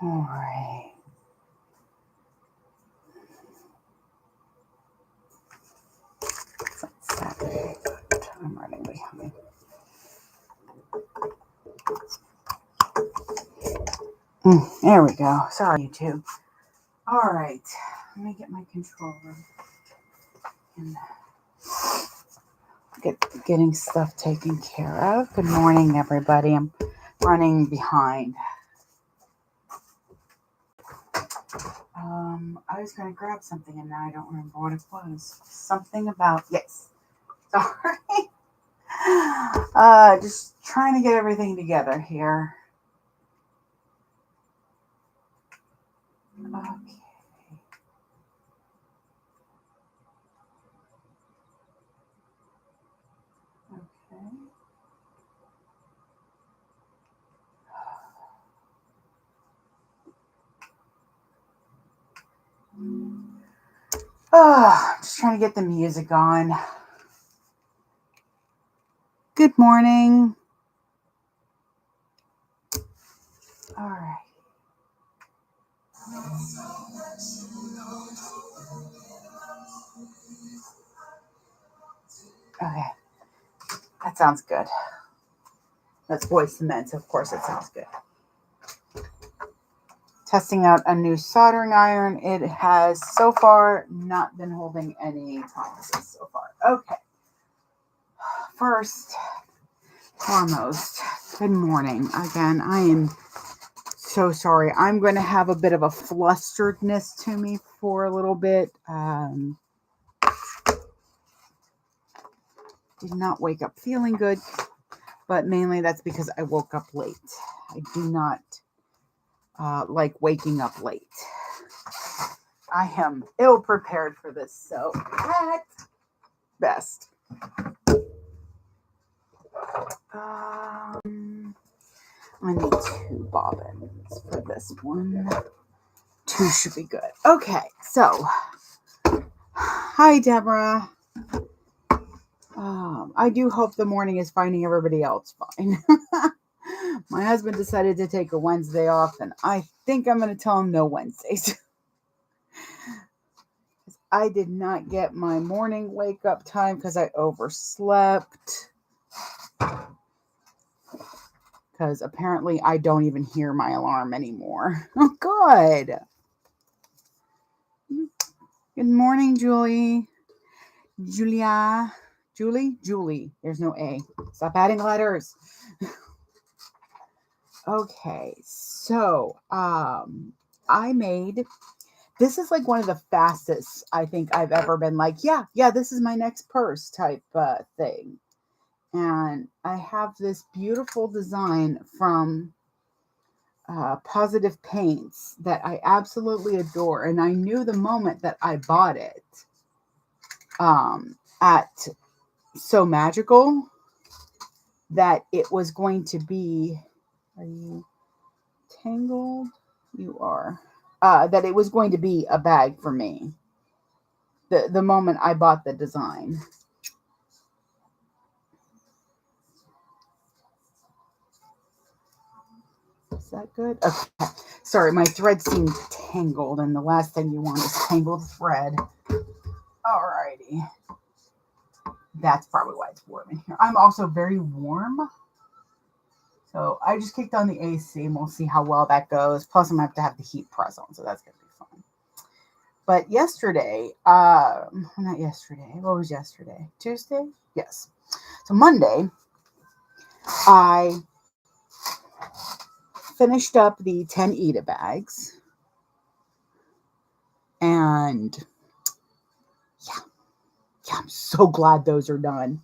All right. It's not Saturday, but I'm running behind. There we go. Sorry, YouTube. All right. Let me get my controller and getting stuff taken care of. Good morning, everybody. I'm running behind. I was going to grab something and now I don't remember what it was. Something about, yes. Sorry. Just trying to get everything together here. Okay. Okay. Oh, just trying to get the music on. Good morning. All right. Okay. That sounds good. That's voice cement, so of course it sounds good. Testing out a new soldering iron. It has so far not been holding any promises so far. Okay. First, foremost, good morning. Again, I am so sorry. I'm going to have a bit of a flusteredness to me for a little bit. Did not wake up feeling good, but mainly that's because I woke up late. I do not like waking up late. I am ill prepared for this, so at best. I need 2 bobbins for this one. 2 should be good. Okay, so hi, Deborah. I do hope the morning is finding everybody else fine. My husband decided to take a Wednesday off, and I think I'm going to tell him no Wednesdays. I did not get my morning wake up time because I overslept. Because apparently I don't even hear my alarm anymore. Oh, good. Good morning, Julie. Julia. Julie. There's no A. Stop adding letters. Okay, so I made, this is like one of the fastest I think I've ever been like, yeah, this is my next purse type thing. And I have this beautiful design from Positive Paints that I absolutely adore. And I knew the moment that I bought it at So Magical that it was going to be, are you tangled? You are. That it was going to be a bag for me. The moment I bought the design. Is that good? Okay. Sorry, my thread seemed tangled, and the last thing you want is tangled thread. Alrighty. That's probably why it's warm in here. I'm also very warm. So I just kicked on the AC, and we'll see how well that goes. Plus, I'm going to have the heat press on, so that's going to be fun. But yesterday, not yesterday. What was yesterday? Tuesday? Yes. So Monday, I finished up the 10 Eda bags. And yeah, I'm so glad those are done.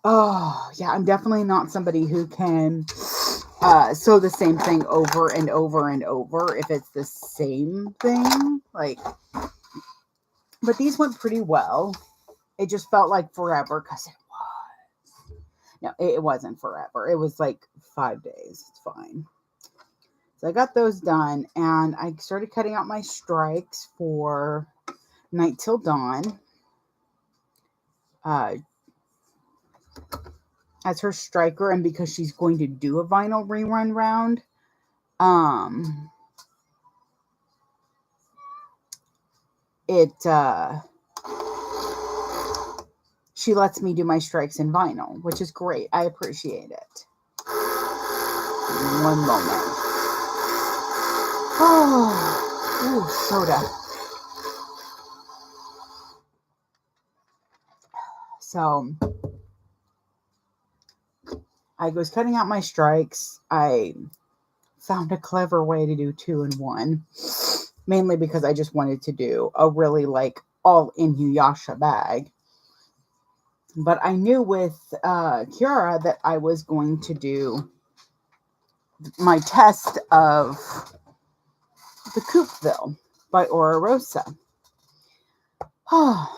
Oh, yeah, I'm definitely not somebody who can sew the same thing over and over and over if it's the same thing. But these went pretty well. It just felt like forever because it was. No, it wasn't forever. It was like 5 days. It's fine. So I got those done, and I started cutting out my strikes for Night Till Dawn. As her striker, and because she's going to do a vinyl rerun round, she lets me do my strikes in vinyl, which is great. I appreciate it. One moment. Oh, ooh, soda. So I was cutting out my strikes. I found a clever way to do 2-in-1, mainly because I just wanted to do a really like all Inuyasha bag. But I knew with Kiara that I was going to do my test of the Coopville by Aura Rosa. Oh,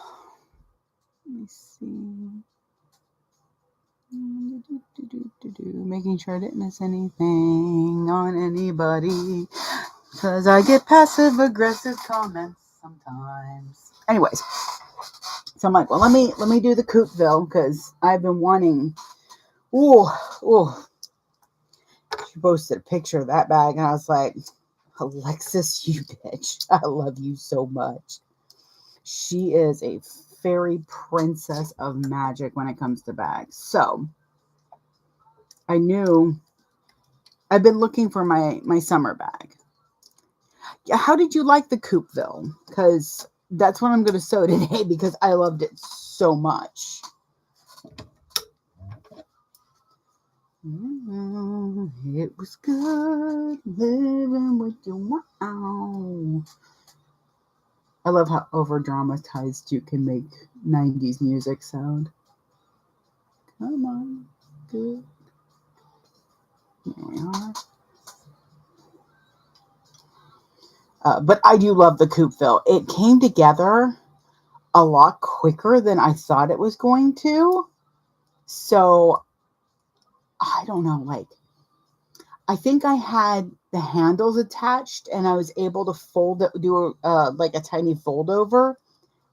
let me see. Making sure I didn't miss anything on anybody, because I get passive aggressive comments sometimes. Anyways, so I'm like, well, let me do the Coopville, because I've been wanting. Ooh. She posted a picture of that bag, and I was like, Alexis, you bitch, I love you so much. She is a fairy princess of magic when it comes to bags. So I knew I've been looking for my summer bag. Yeah, how did you like the Coopville? Because that's what I'm going to sew today, because I loved it so much. It was good living with you. Wow. I love how over dramatized you can make 90s music sound. Come on. Good. There we are. But I do love the Coopville. It came together a lot quicker than I thought it was going to. So, I don't know, like, I think I had the handles attached, and I was able to do like a tiny fold over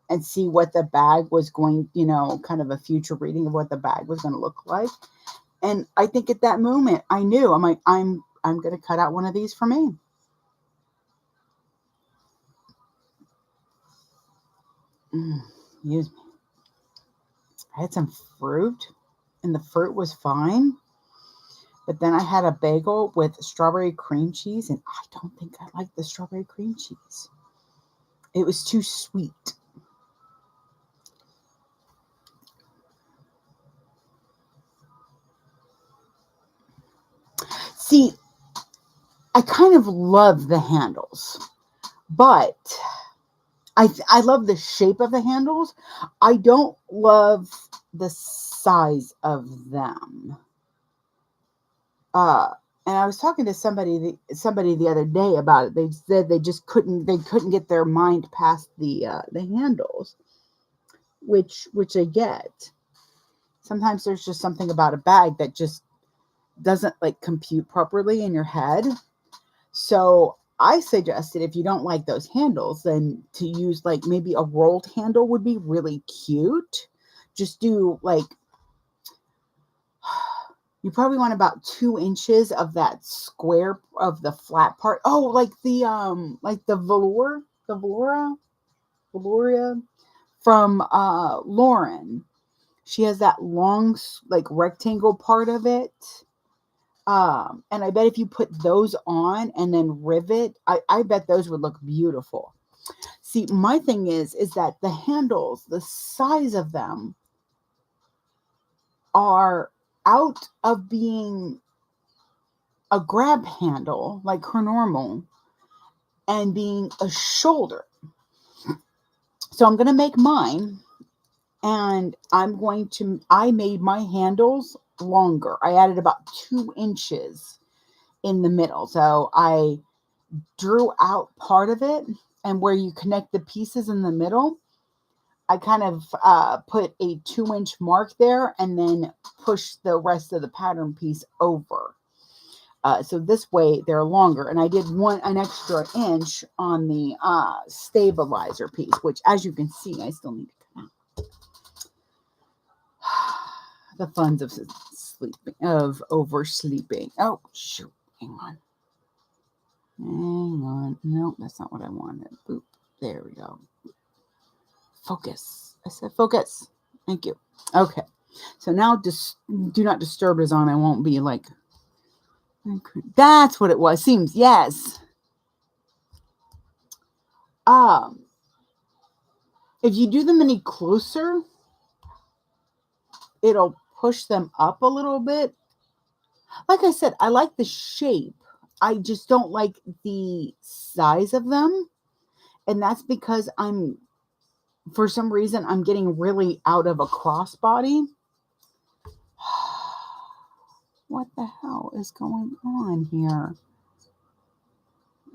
and see what the bag was going, kind of a future reading of what the bag was going to look like. And I think at that moment I knew, I'm like, I'm going to cut out one of these for me. Excuse me. I had some fruit, and the fruit was fine. But then I had a bagel with strawberry cream cheese, and I don't think I like the strawberry cream cheese. It was too sweet. See, I kind of love the handles, but I love the shape of the handles. I don't love the size of them. And I was talking to somebody the other day about it. They said they couldn't get their mind past the handles, which I get. Sometimes there's just something about a bag that just doesn't like compute properly in your head. So I suggested, if you don't like those handles, then to use like maybe a rolled handle would be really cute. Just do like, you probably want about 2 inches of that square of the flat part. Oh, like the Valoria from Lauren. She has that long like rectangle part of it. And I bet if you put those on and then rivet, I bet those would look beautiful. See, my thing is that the handles, the size of them are out of being a grab handle like her normal and being a shoulder. So I'm going to make mine, and I made my handles longer. I added about 2 inches in the middle. So I drew out part of it, and where you connect the pieces in the middle, I kind of put a 2-inch mark there and then push the rest of the pattern piece over. So this way they're longer. And I did an extra inch on the stabilizer piece, which, as you can see, I still need to cut out. The funs of sleeping, of oversleeping. Oh, shoot. Hang on. Nope, that's not what I wanted. Boop. There we go. Focus. I said focus. Thank you. Okay. So now just do not disturb is on. I won't be like, that's what it was. Seems, yes. If you do them any closer, it'll push them up a little bit. Like I said, I like the shape. I just don't like the size of them. And that's because for some reason, I'm getting really out of a crossbody. What the hell is going on here?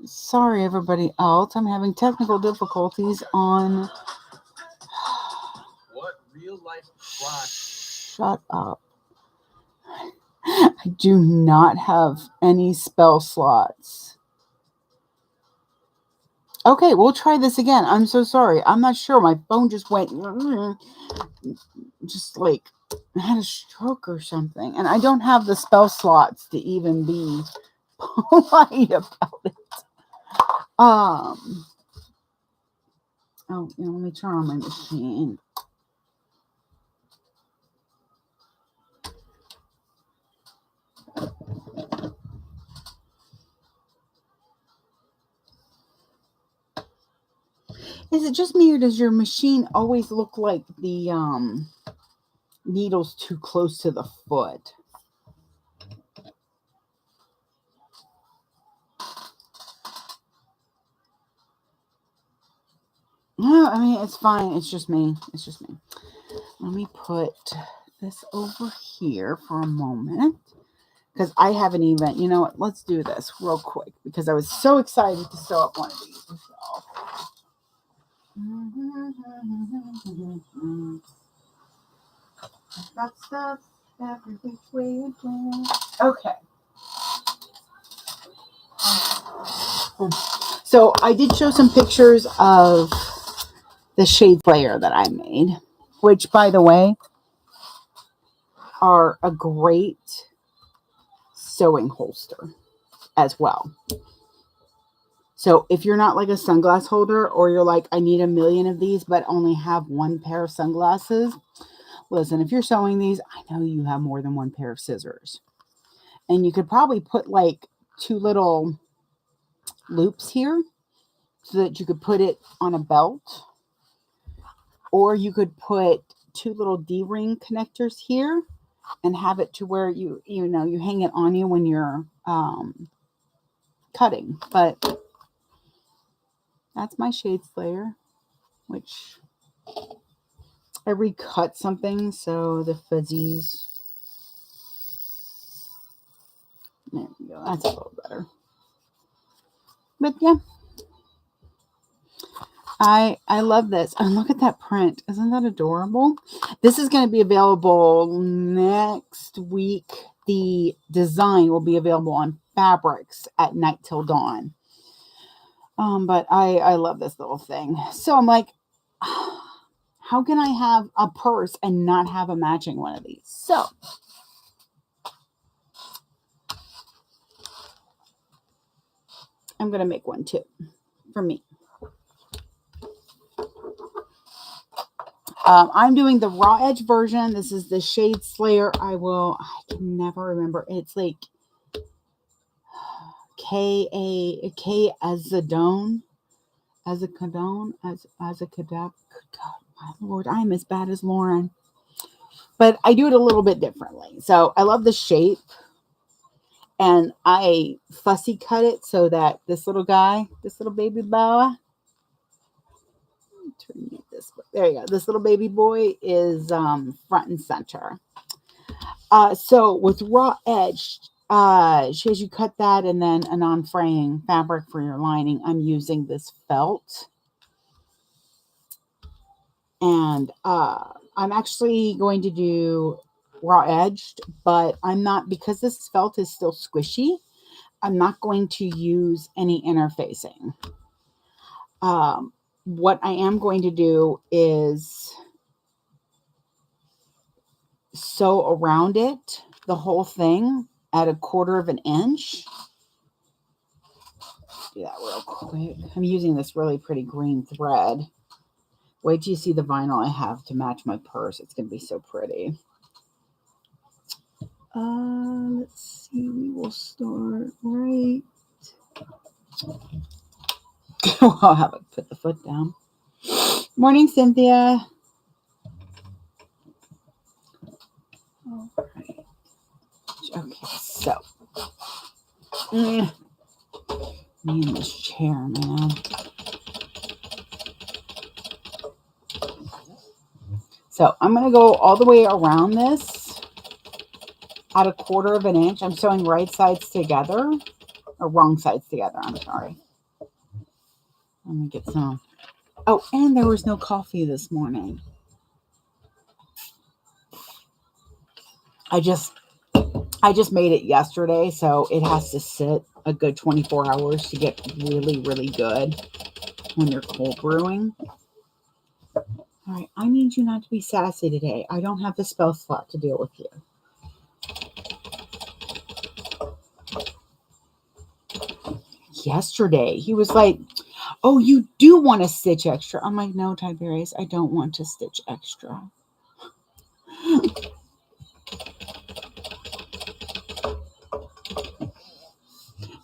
Sorry, everybody else. I'm having technical difficulties on... What real life crime? Shut up. I do not have any spell slots. Okay, we'll try this again. I'm so sorry. I'm not sure. My phone just went... Just like... I had a stroke or something. And I don't have the spell slots to even be polite about it. Oh, let me turn on my machine. Is it just me, or does your machine always look like the needle's too close to the foot? No, I mean, it's fine. It's just me. It's just me. Let me put this over here for a moment, because I haven't even, you know what, let's do this real quick, because I was so excited to sew up one of these myself. I've got stuff every which way you can. Okay. So I did show some pictures of the shade layer that I made, which, by the way, are a great sewing holster as well. So if you're not like a sunglass holder, or you're like, I need a million of these but only have one pair of sunglasses, listen, if you're sewing these, I know you have more than one pair of scissors. And you could probably put like 2 little loops here so that you could put it on a belt. Or you could put 2 little D-ring connectors here and have it to where you hang it on you when you're cutting. But that's my shade slayer, which I recut something, so the fuzzies. There we go. That's a little better. But yeah, I love this. And look at that print. Isn't that adorable? This is going to be available next week. The design will be available on Fabrics at Night Till Dawn. But I love this little thing. So I'm like, how can I have a purse and not have a matching one of these? So I'm going to make one too for me. I'm doing the raw edge version. This is the Shade Slayer. I can never remember. It's like K Azadone. Azakadone. Azakadab. Good God, my Lord, I'm as bad as Lauren. But I do it a little bit differently. So I love the shape. And I fussy cut it so that this little baby boy, turn it this way. There you go. This little baby boy is front and center. So with raw edge, as you cut that and then a non-fraying fabric for your lining, I'm using this felt. And I'm actually going to do raw edged, but I'm not, because this felt is still squishy, I'm not going to use any interfacing. What I am going to do is sew around it, the whole thing, at 1/4 of an inch. Do that real quick. I'm using this really pretty green thread. Wait till you see the vinyl I have to match my purse. It's going to be so pretty. Let's see. We will start right. I'll have it put the foot down. Morning, Cynthia. All right. Okay, so. Me and this chair, man. So I'm going to go all the way around this at 1/4 of an inch. I'm sewing right sides together, or wrong sides together. I'm sorry. Let me get some. Oh, and there was no coffee this morning. I just made it yesterday, so it has to sit a good 24 hours to get really, really good when you're cold brewing. All right, I need you not to be sassy today. I don't have the spell slot to deal with you. Yesterday, he was like, oh, you do want to stitch extra. I'm like, no, Tiberius, I don't want to stitch extra.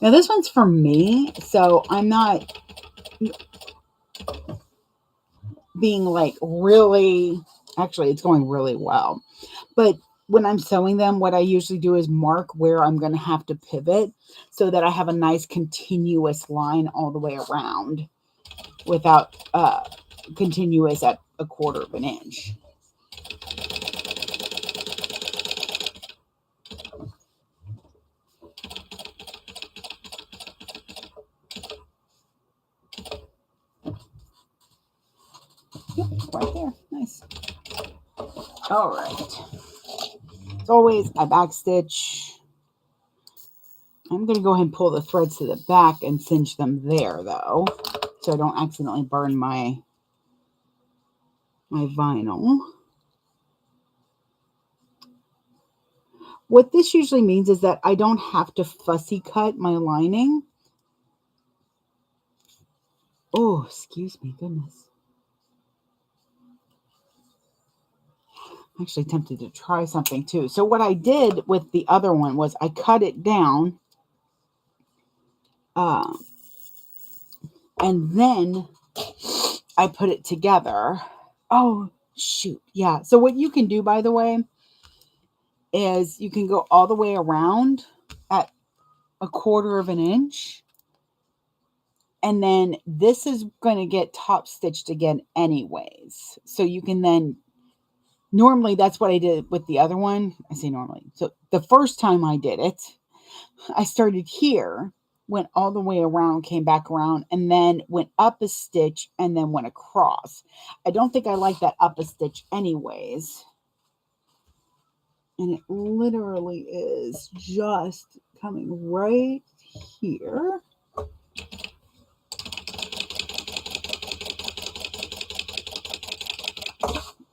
Now, this one's for me, so I'm not being like really, actually, it's going really well. But when I'm sewing them, what I usually do is mark where I'm going to have to pivot so that I have a nice continuous line all the way around without continuous at 1/4 of an inch. Yep, right there. Nice. All right. As always, I back stitch. I'm going to go ahead and pull the threads to the back and cinch them there, though, so I don't accidentally burn my vinyl. What this usually means is that I don't have to fussy cut my lining. Oh, excuse me, goodness. I'm actually tempted to try something too. So what I did with the other one was I cut it down. And then I put it together. Oh, shoot. Yeah. So what you can do, by the way, is you can go all the way around at 1/4 of an inch. And then this is going to get top stitched again anyways. So you can then, normally that's what I did with the other one. I say normally. So the first time I did it, I started here, went all the way around, came back around, and then went up a stitch and then went across. I don't think I like that up a stitch anyways. And it literally is just coming right here.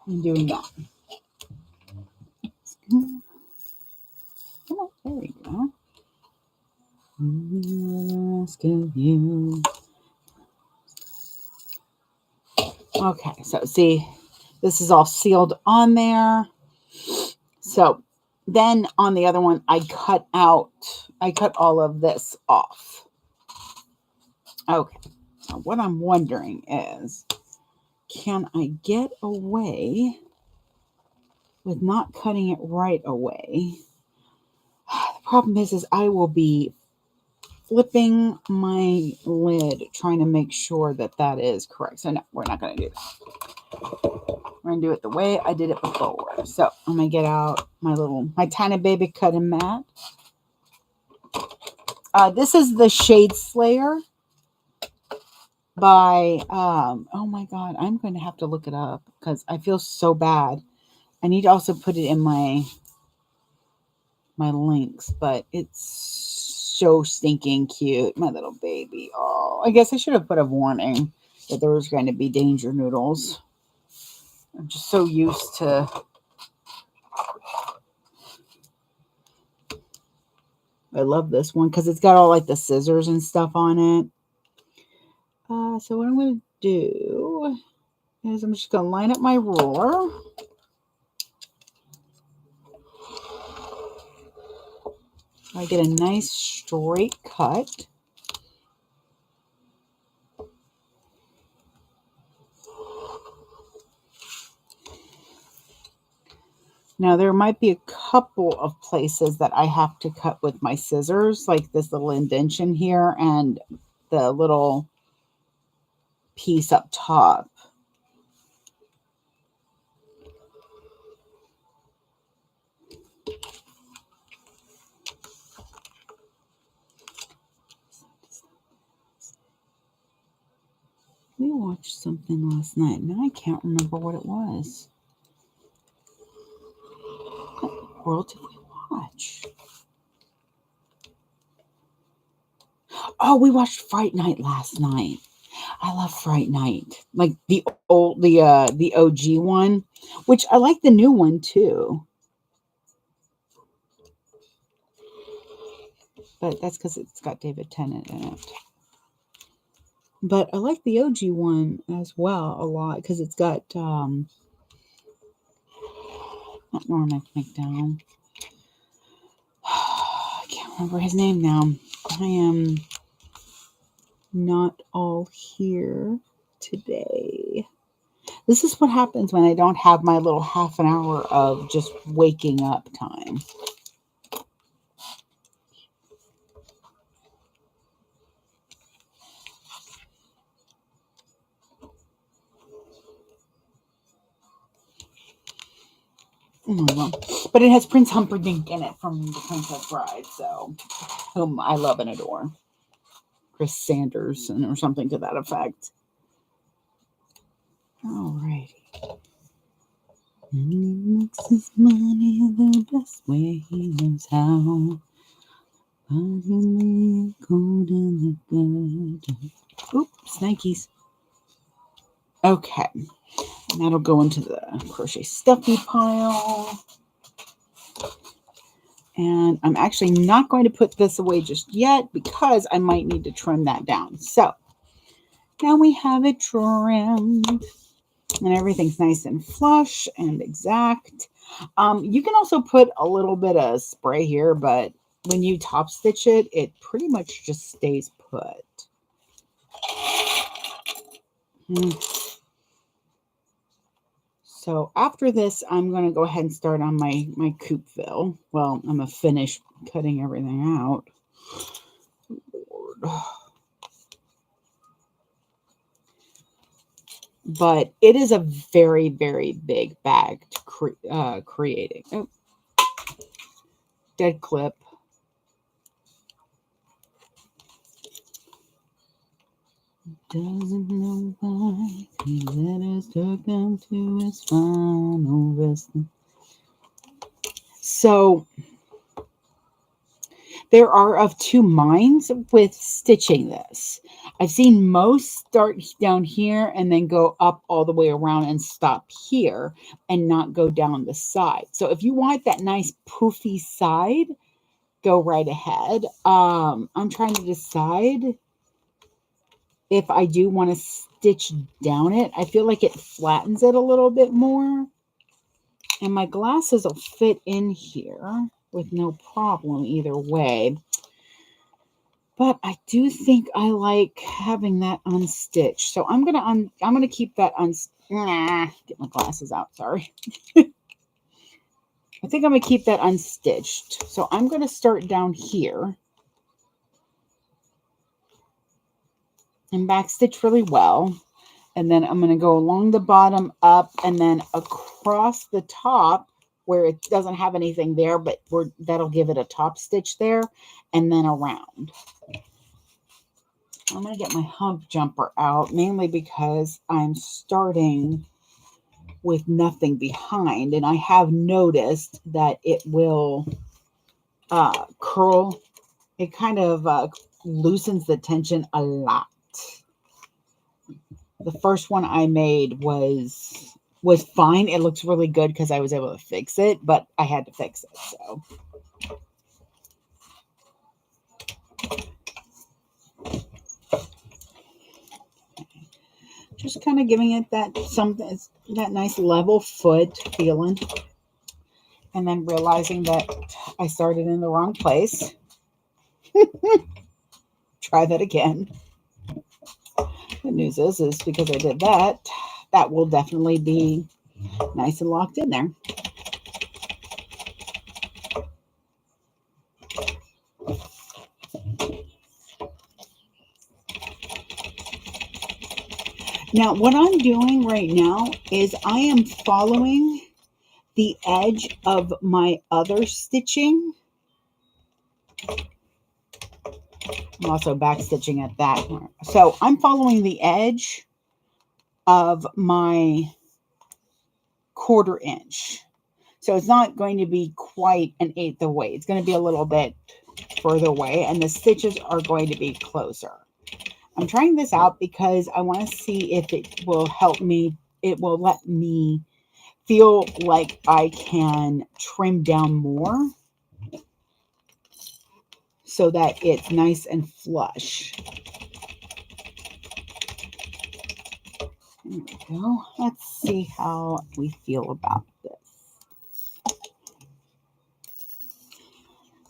And doing that. Come on, there we go. Ask of you. Okay, so see, this is all sealed on there. So then on the other one, I cut all of this off. Okay, so what I'm wondering is, can I get away with not cutting it right away? The problem is I will be flipping my lid trying to make sure that that is correct. So no, we're not going to do that. We're going to do it the way I did it before. So I'm going to get out my tiny baby cutting mat. This is the Shade Slayer by, oh my God, I'm going to have to look it up because I feel so bad. I need to also put it in my links, but it's so stinking cute. My little baby. Oh, I guess I should have put a warning that there was going to be danger noodles. I'm just so used to. I love this one because it's got all like the scissors and stuff on it. So what I'm going to do is I'm just going to line up my ruler. I get a nice straight cut. Now there might be a couple of places that I have to cut with my scissors, like this little indentation here and the little piece up top. We watched something last night. Now I can't remember what it was. What in the world did we watch? Oh, we watched Fright Night last night. I love Fright Night, like the OG one, which I like the new one too. But that's because it's got David Tennant in it. But I like the OG one as well a lot because it's got not Norman McDowell. I can't remember his name now. I am not all here today. This is what happens when I don't have my little half an hour of just waking up time. But it has Prince Humperdinck in it from The Princess Bride, so whom I love and adore. Chris Sanders or something to that effect. Alrighty. He makes his money the best way he knows how. But he may cold in the good. Oops, Nikes. Okay. And that'll go into the crochet stuffy pile. And I'm actually not going to put this away just yet because I might need to trim that down. So now we have it trimmed and everything's nice and flush and exact. You can also put a little bit of spray here, but when you top stitch it, it pretty much just stays put. So after this, I'm going to go ahead and start on my coupe fill. Well, I'm going to finish cutting everything out. Lord. But it is a very, very big bag to creating. Oh. Dead clip. Doesn't know why he let us took him to his final resting. So there are of two minds with stitching this. I've seen most start down here and then go up all the way around and stop here and not go down the side. So if you want that nice poofy side, go right ahead. I'm trying to decide if I do want to stitch down it. I feel like it flattens it a little bit more. And my glasses will fit in here with no problem either way. But I do think I like having that unstitched. So I'm gonna keep that get my glasses out, sorry. I think I'm gonna keep that unstitched. So I'm gonna start down here and backstitch really well. And then I'm going to go along the bottom up and then across the top where it doesn't have anything there, but that'll give it a top stitch there and then around. I'm going to get my hump jumper out mainly because I'm starting with nothing behind and I have noticed that it will curl. It kind of loosens the tension a lot. The first one I made was fine. It looks really good because I was able to fix it, but I had to fix it. So Just kind of giving it that something, that nice level foot feeling. And then realizing that I started in the wrong place. Try that again. The news is because I did that, that will definitely be nice and locked in there. Now, what I'm doing right now is I am following the edge of my other stitching. I'm also back stitching at that. So I'm following the edge of my 1/4 inch. So it's not going to be quite an 1/8 away. It's going to be a little bit further away, and the stitches are going to be closer. I'm trying this out because I want to see if it will help me. It will let me feel like I can trim down more so that it's nice and flush. There we go. Let's see how we feel about this.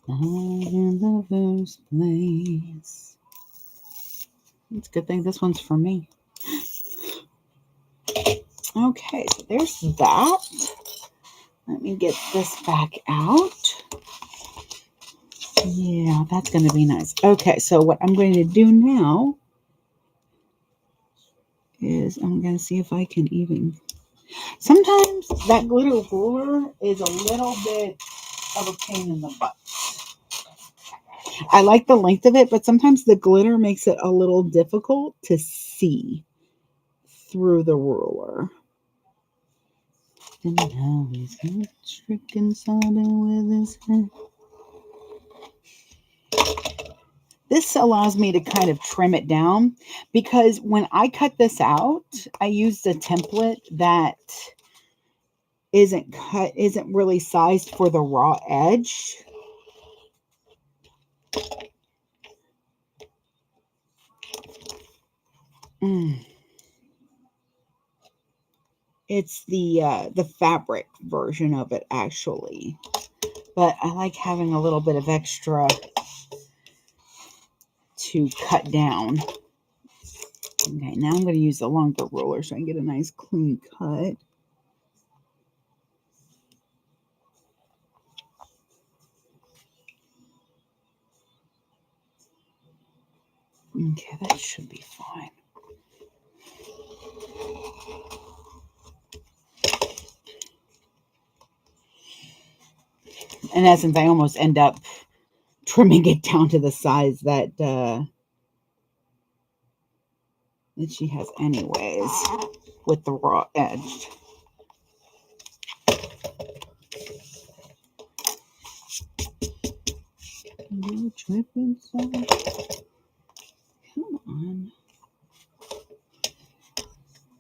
In the first place. It's a good thing this one's for me. Okay, so there's that. Let me get this back out. Yeah, that's going to be nice. Okay, so what I'm going to do now is I'm going to see if I can even... Sometimes that glitter ruler is a little bit of a pain in the butt. I like the length of it, but sometimes the glitter makes it a little difficult to see through the ruler. And now he's stricken sobbing with his head. This allows me to kind of trim it down because when I cut this out, I used a template that isn't really sized for the raw edge. It's the fabric version of it actually, but I like having a little bit of extra to cut down. Okay, now I'm going to use the longer ruler so I can get a nice clean cut. Okay, that should be fine. In essence, I almost end up trimming it down to the size that she has anyways with the raw edge. No tripping, son. Come on.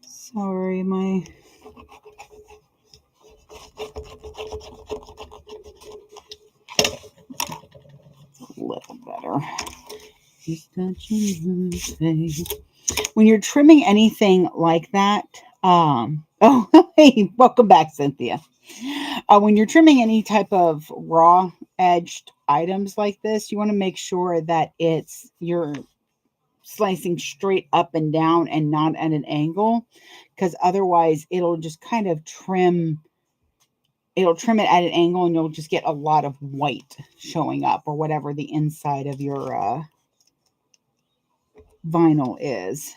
Sorry, my... A little better. He's touching her face. When you're trimming anything like that, oh, hey, welcome back, Cynthia. When you're trimming any type of raw edged items like this, you want to make sure that you're slicing straight up and down and not at an angle, because otherwise it'll just kind of trim it at an angle and you'll just get a lot of white showing up, or whatever the inside of your vinyl is.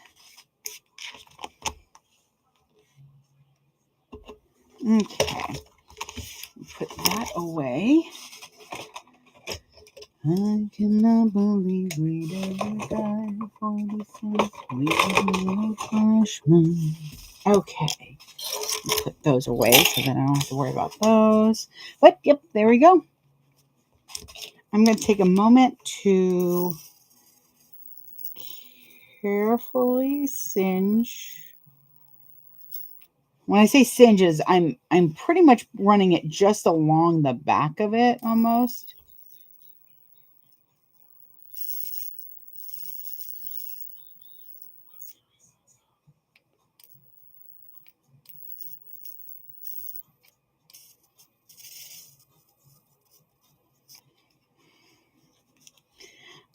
Okay, put that away. I cannot believe we didn't die for the sense we were freshmen. Okay, put those away so that I don't have to worry about those. But yep, there we go. I'm going to take a moment to carefully singe. When I say singes, I'm pretty much running it just along the back of it almost.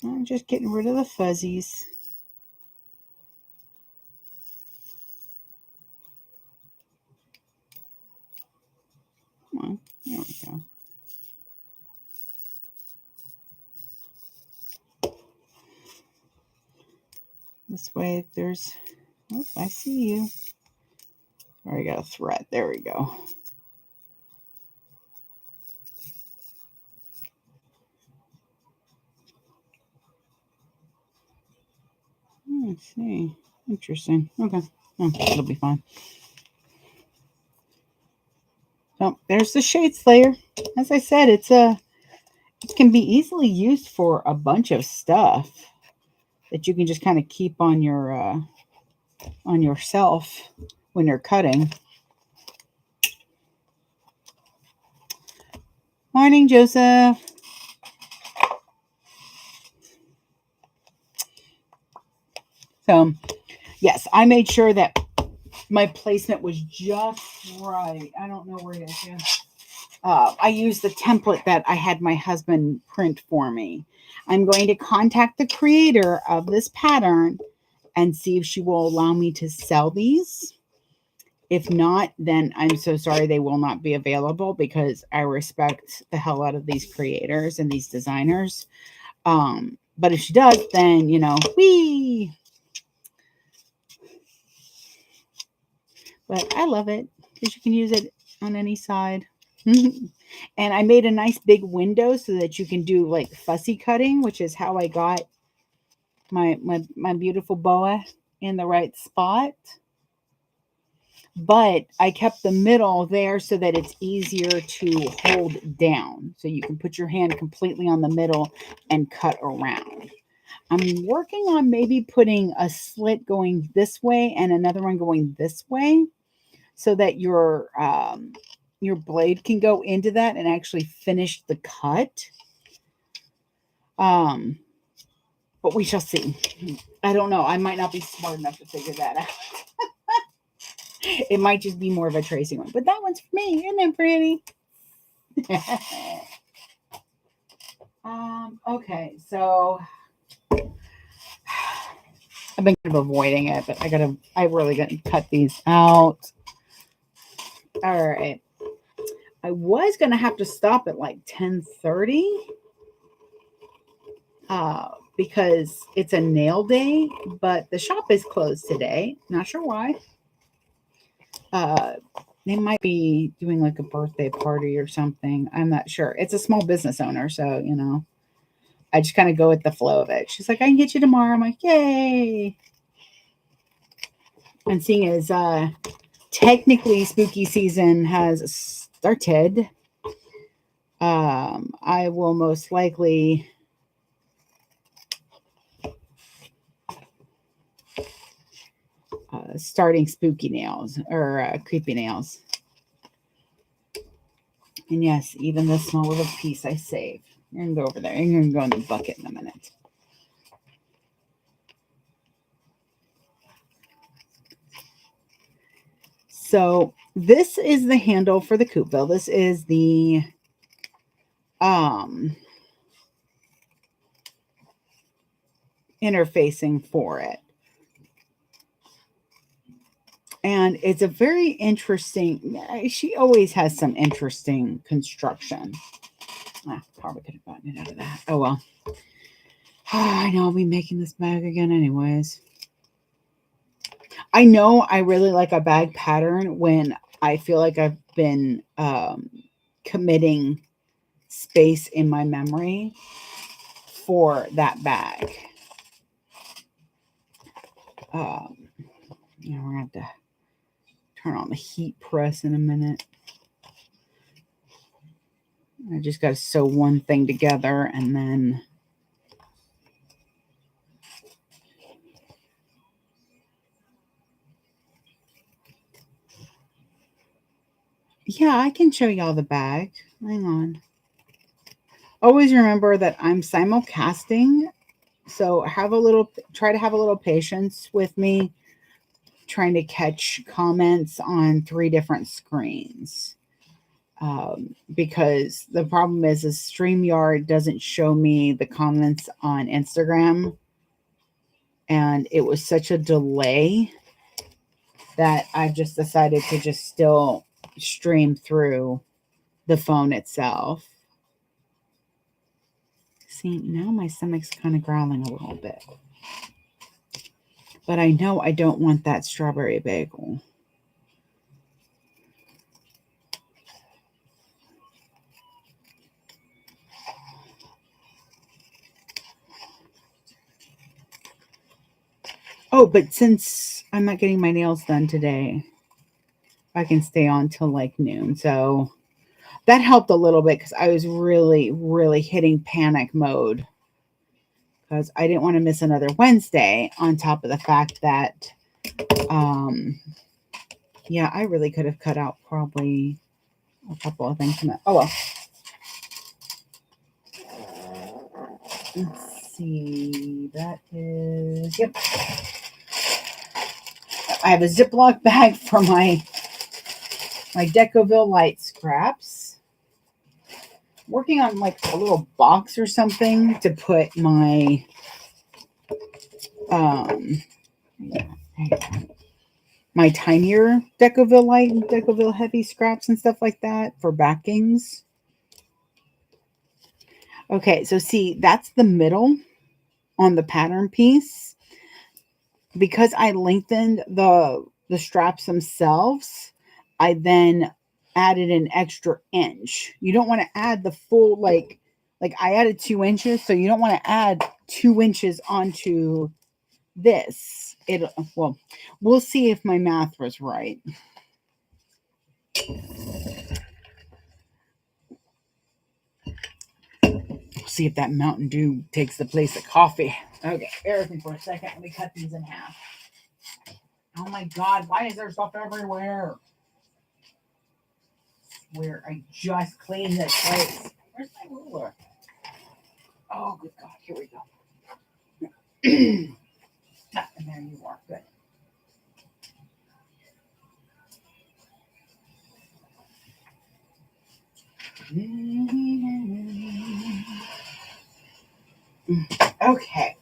I'm just getting rid of the fuzzies. Come on, there we go. This way, if there's, oh, I see you. There we go, thread. There we go. Let's see. Interesting. Okay. Oh, it'll be fine. Oh, there's the shades layer. As I said, it can be easily used for a bunch of stuff that you can just kind of keep on yourself when you're cutting. Morning, Joseph. So, yes, I made sure that my placement was just right. I don't know where it is. Yeah. I used the template that I had my husband print for me. I'm going to contact the creator of this pattern and see if she will allow me to sell these. If not, then I'm so sorry they will not be available because I respect the hell out of these creators and these designers. But if she does, then, whee! But I love it because you can use it on any side. And I made a nice big window so that you can do like fussy cutting, which is how I got my beautiful boa in the right spot. But I kept the middle there so that it's easier to hold down. So you can put your hand completely on the middle and cut around. I'm working on maybe putting a slit going this way and another one going this way so that your blade can go into that and actually finish the cut. But we shall see. I don't know. I might not be smart enough to figure that out. It might just be more of a tracing one. But that one's for me. Isn't that pretty? Okay, so I've been kind of avoiding it, but I really gotta cut these out. All right. I was gonna have to stop at like 10:30. Because it's a nail day, but the shop is closed today. Not sure why. They might be doing like a birthday party or something. I'm not sure. It's a small business owner, so I just kind of go with the flow of it. She's like, I can get you tomorrow. I'm like, yay. And seeing as technically spooky season has started, I will most likely starting spooky nails or creepy nails. And yes, even the small little piece I saved. You're going to go over there. You're going to go in the bucket in a minute. So this is the handle for the Coupeville. This is the interfacing for it. And it's a very interesting, she always has some interesting construction. Probably could have gotten it out of that. Oh, well. I know I'll be making this bag again anyways. I know I really like a bag pattern when I feel like I've been committing space in my memory for that bag. We're going to have to turn on the heat press in a minute. I just got to sew one thing together and then yeah, I can show y'all the bag. Hang on. Always remember that I'm simulcasting, so try to have a little patience with me trying to catch comments on 3 different screens. because the problem is StreamYard doesn't show me the comments on Instagram, and it was such a delay that I've just decided to just still stream through the phone itself. See, now my stomach's kind of growling a little bit. But I know I don't want that strawberry bagel. Oh, but since I'm not getting my nails done today, I can stay on till like noon. So that helped a little bit because I was really, really hitting panic mode because I didn't want to miss another Wednesday on top of the fact that, yeah, I really could have cut out probably a couple of things. Oh, well. Let's see. That is, yep. I have a Ziploc bag for my Decoville light scraps. Working on like a little box or something to put my my tinier Decoville light and Decoville heavy scraps and stuff like that for backings. Okay, so see, that's the middle on the pattern piece. Because I lengthened the straps themselves, I then added an extra inch. You don't want to add the full like I added 2 inches, so you don't want to add 2 inches onto this. Well, we'll see if my math was right. See if that Mountain Dew takes the place of coffee. Okay, bear with me for a second. Let me cut these in half. Oh my God, why is there stuff everywhere? Where I just cleaned this place. Where's my ruler? Oh, good God. Here we go. And there you are. Good. Okay.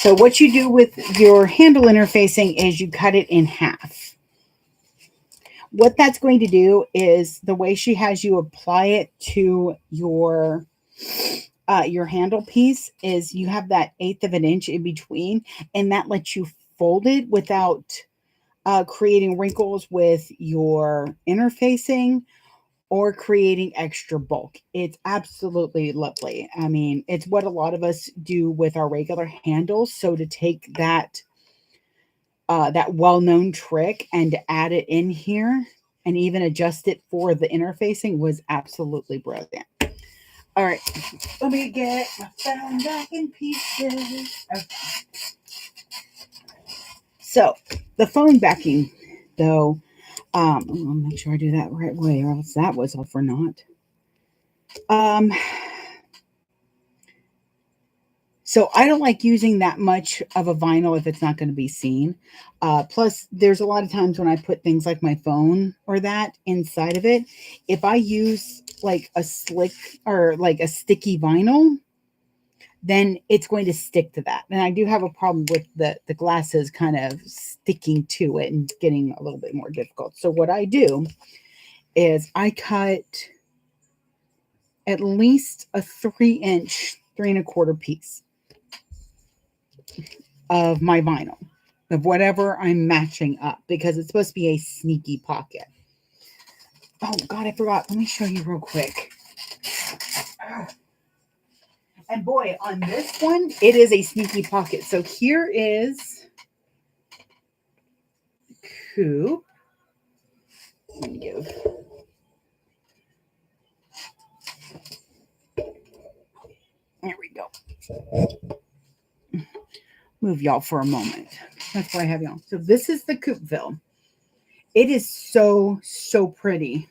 So what you do with your handle interfacing is you cut it in half. What that's going to do is the way she has you apply it to your handle piece is you have that 1/8 of an inch in between, and that lets you fold it without creating wrinkles with your interfacing or creating extra bulk. It's absolutely lovely. I mean, it's what a lot of us do with our regular handles. So to take that that well-known trick and to add it in here and even adjust it for the interfacing was absolutely brilliant. All right, let me get my phone back in pieces. Okay. So the phone backing, though, I'll make sure I do that right way, or else that was all for naught. So I don't like using that much of a vinyl if it's not going to be seen. Plus, there's a lot of times when I put things like my phone or that inside of it. If I use like a slick or like a sticky vinyl, then it's going to stick to that. And I do have a problem with the glasses kind of sticking to it and getting a little bit more difficult. So what I do is I cut at least a 3-inch, 3 1/4 piece of my vinyl, of whatever I'm matching up, because it's supposed to be a sneaky pocket. Oh God, I forgot. Let me show you real quick. And boy, on this one, it is a sneaky pocket. So here is Coop. Let me give. There we go. Move y'all for a moment. That's why I have y'all. So this is the Coopville. It is so, so pretty.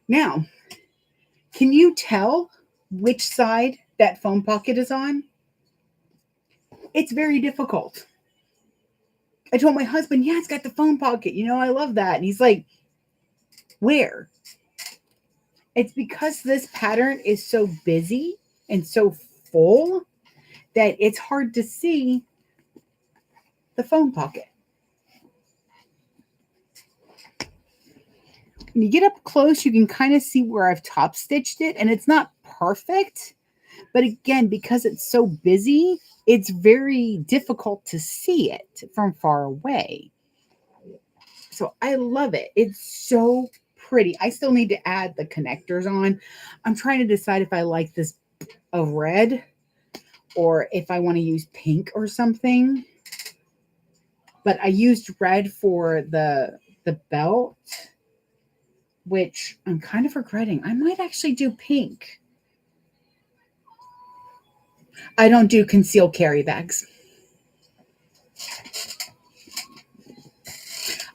Now, can you tell which side that phone pocket is on? It's very difficult. I told my husband, yeah, it's got the phone pocket. I love that. And he's like, where? It's because this pattern is so busy and so full that it's hard to see the phone pocket. When you get up close, you can kind of see where I've top stitched it, and it's not perfect. But again, because it's so busy, it's very difficult to see it from far away. So I love it. It's so pretty. I still need to add the connectors on. I'm trying to decide if I like this of red or if I want to use pink or something. But I used red for the belt, which I'm kind of regretting. I might actually do pink. I don't do concealed carry bags.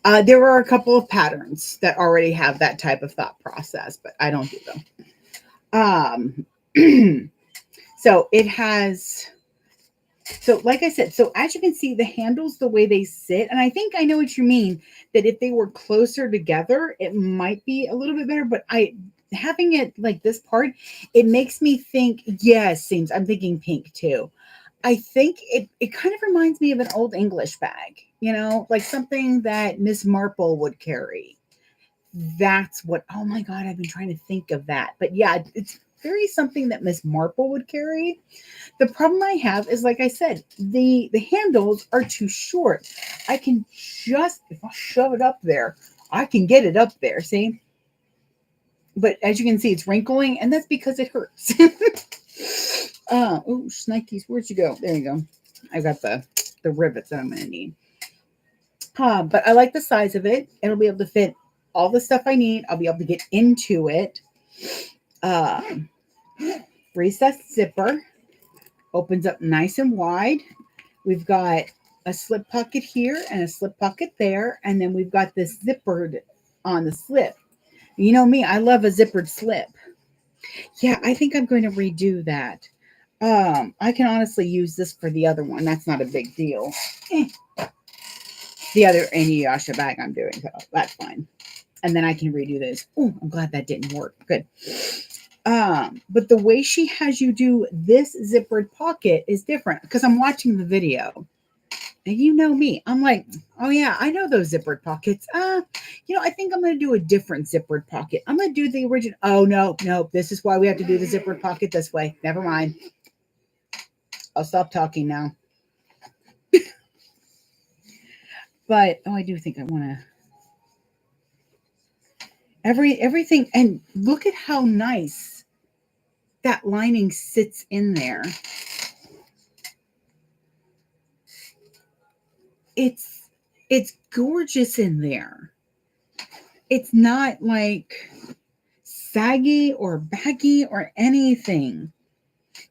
There are a couple of patterns that already have that type of thought process, but I don't do them. So it has, so like I said, so as you can see, the handles, the way they sit, and I think I know what you mean, that if they were closer together, it might be a little bit better, but having it like this part, it makes me think, yes, seems, I'm thinking pink too. I think it kind of reminds me of an old English bag, like something that Miss Marple would carry. That's what, oh my God, I've been trying to think of that. But yeah, it's very something that Miss Marple would carry. The problem I have is, like I said, the handles are too short. I can just, if I shove it up there, I can get it up there, see? But as you can see, it's wrinkling, and that's because it hurts. Oh, Shnikes, where'd you go? There you go. I got the rivets that I'm going to need. But I like the size of it. It'll be able to fit all the stuff I need. I'll be able to get into it. Recessed zipper. Opens up nice and wide. We've got a slip pocket here and a slip pocket there. And then we've got this zippered on the slip. You know me, I love a zippered slip. Yeah, I think I'm going to redo that. I can honestly use this for the other one. That's not a big deal. The other Inuyasha bag I'm doing, so that's fine. And then I can redo this. Oh, I'm glad that didn't work. Good. But the way she has you do this zippered pocket is different because I'm watching the video. And you know me, I'm like, oh yeah, I know those zippered pockets. I think I'm going to do a different zippered pocket. I'm going to do the original. Oh, no. This is why we have to do the zippered pocket this way. Never mind. I'll stop talking now. But, oh, I do think I want to. Everything. And look at how nice that lining sits in there. It's gorgeous in there. It's not like saggy or baggy or anything.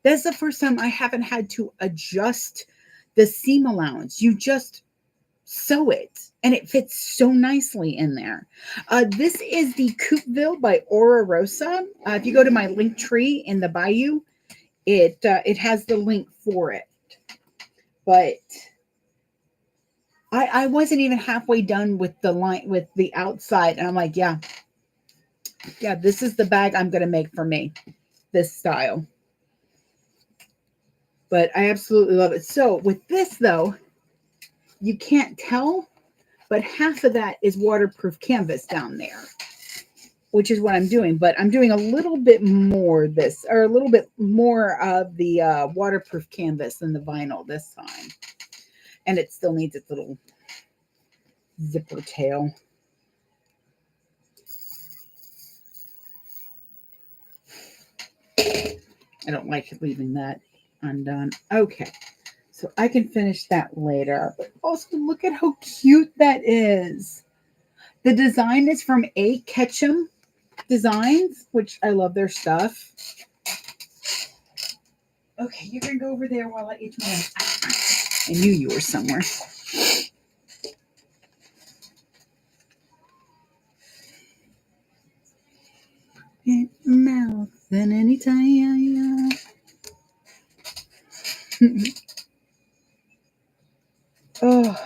That's the first time I haven't had to adjust the seam allowance. You just sew it and it fits so nicely in there. This is the Coupeville by Aura Rosa. If you go to my link tree in the Bayou, it has the link for it. But I wasn't even halfway done with the line, with the outside, and I'm like, yeah, this is the bag I'm going to make for me, this style. But I absolutely love it. So with this though, you can't tell, but half of that is waterproof canvas down there, which is what I'm doing. But I'm doing a little bit more this, or a little bit more of the waterproof canvas than the vinyl this time. And it still needs its little zipper tail. I don't like leaving that undone. Okay, so I can finish that later. But also, look at how cute that is. The design is from A. Ketchum Designs, which I love their stuff. Okay, you're going to go over there while I eat my... I knew you were somewhere. In mouth than any time. Oh,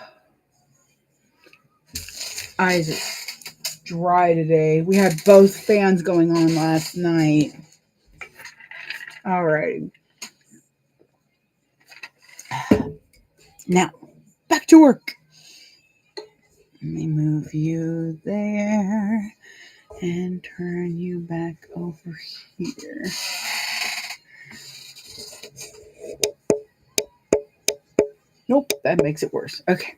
eyes are dry today. We had both fans going on last night. All right. Now, back to work. Let me move you there and turn you back over here. Nope, that makes it worse. Okay.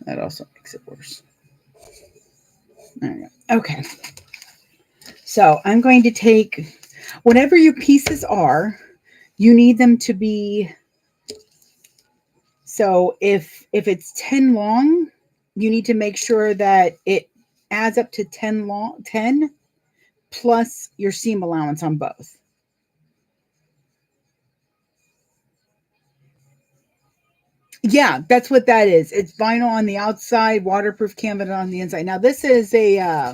That also makes it worse. There we go. Okay. So I'm going to take whatever your pieces are, you need them to be, so if it's 10 long, you need to make sure that it adds up to 10 plus your seam allowance on both. Yeah, that's what that is. It's vinyl on the outside, waterproof canvas on the inside. Now this is a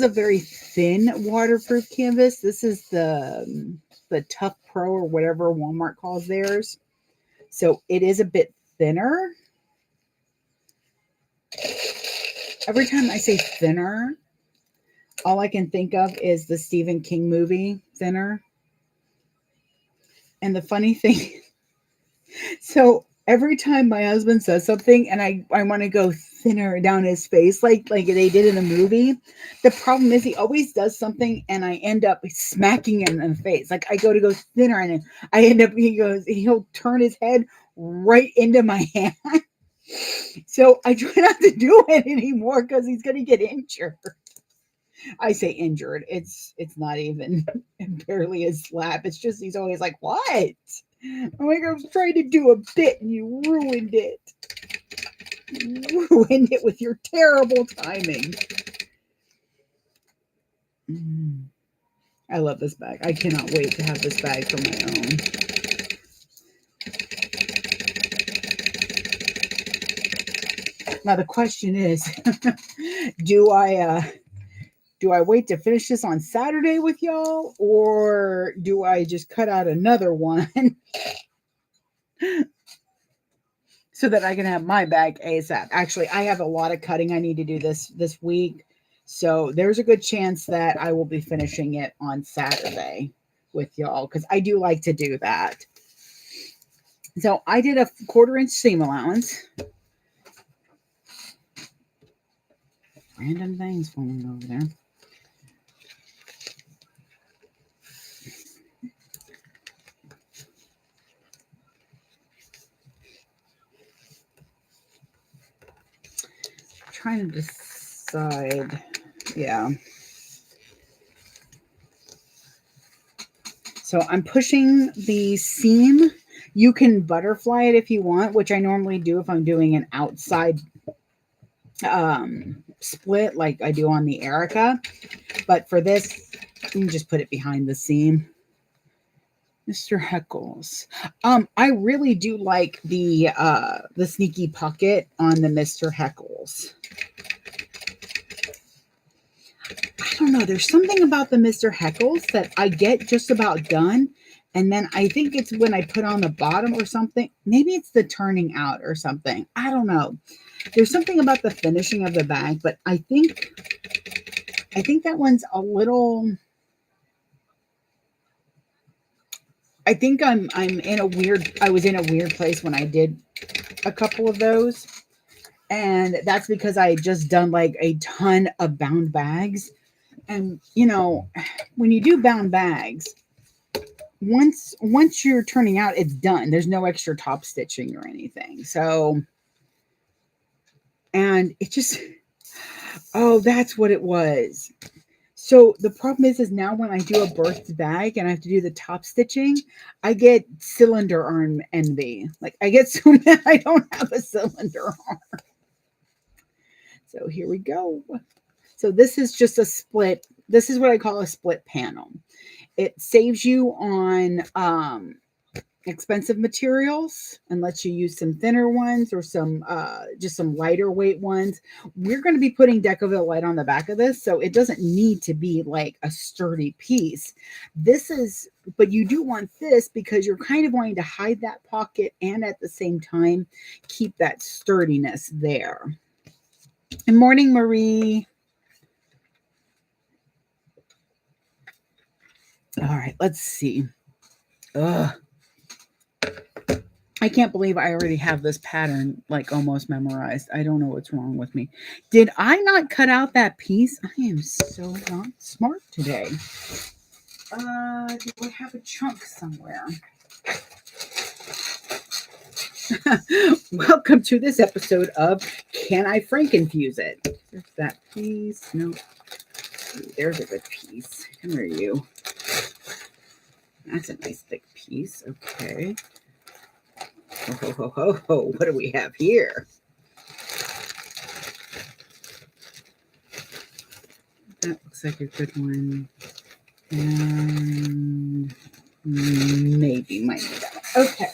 very thin waterproof canvas. This is the Tough Pro or whatever Walmart calls theirs. So it is a bit thinner. Every time I say thinner, all I can think of is the Stephen King movie, Thinner. And the funny thing, so every time my husband says something and I want to go thinner down his face, like they did in the movie, the problem is he always does something and I end up smacking him in the face. Like I go to go thinner and I end up, he'll turn his head right into my hand. So I try not to do it anymore because he's going to get injured. I say injured. It's not even barely a slap. It's just he's always like, "What?" I'm like, I was trying to do a bit and you ruined it. You ruined it with your terrible timing. I love this bag. I cannot wait to have this bag for my own. Now the question is, do I wait to finish this on Saturday with y'all, or do I just cut out another one so that I can have my bag ASAP? Actually, I have a lot of cutting I need to do this week, so there's a good chance that I will be finishing it on Saturday with y'all because I do like to do that. So I did a 1/4 inch seam allowance. Random things falling over there. Trying to decide. Yeah. So I'm pushing the seam. You can butterfly it if you want, which I normally do if I'm doing an outside split like I do on the Erica. But for this, you can just put it behind the seam. Mr. Heckles. I really do like the sneaky pocket on the Mr. Heckles. I don't know. There's something about the Mr. Heckles that I get just about done. And then I think it's when I put on the bottom or something. Maybe it's the turning out or something. I don't know. There's something about the finishing of the bag, but I think that one's a little. I think I was in a weird place when I did a couple of those. And that's because I had just done like a ton of bound bags. And when you do bound bags, once you're turning out, it's done. There's no extra top stitching or anything. So, and it just, oh, that's what it was. So the problem is now when I do a birth bag and I have to do the top stitching, I get cylinder arm envy. Like I get so mad I don't have a cylinder arm. So here we go. So this is just a split. This is what I call a split panel. It saves you on expensive materials and lets you use some thinner ones or some just some lighter weight ones. We're going to be putting Decoville light on the back of this, so it doesn't need to be like a sturdy piece. This is, but you do want this because you're kind of going to hide that pocket and at the same time keep that sturdiness there. Good morning, Marie. All right, let's see. Ugh. I can't believe I already have this pattern like almost memorized. I don't know what's wrong with me. Did I not cut out that piece? I am so not smart today. Do I have a chunk somewhere? Welcome to this episode of Can I Frankenfuse It? There's that piece. No. There's a good piece. Come here, you. That's a nice thick piece. Okay. Ho, ho, ho, ho. What do we have here? That looks like a good one. And maybe might be that one. Okay.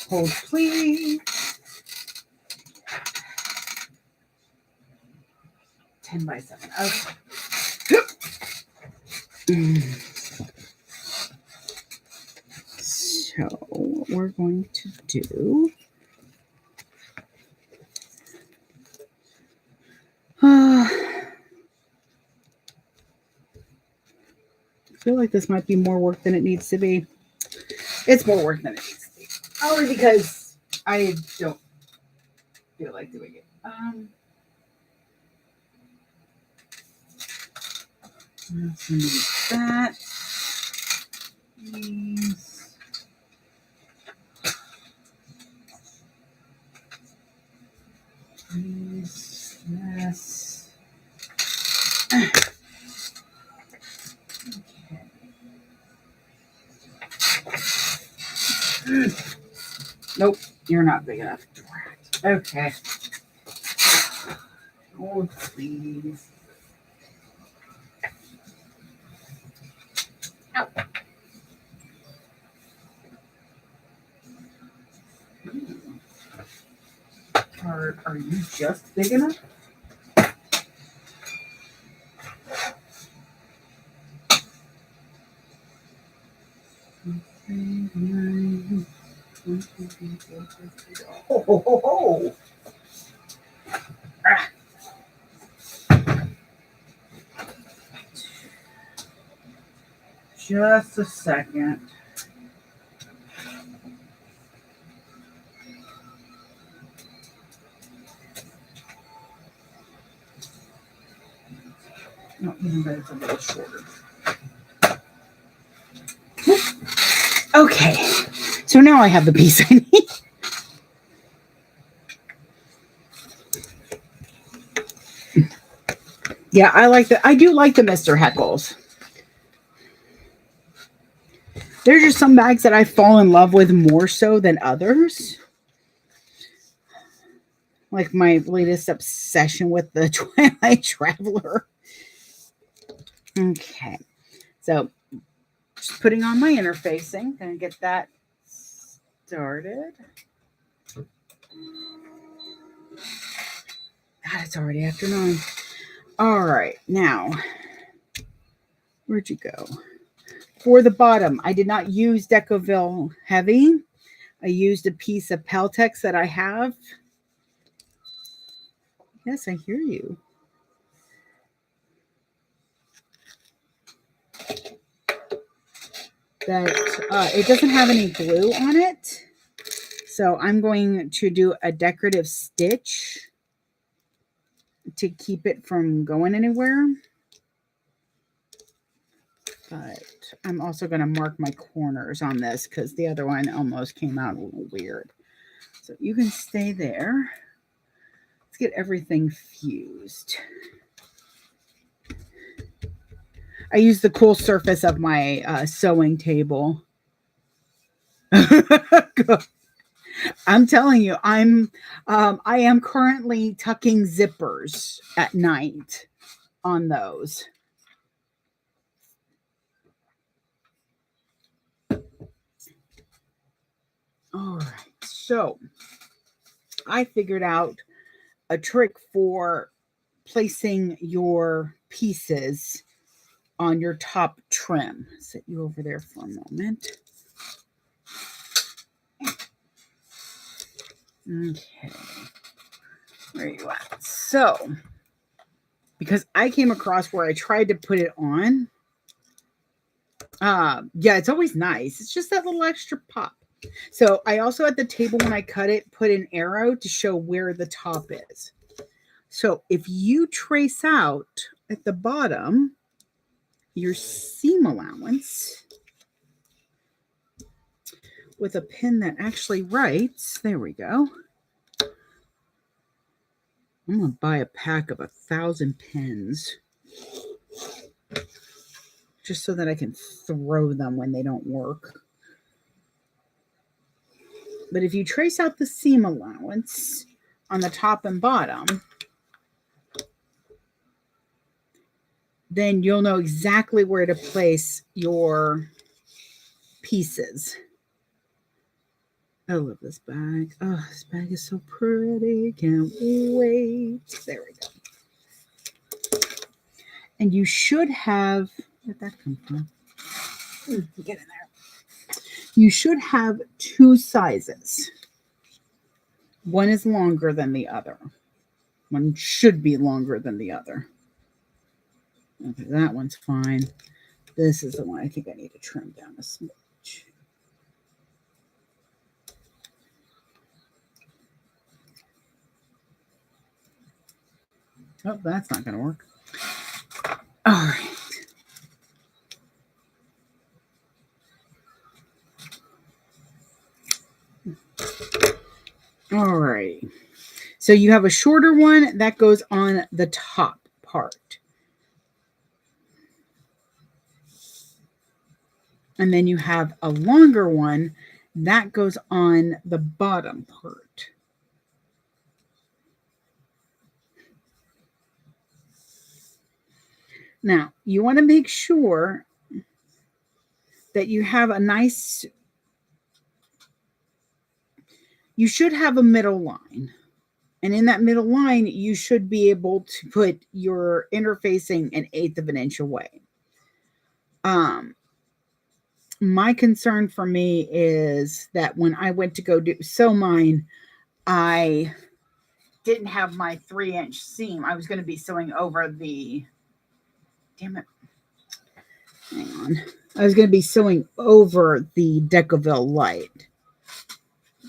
Hold please. 10 by 7. Okay. So what we're going to do, I feel like this might be more work than it needs to be. It's more work than it needs to be. Only because I don't feel like doing it. Let's need that. Yes. Okay. Nope, you're not big enough. Okay. Oh, please. Ow. Are you just big enough? Oh. Ah. Just a second. No, even better, it's a little shorter. Okay, so now I have the piece I need. Yeah, I do like the Mr. Heckles. There's just some bags that I fall in love with more so than others. Like my latest obsession with the Twilight Traveler. Okay, so just putting on my interfacing. Gonna get that started. God, it's already after 9. All right, now, where'd you go? For the bottom, I did not use Decoville Heavy. I used a piece of Peltex that I have. Yes, I hear you. That it doesn't have any glue on it. So I'm going to do a decorative stitch to keep it from going anywhere. But I'm also going to mark my corners on this because the other one almost came out a little weird. So you can stay there. Let's get everything fused. I use the cool surface of my sewing table. I'm telling you, I am currently tucking zippers at night on those. So I figured out a trick for placing your pieces on your top trim. Set you over there for a moment. Okay. Where are you at? So, because I came across where I tried to put it on, yeah, it's always nice. It's just that little extra pop. So I also at the table when I cut it, put an arrow to show where the top is. So if you trace out at the bottom your seam allowance with a pin that actually writes, there we go. I'm going to buy a pack of 1,000 pins just so that I can throw them when they don't work. But if you trace out the seam allowance on the top and bottom, then you'll know exactly where to place your pieces. I love this bag. Oh, this bag is so pretty. Can't wait. There we go. And you should have, where'd that come from? Get in there. You should have 2 sizes. One is longer than the other. One should be longer than the other. Okay, that one's fine. This is the one I think I need to trim down a smidge. Oh, that's not going to work. All right. All right. So you have a shorter one that goes on the top part. And then you have a longer one that goes on the bottom part. Now, you want to make sure that you have a nice, you should have a middle line. And in that middle line, you should be able to put your interfacing 1/8 of an inch away. My concern for me is that when I went to go sew mine, I didn't have my 3-inch seam. I was going to be sewing over the, damn it. Hang on. I was going to be sewing over the Decaville light.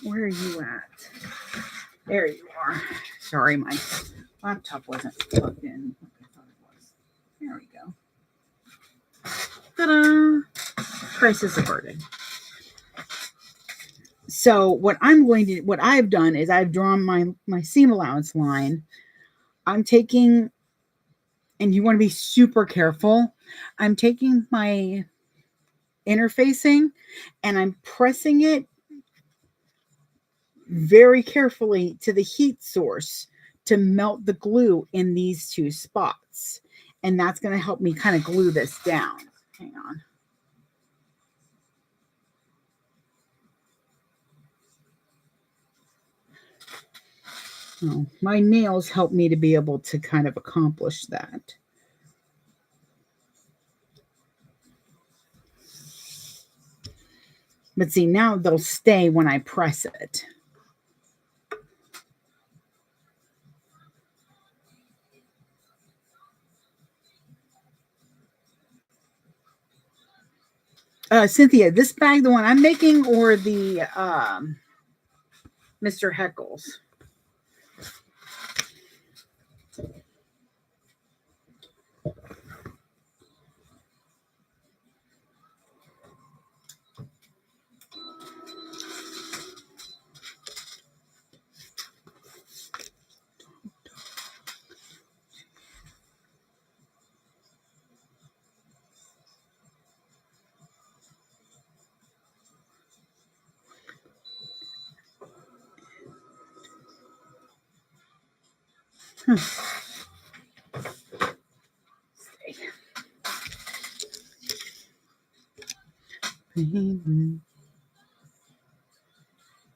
Where are you at? There you are. Sorry, my laptop wasn't plugged in like I thought it was. There we go. Ta-da! Crisis averted. So what I've done is I've drawn my seam allowance line. I'm taking, and you want to be super careful. I'm taking my interfacing and I'm pressing it very carefully to the heat source to melt the glue in these 2 spots. And that's going to help me kind of glue this down. Hang on. Oh, my nails help me to be able to kind of accomplish that. But see, now they'll stay when I press it. Cynthia, this bag, the one I'm making, or the Mr. Heckles?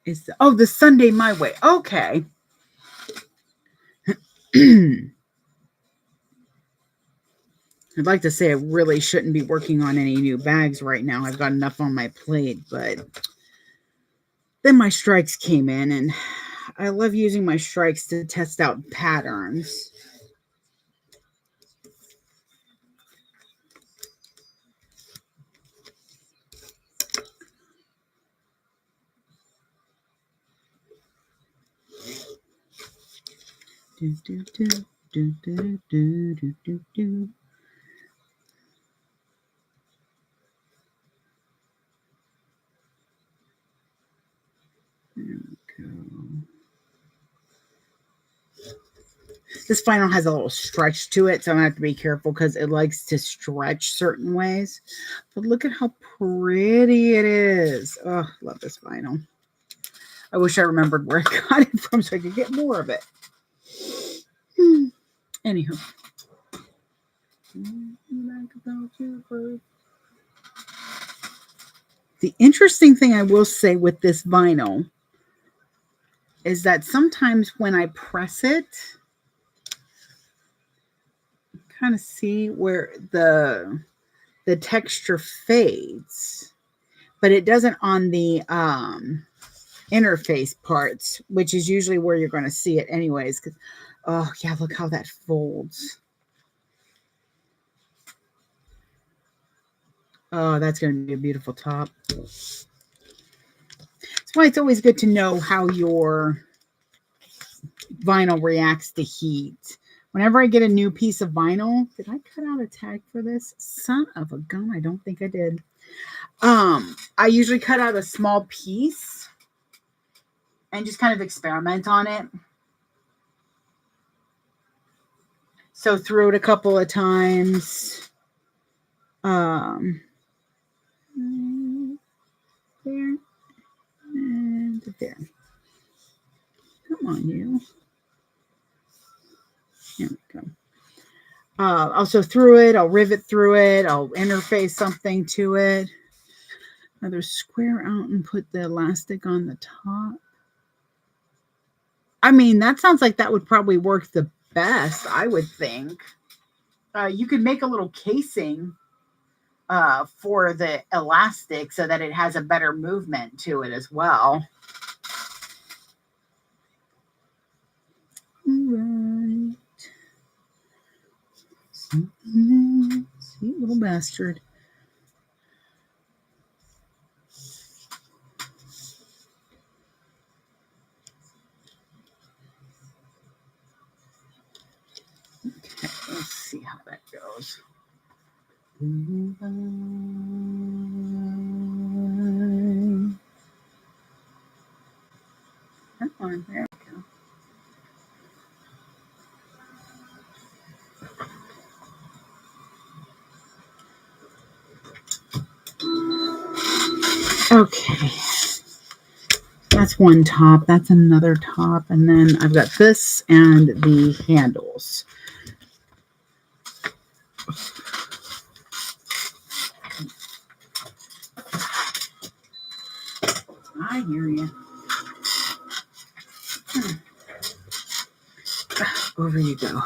is the Sunday My Way. Okay. I'd like to say I really shouldn't be working on any new bags right now. I've got enough on my plate, but then my strikes came in, and I love using my strikes to test out patterns. Do, do, do, do, do, do, do, do, do. There we go. This vinyl has a little stretch to it, so I have to be careful because it likes to stretch certain ways. But look at how pretty it is. Oh, love this vinyl. I wish I remembered where I got it from so I could get more of it. Anywho. The interesting thing I will say with this vinyl is that sometimes when I press it, kind of see where the texture fades, but it doesn't on the interface parts, which is usually where you're going to see it anyways. Oh yeah, look how that folds. Oh, that's going to be a beautiful top. That's why it's always good to know how your vinyl reacts to heat. Whenever I get a new piece of vinyl, did I cut out a tag for this? Son of a gun, I don't think I did. I usually cut out a small piece and just kind of experiment on it. So through it a couple of times. There and there. Come on, you. Here we go. Also through it, I'll rivet through it. I'll interface something to it. Another square out and put the elastic on the top. I mean, that sounds like that would probably work the best, I would think. You could make a little casing for the elastic so that it has a better movement to it as well. Right. See, little bastard. Okay, let's see how that goes. Come on, there we go. Okay. That's one top. That's another top. And then I've got this and the handles. I hear you. Over you go.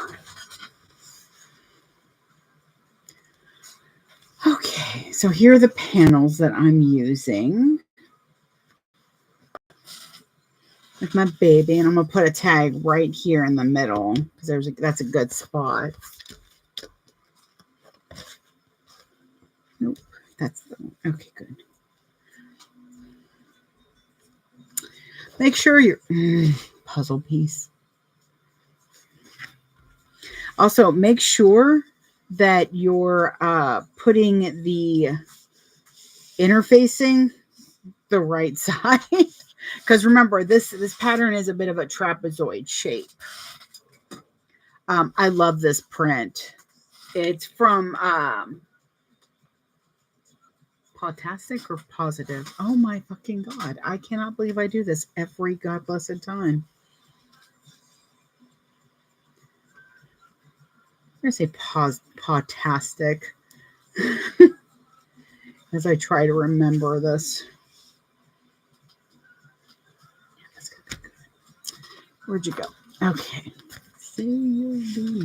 Okay, so here are the panels that I'm using with my baby, and I'm gonna put a tag right here in the middle because that's a good spot. Nope, that's the one. Okay, good. Make sure your puzzle piece. Also, make sure that you're putting the interfacing the right side. Because remember, this pattern is a bit of a trapezoid shape. I love this print. It's from Potastic or Positive. Oh my fucking God. I cannot believe I do this every God blessed time. I'm going to say Potastic. As I try to remember this. Where'd you go? Okay. Say you'll be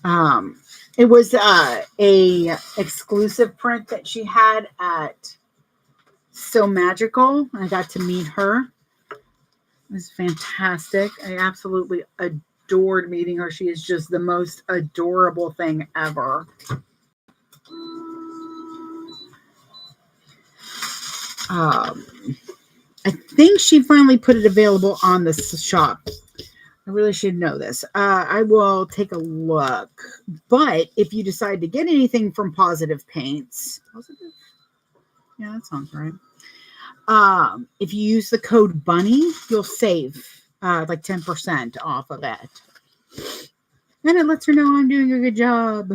mine. It was a exclusive print that she had at So Magical. I got to meet her. It was fantastic. I absolutely adored meeting her. She is just the most adorable thing ever. I think she finally put it available on the shop. I really should know this. I will take a look. But if you decide to get anything from Positive Paints, Positive? Yeah, that sounds right. If you use the code BUNNY, you'll save like 10% off of it. And it lets her know I'm doing a good job.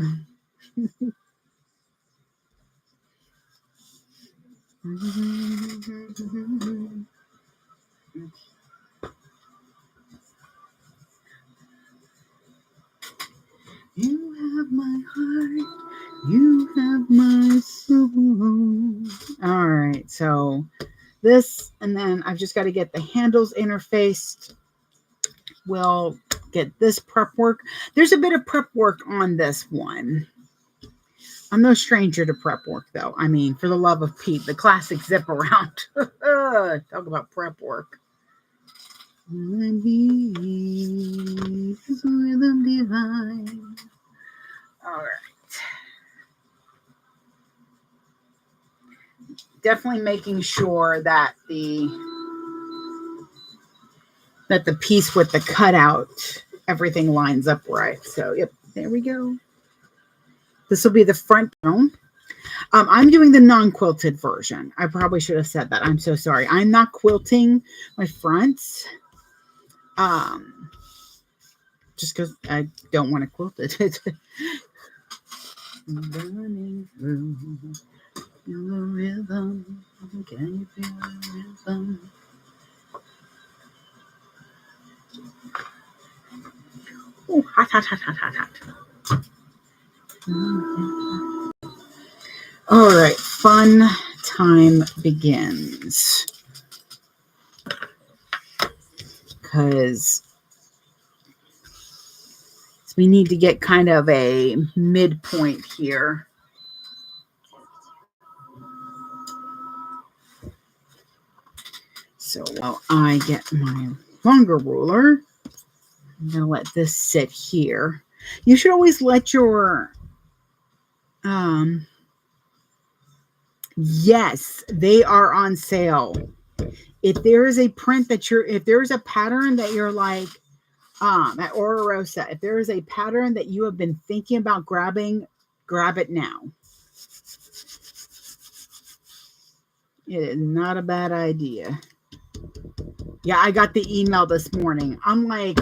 You have my heart. You have my soul. All right, so this, and then I've just got to get the handles interfaced. We'll get this prep work. There's a bit of prep work on this one. I'm no stranger to prep work, though. I mean, for the love of Pete, the classic zip around. Talk about prep work. Rhythm divine. All right. Definitely making sure that the piece with the cutout, everything lines up right. So, yep, there we go. This will be the front panel. I'm doing the non-quilted version. I probably should have said that. I'm so sorry. I'm not quilting my fronts. Just because I don't want to quilt it. Running through the rhythm. Can you feel the rhythm? Oh, hot, hot, hot, hot, hot, hot. All right, fun time begins. Because we need to get kind of a midpoint here. So while I get my longer ruler, I'm going to let this sit here. You should always let your, yes, they are on sale. If there is a print that if there's a pattern that you're like, at Ora Rosa, if there is a pattern that you have been thinking about grabbing, grab it now. It is not a bad idea. Yeah, I got the email this morning. I'm like,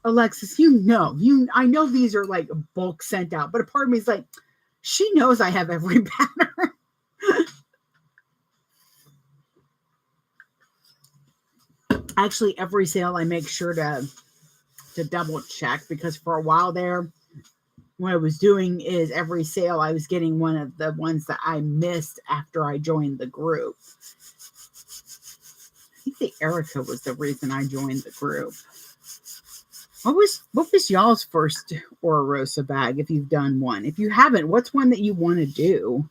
Alexis, I know these are like bulk sent out, but a part of me is like, she knows I have every pattern. Actually, every sale I make sure to double check, because for a while there, what I was doing is every sale I was getting one of the ones that I missed after I joined the group. I think the Erica was the reason I joined the group. What was y'all's first Ora Rosa bag, if you've done one? If you haven't, what's one that you want to do?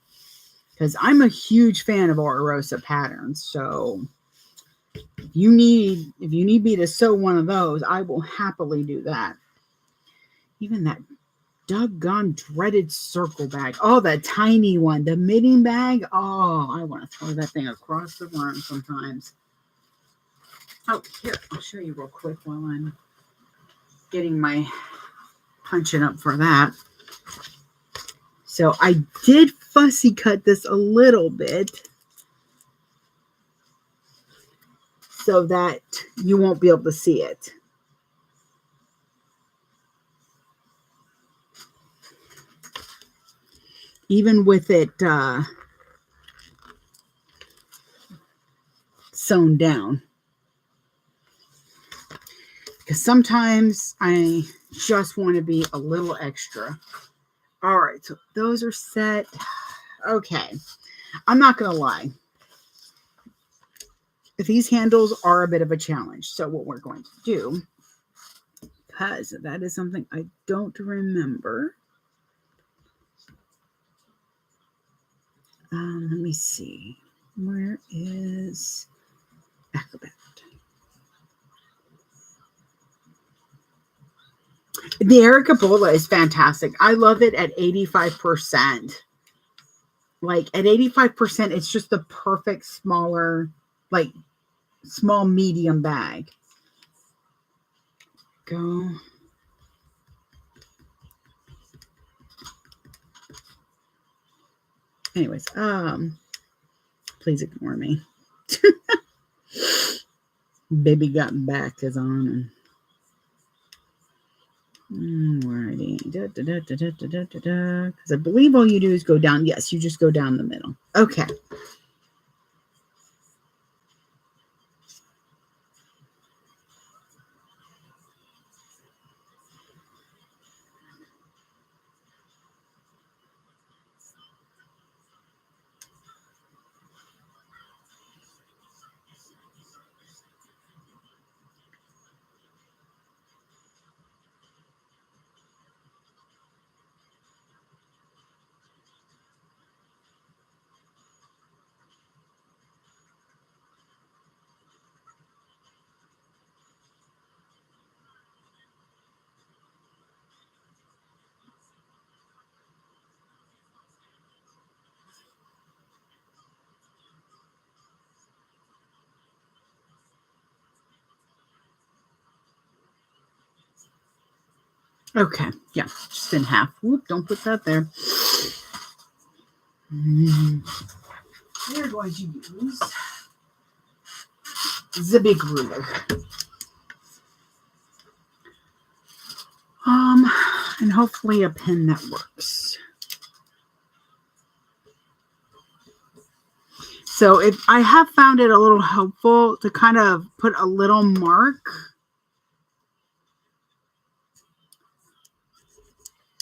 Because I'm a huge fan of Ora Rosa patterns. So if you need me to sew one of those, I will happily do that. Even that doggone dreaded circle bag. Oh, the tiny one, the knitting bag. Oh, I want to throw that thing across the room sometimes. Oh, here, I'll show you real quick while I'm getting my punching up for that. So I did fussy cut this a little bit so that you won't be able to see it. Even with it sewn down. Because sometimes I just want to be a little extra. All right, so those are set. Okay, I'm not going to lie. these handles are a bit of a challenge. So what we're going to do, because that is something I don't remember. Let me see. Where is Acrobat? The Ericabola is fantastic. I love it at 85%. Like at 85%, it's just the perfect smaller, like small medium bag. Go. Anyways, please ignore me. Baby got back is on. Alrighty. Because I believe all you do is go down. Yes, you just go down the middle. Okay. Okay, yeah, just in half. Whoop, don't put that there. We're going to use the big ruler. And hopefully a pen that works. So if I have found it a little helpful to kind of put a little mark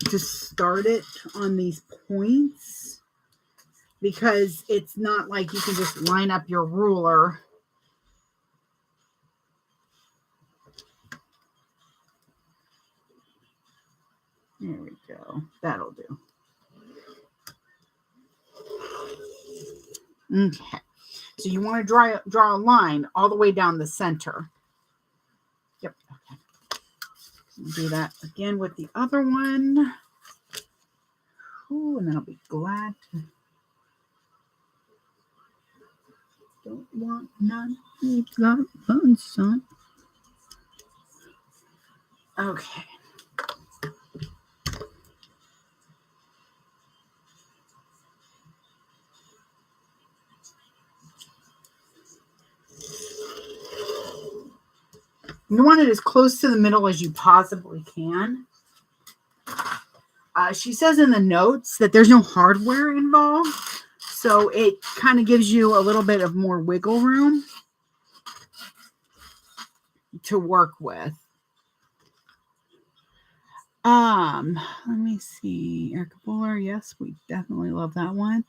to start it on these points, because it's not like you can just line up your ruler. There we go. That'll do. Okay. So you want to draw a line all the way down the center. Yep. Okay. We'll do that again with the other one. Ooh, and then I'll be glad to. Don't want none. You've got fun, son. Okay. You want it as close to the middle as you possibly can. She says in the notes that there's no hardware involved, so it kind of gives you a little bit of more wiggle room to work with. Let me see. Erica Fuller, yes, we definitely love that one.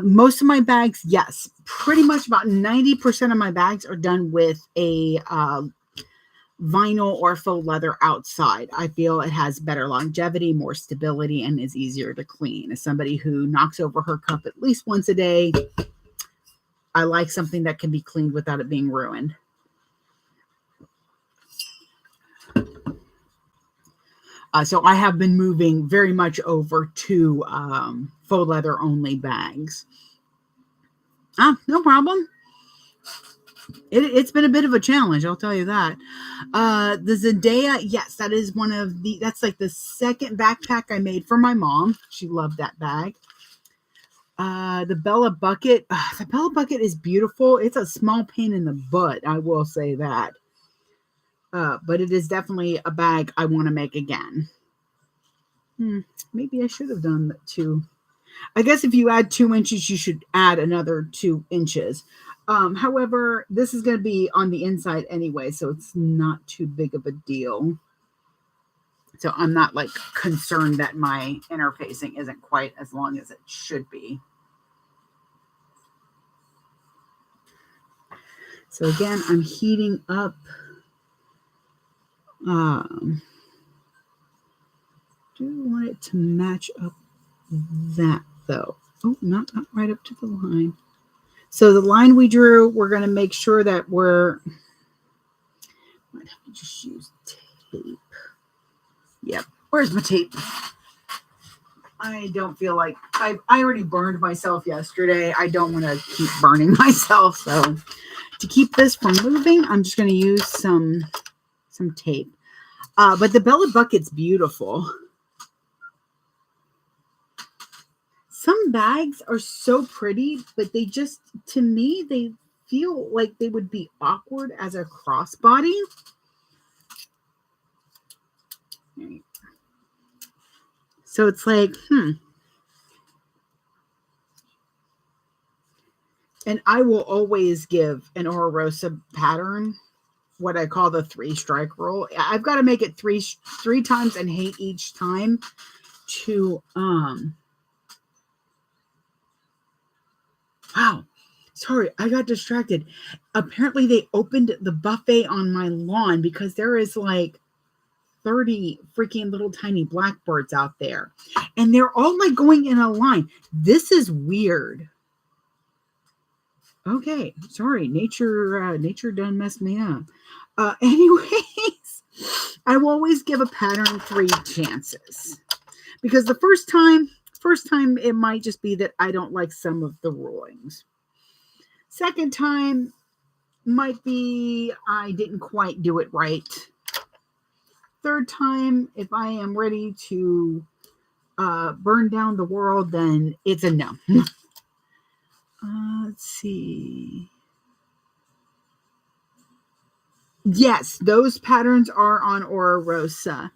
Most of my bags, yes, pretty much about 90% of my bags are done with a vinyl or faux leather outside. I feel it has better longevity, more stability, and is easier to clean. As somebody who knocks over her cup at least once a day, I like something that can be cleaned without it being ruined. So I have been moving very much over to faux leather only bags. No problem. It's been a bit of a challenge, I'll tell you that. The Zendaya, yes, that is that's like the second backpack I made for my mom. She loved that bag. The Bella Bucket. The Bella Bucket is beautiful. It's a small pain in the butt, I will say that. But it is definitely a bag I want to make again. Maybe I should have done that too. I guess if you add 2 inches, you should add another 2 inches. However, this is going to be on the inside anyway, so it's not too big of a deal. So I'm not like concerned that my interfacing isn't quite as long as it should be. So again, I'm heating up. Do want it to match up that though. Oh, not right up to the line. So the line we drew, we're going to make sure that we're, might have to just use tape. Yep. Where's my tape? I don't feel like, I already burned myself yesterday. I don't want to keep burning myself. So to keep this from moving, I'm just going to use some tape. But the Bella Bucket's beautiful. Some bags are so pretty, but they just, to me, they feel like they would be awkward as a crossbody. So it's like, And I will always give an Ora Rosa pattern what I call the 3-strike rule. I've got to make it three times and hate each time to wow. Sorry, I got distracted. Apparently they opened the buffet on my lawn because there is like 30 freaking little tiny blackbirds out there. And they're all like going in a line. This is weird. Okay, sorry, nature done messed me up. Anyways, I will always give a pattern 3 chances because the first time it might just be that I don't like some of the rulings. Second time might be I didn't quite do it right. Third time, if I am ready to burn down the world, then it's a no. Let's see. Yes, those patterns are on Ora Rosa.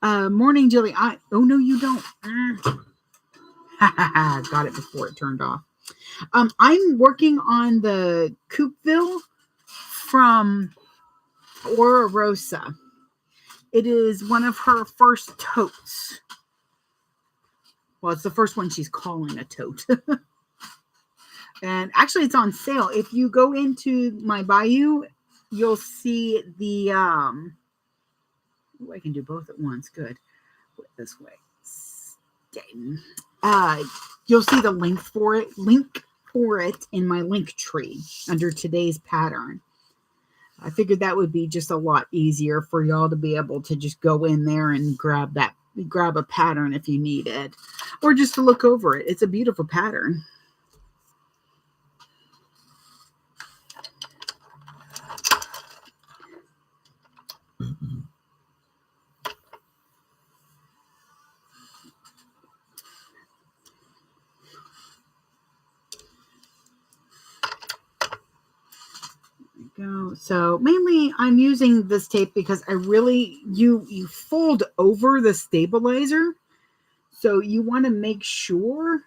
Morning, Jilly. Oh, no, you don't. Got it before it turned off. I'm working on the Coupeville from Ora Rosa. It is one of her first totes. Well, it's the first one she's calling a tote. And actually, it's on sale. If you go into my Bayou, you'll see the oh, I can do both at once. Good. This way. You'll see the link for it in my link tree under today's pattern. I figured that would be just a lot easier for y'all to be able to just go in there and grab a pattern if you need it, or just to look over it. It's a beautiful pattern. Go. So mainly I'm using this tape because I really, you fold over the stabilizer. So you want to make sure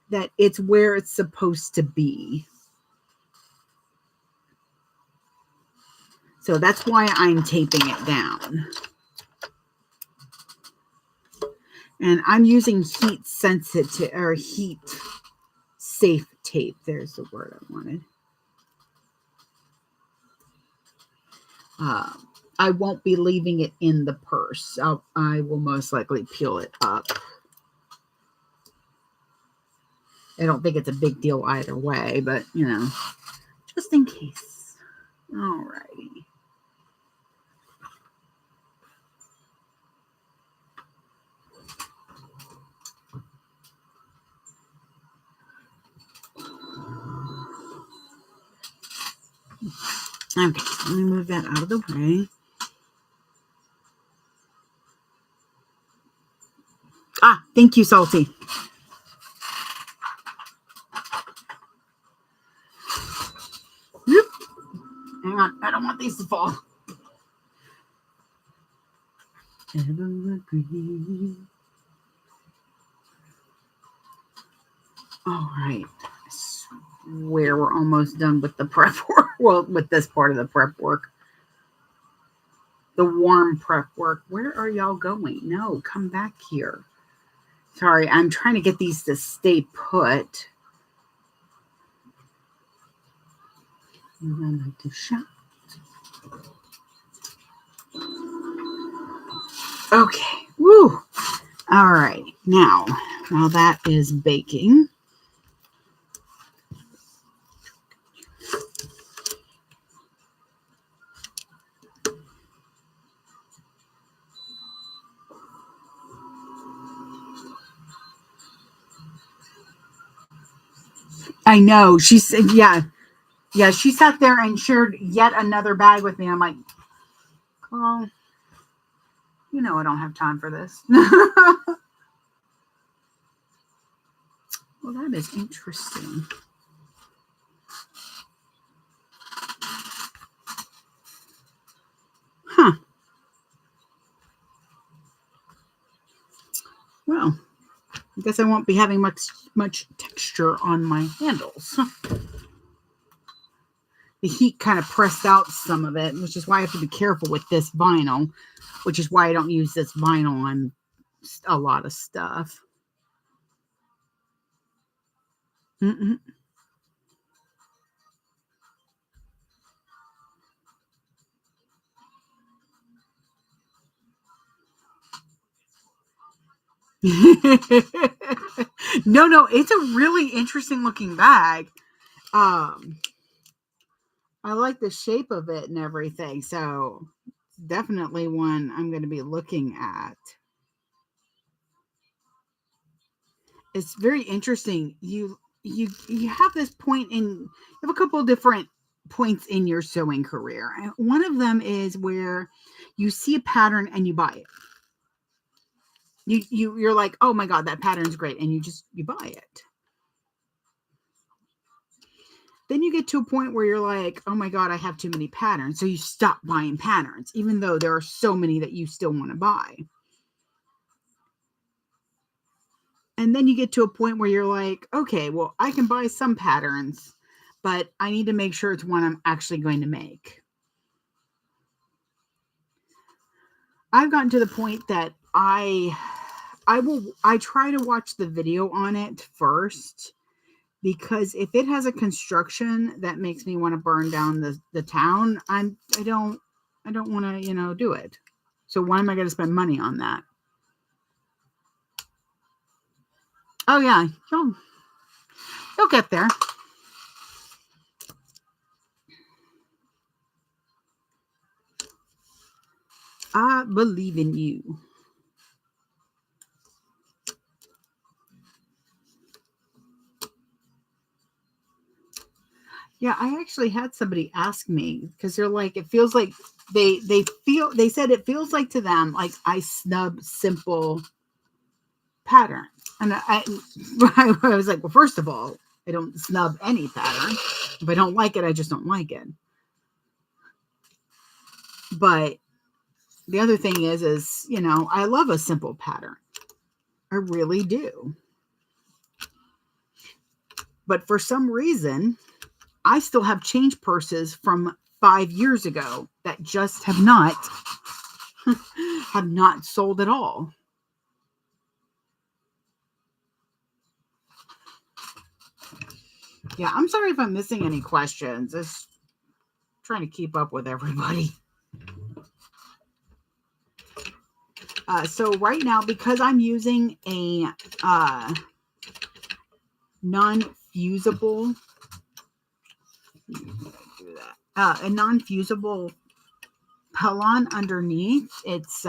that it's where it's supposed to be. So that's why I'm taping it down. And I'm using heat sensitive or heat safe tape. There's the word I wanted. I won't be leaving it in the purse. I will most likely peel it up. I don't think it's a big deal either way, but you know, just in case. Alrighty. Okay, let me move that out of the way. Thank you, Salty. Whoop. Hang on, I don't want these to fall. Evergreen. All right. I swear we're almost done with the prep work. Well, with this part of the prep work. The warm prep work. Where are y'all going? No, come back here. Sorry, I'm trying to get these to stay put. And I like to shout. Okay. Woo. All right. Now, while that is baking, I know she said, yeah, she sat there and shared yet another bag with me. I'm like, girl, you know I don't have time for this. Well, that is interesting. Huh. Well, I guess I won't be having much texture on my handles. The heat kind of pressed out some of it, which is why I have to be careful with this vinyl, which is why I don't use this vinyl on a lot of stuff. Mm-mm. No, it's a really interesting looking bag. I like the shape of it and everything, so it's definitely one I'm going to be looking at. It's very interesting. You have this point in, you have a couple of different points in your sewing career. One of them is where you see a pattern and you buy it. You're like, oh my god, that pattern's great, and you buy it. Then you get to a point where you're like, oh my god, I have too many patterns, so you stop buying patterns, even though there are so many that you still want to buy. And then you get to a point where you're like, okay, well, I can buy some patterns, but I need to make sure it's one I'm actually going to make. I've gotten to the point that I try to watch the video on it first, because if it has a construction that makes me want to burn down the town, I don't want to, do it. So why am I going to spend money on that? Oh yeah, you'll get there. I believe in you. Yeah, I actually had somebody ask me, because they're like, it feels like they said it feels like to them like I snub simple patterns. And I was like, well, first of all, I don't snub any pattern. If I don't like it, I just don't like it. But the other thing is I love a simple pattern. I really do. But for some reason, I still have change purses from 5 years ago that just have not sold at all. Yeah, I'm sorry if I'm missing any questions. Just trying to keep up with everybody. So right now, because I'm using a non-fusible, a non-fusible Pellon underneath, it's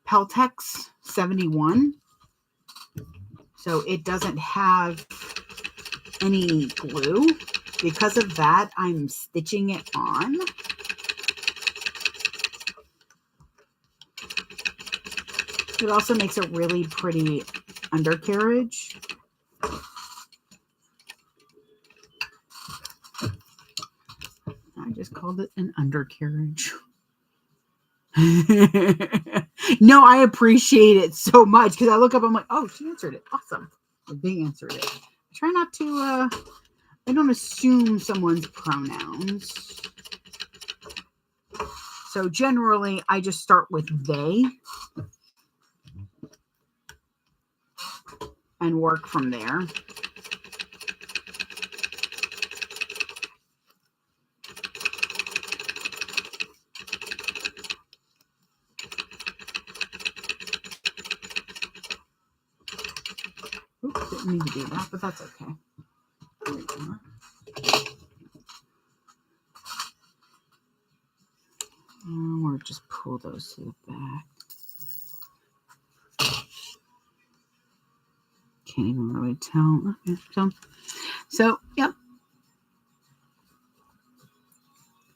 Peltex 71. So it doesn't have any glue. Because of that, I'm stitching it on. It also makes a really pretty undercarriage. I just called it an undercarriage. No, I appreciate it so much, because I look up, I'm like, oh, she answered it. Awesome. They answered it. I try not to, I don't assume someone's pronouns. So generally, I just start with they and work from there. Oops, didn't mean to do that, but that's okay. There we go. Or just pull those to the back. Can't even really tell. Okay, so yep.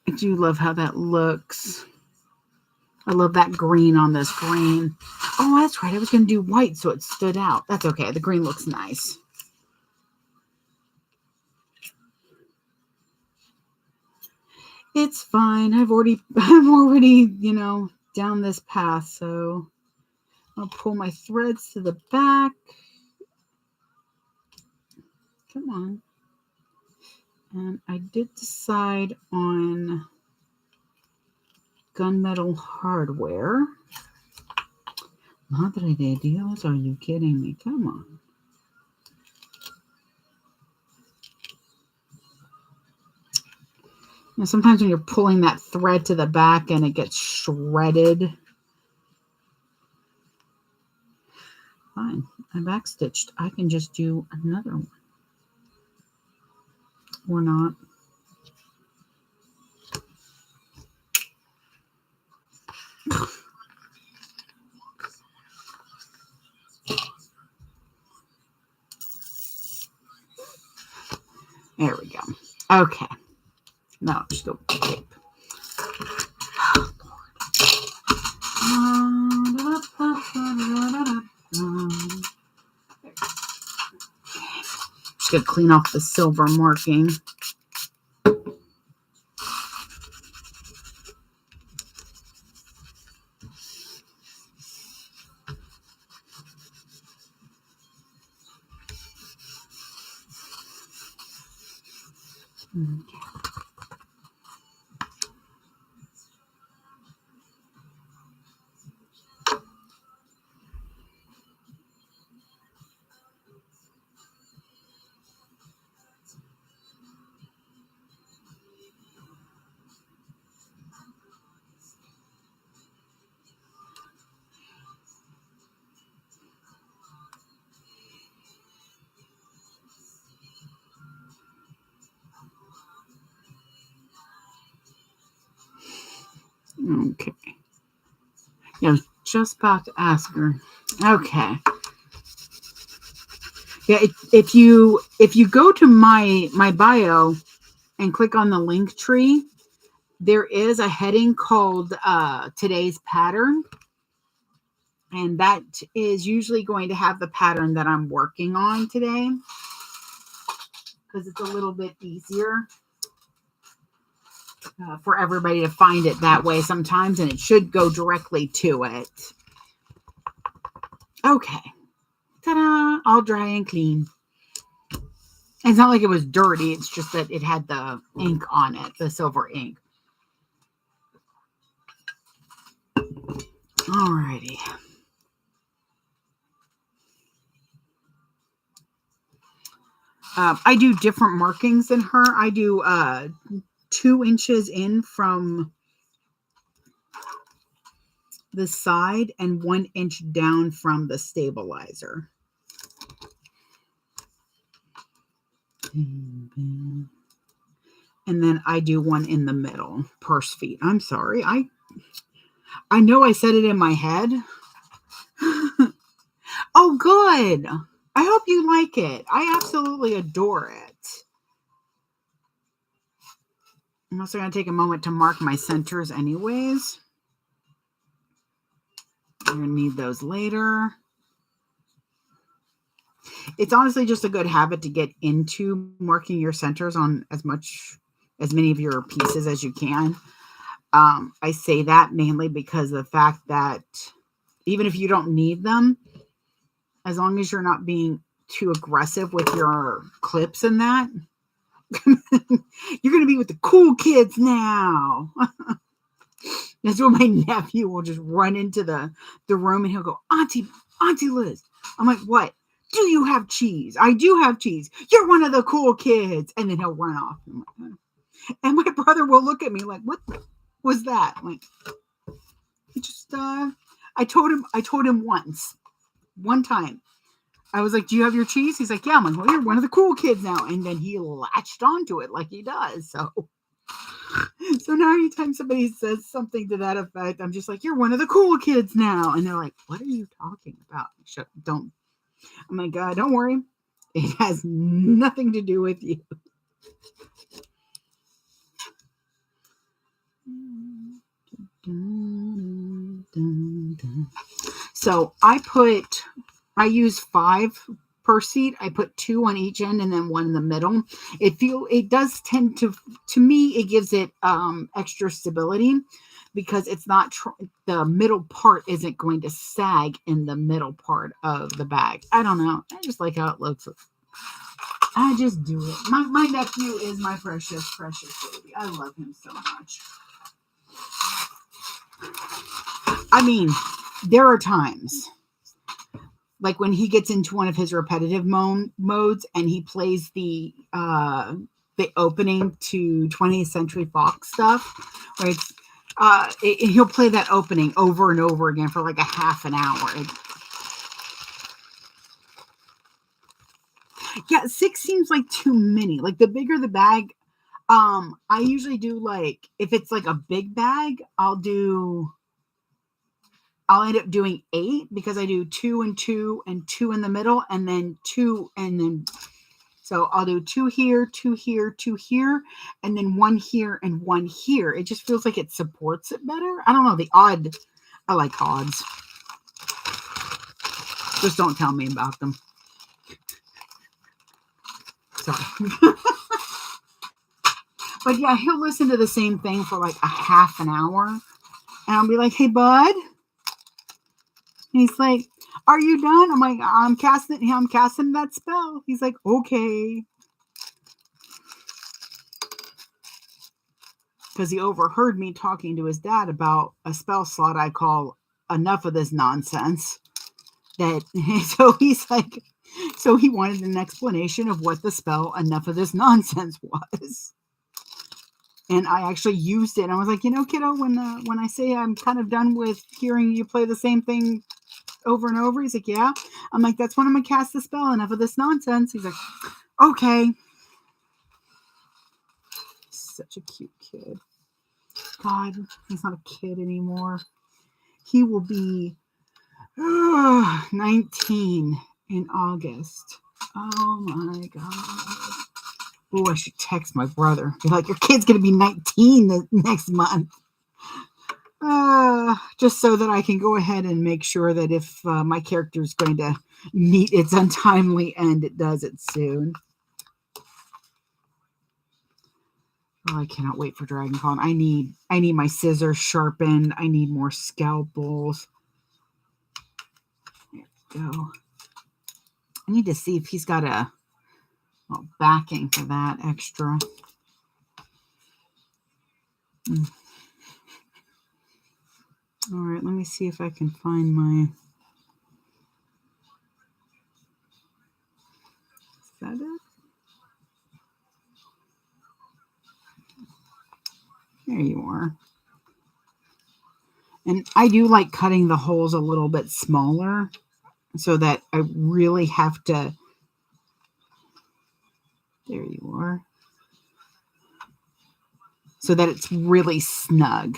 I do love how that looks. I love that green on this green. Oh, that's right. I was going to do white so it stood out. That's okay. The green looks nice. It's fine. I'm already, down this path. So I'll pull my threads to the back. Come on. And I did decide on gunmetal hardware. Madre de Dios, are you kidding me? Come on. Now, sometimes when you're pulling that thread to the back and it gets shredded. Fine. I backstitched. I can just do another one. Or not. There we go. Okay. Now just go tape. Just gonna clean off the silver marking. Okay. Yeah, I was just about to ask her. Okay. Yeah, if you go to my bio and click on the link tree, there is a heading called today's pattern. And that is usually going to have the pattern that I'm working on today, because it's a little bit easier for everybody to find it that way sometimes, and it should go directly to it. Okay. Ta-da! All dry and clean. It's not like it was dirty. It's just that it had the ink on it, the silver ink. Alrighty. I do different markings than her. I do 2 inches in from the side and 1 inch down from the stabilizer. And then I do one in the middle, purse feet. I'm sorry. I know I said it in my head. Oh, good. I hope you like it. I absolutely adore it. I'm also going to take a moment to mark my centers anyways. I'm going to need those later. It's honestly just a good habit to get into marking your centers on as many of your pieces as you can. I say that mainly because of the fact that even if you don't need them, as long as you're not being too aggressive with your clips and that, you're going to be with the cool kids now. That's where my nephew will just run into the room and he'll go, Auntie Liz. I'm like, what? Do you have cheese? I do have cheese. You're one of the cool kids. And then he'll run off. And my brother will look at me like, what was that? I'm like, he just, I told him once, one time. I was like, do you have your cheese? He's like, yeah. I'm like, well, you're one of the cool kids now. And then he latched onto it like he does. So now anytime somebody says something to that effect, I'm just like, you're one of the cool kids now. And they're like, what are you talking about? Don't. I'm like, don't worry. It has nothing to do with you. So I use 5 per seat. I put 2 on each end and then 1 in the middle. It does tend to me, it gives it extra stability because it's not the middle part isn't going to sag in the middle part of the bag. I don't know. I just like how it looks. I just do it. My nephew is my precious baby. I love him so much. I mean, there are times like when he gets into one of his repetitive modes and he plays the opening to 20th Century Fox stuff, where he'll play that opening over and over again for like a half an hour. Yeah, 6 seems like too many. Like the bigger the bag, I usually do like if it's like a big bag, I'll end up doing 8 because I do 2 and 2 and 2 in the middle and then 2 and then so I'll do 2 here, 2 here, 2 here, and then 1 here and 1 here. It just feels like it supports it better. I don't know, I like odds. Just don't tell me about them. Sorry. But yeah, he'll listen to the same thing for like a half an hour. And I'll be like, hey, bud. And he's like, are you done? I'm like, I'm casting that spell. He's like, okay. Because he overheard me talking to his dad about a spell slot I call enough of this nonsense. So he's like, so he wanted an explanation of what the spell enough of this nonsense was. And I actually used it. And I was like, kiddo, when I say I'm kind of done with hearing you play the same thing over and over, he's like, yeah. I'm like, that's when I'm going to cast the spell. Enough of this nonsense. He's like, okay. Such a cute kid. God, he's not a kid anymore. He will be 19 in August. Oh my God. Oh, I should text my brother. Be like, your kid's going to be 19 next month. Just so that I can go ahead and make sure that if my character is going to meet its untimely end, it does it soon. Oh, I cannot wait for DragonCon. I need my scissors sharpened. I need more scalpels. There we go. I need to see if he's got a backing for that extra. All right, let me see if I can find my... Is that it? There you are. And I do like cutting the holes a little bit smaller so that I really have to... There you are. So that it's really snug.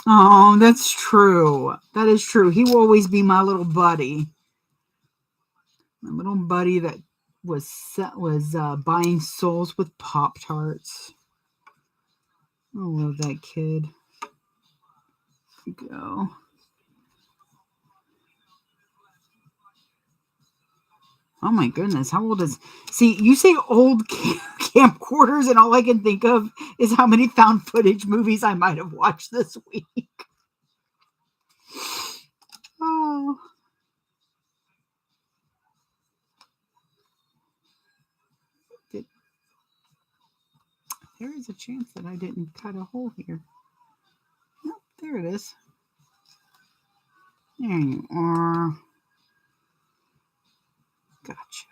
Oh, that's true. That is true. He will always be my little buddy. My little buddy that was buying souls with Pop-Tarts. I love that kid. Go. Oh my goodness, how old is... See, you say old camcorders, and all I can think of is how many found footage movies I might have watched this week. Oh. There is a chance that I didn't cut a hole here. Nope, there it is. There you are. Gotcha.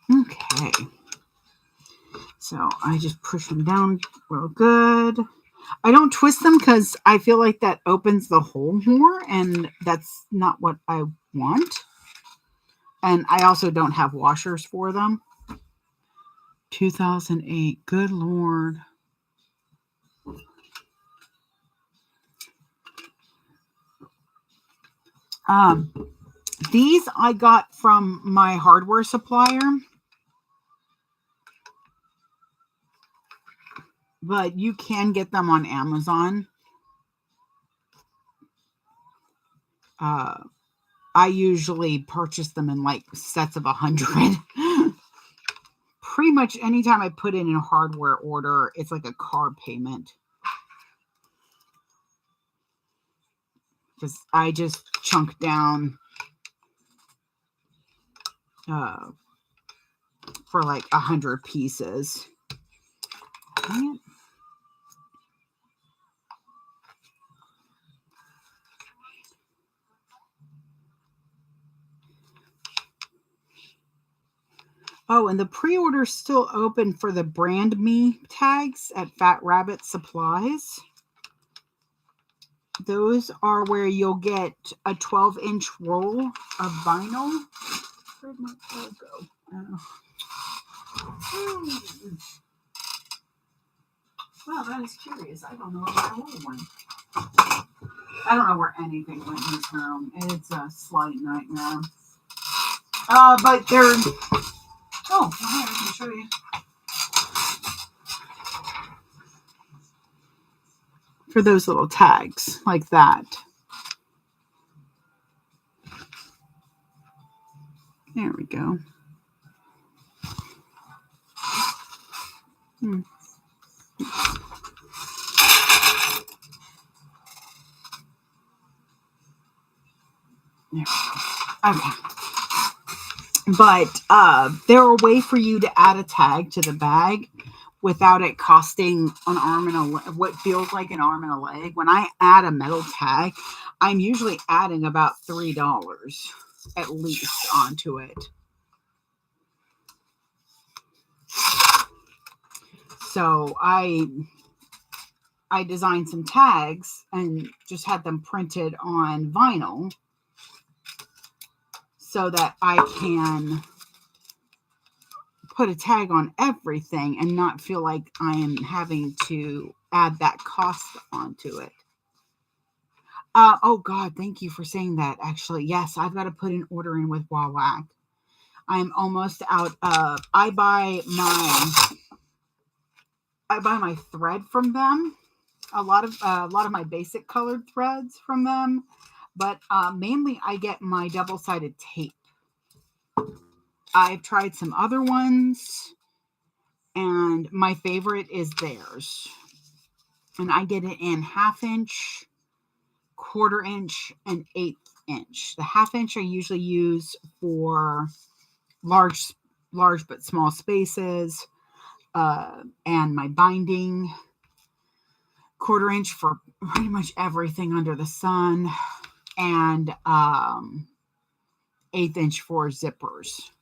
Okay. So I just push them down real good. I don't twist them because I feel like that opens the hole more, and that's not what I want. And I also don't have washers for them. 2008. Good Lord. Um, these I got from my hardware supplier, but you can get them on Amazon. I usually purchase them in like sets of 100. Pretty much anytime I put in a hardware order, it's like a car payment. Because I just chunk down for like 100 pieces. Dang it. Oh, and the pre-order's still open for the brand me tags at Fat Rabbit Supplies. Those are where you'll get a 12-inch roll of vinyl. Where'd my card go? Well, that is curious. I don't know where my roll went. I don't know where anything went in this room. It's a slight nightmare. But they're... Oh, here, I can show you. For those little tags, like that. There we go. There we go. Okay. But they're a way for you to add a tag to the bag without it costing an arm and a leg, what feels like an arm and a leg. When I add a metal tag, I'm usually adding about $3 at least onto it. So I designed some tags and just had them printed on vinyl so that I can put a tag on everything and not feel like I am having to add that cost onto it. Oh God, thank you for saying that. Actually, yes, I've got to put an order in with Wawak. I'm almost out of, I buy my thread from them. A lot of my basic colored threads from them, but mainly I get my double-sided tape. I've tried some other ones, and my favorite is theirs. And I get it in 1/2 inch, 1/4 inch, and 1/8 inch. The 1/2 inch I usually use for large but small spaces, and my binding. 1/4 inch for pretty much everything under the sun, and 1/8 inch for zippers.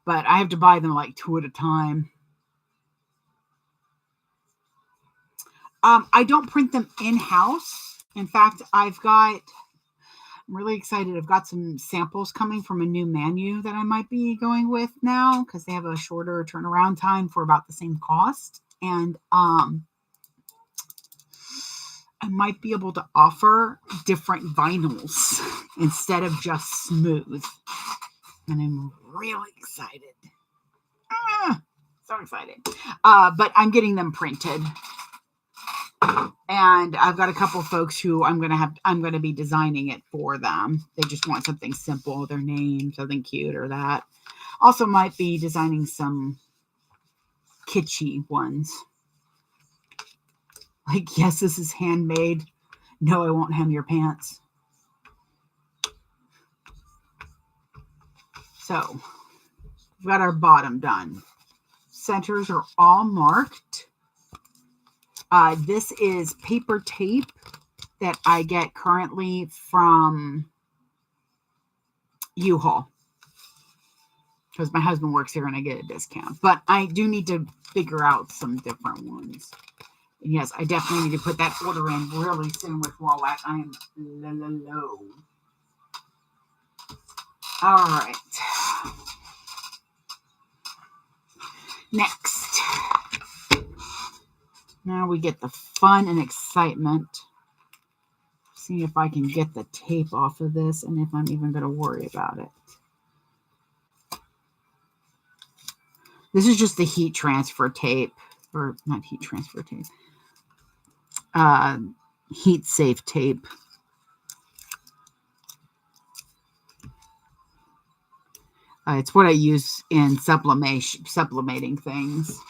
But I have to buy them like 2 at a time. I don't print them in-house. In fact, I'm really excited. I've got some samples coming from a new menu that I might be going with now because they have a shorter turnaround time for about the same cost. And I might be able to offer different vinyls instead of just smooth. And I'm really excited. So excited. But I'm getting them printed. And I've got a couple folks who I'm going to be designing it for them. They just want something simple, their name, something cute or that. Also might be designing some kitschy ones. Like, yes, this is handmade. No, I won't hem your pants. So we've got our bottom done. Centers are all marked. This is paper tape that I get currently from U-Haul because my husband works here and I get a discount. But I do need to figure out some different ones. And yes, I definitely need to put that order in really soon with Wallach. I am low. All right. Next. Now we get the fun and excitement. See if I can get the tape off of this and if I'm even going to worry about it. This is just the heat transfer tape, or not heat transfer tape, heat safe tape. It's what I use in sublimating things,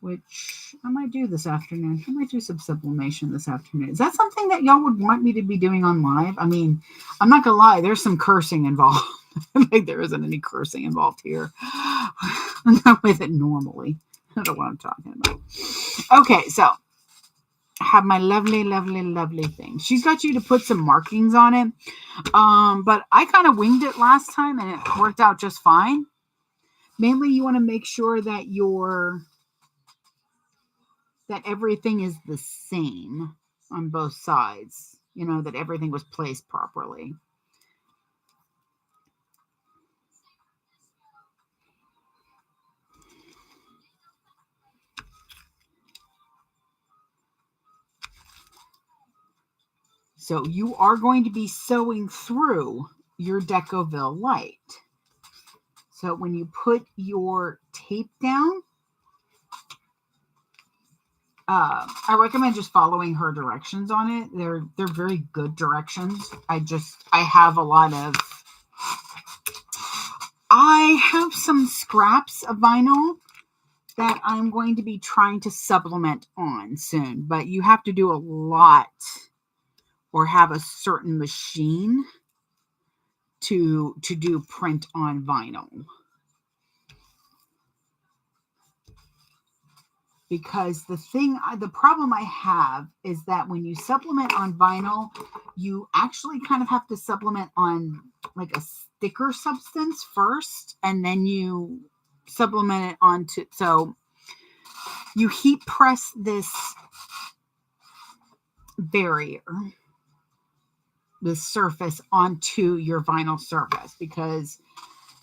which I might do this afternoon. I might do some sublimation this afternoon. Is that something that y'all would want me to be doing on live? I mean, I'm not gonna lie, there's some cursing involved. Like there isn't any cursing involved here. I'm not with it normally. I don't know what I'm talking about. Okay, so I have my lovely, lovely, lovely thing. She's got you to put some markings on it. But I kind of winged it last time and it worked out just fine. Mainly you want to make sure that that everything is the same on both sides. You know, that everything was placed properly. So you are going to be sewing through your Decoville light. So when you put your tape down, I recommend just following her directions on it. They're very good directions. I have some scraps of vinyl that I'm going to be trying to supplement on soon, but you have to do a lot or have a certain machine to do print on vinyl. Because the problem I have is that when you supplement on vinyl, you actually kind of have to supplement on like a thicker substance first, and then you supplement it onto, so you heat press this barrier, this surface onto your vinyl surface, because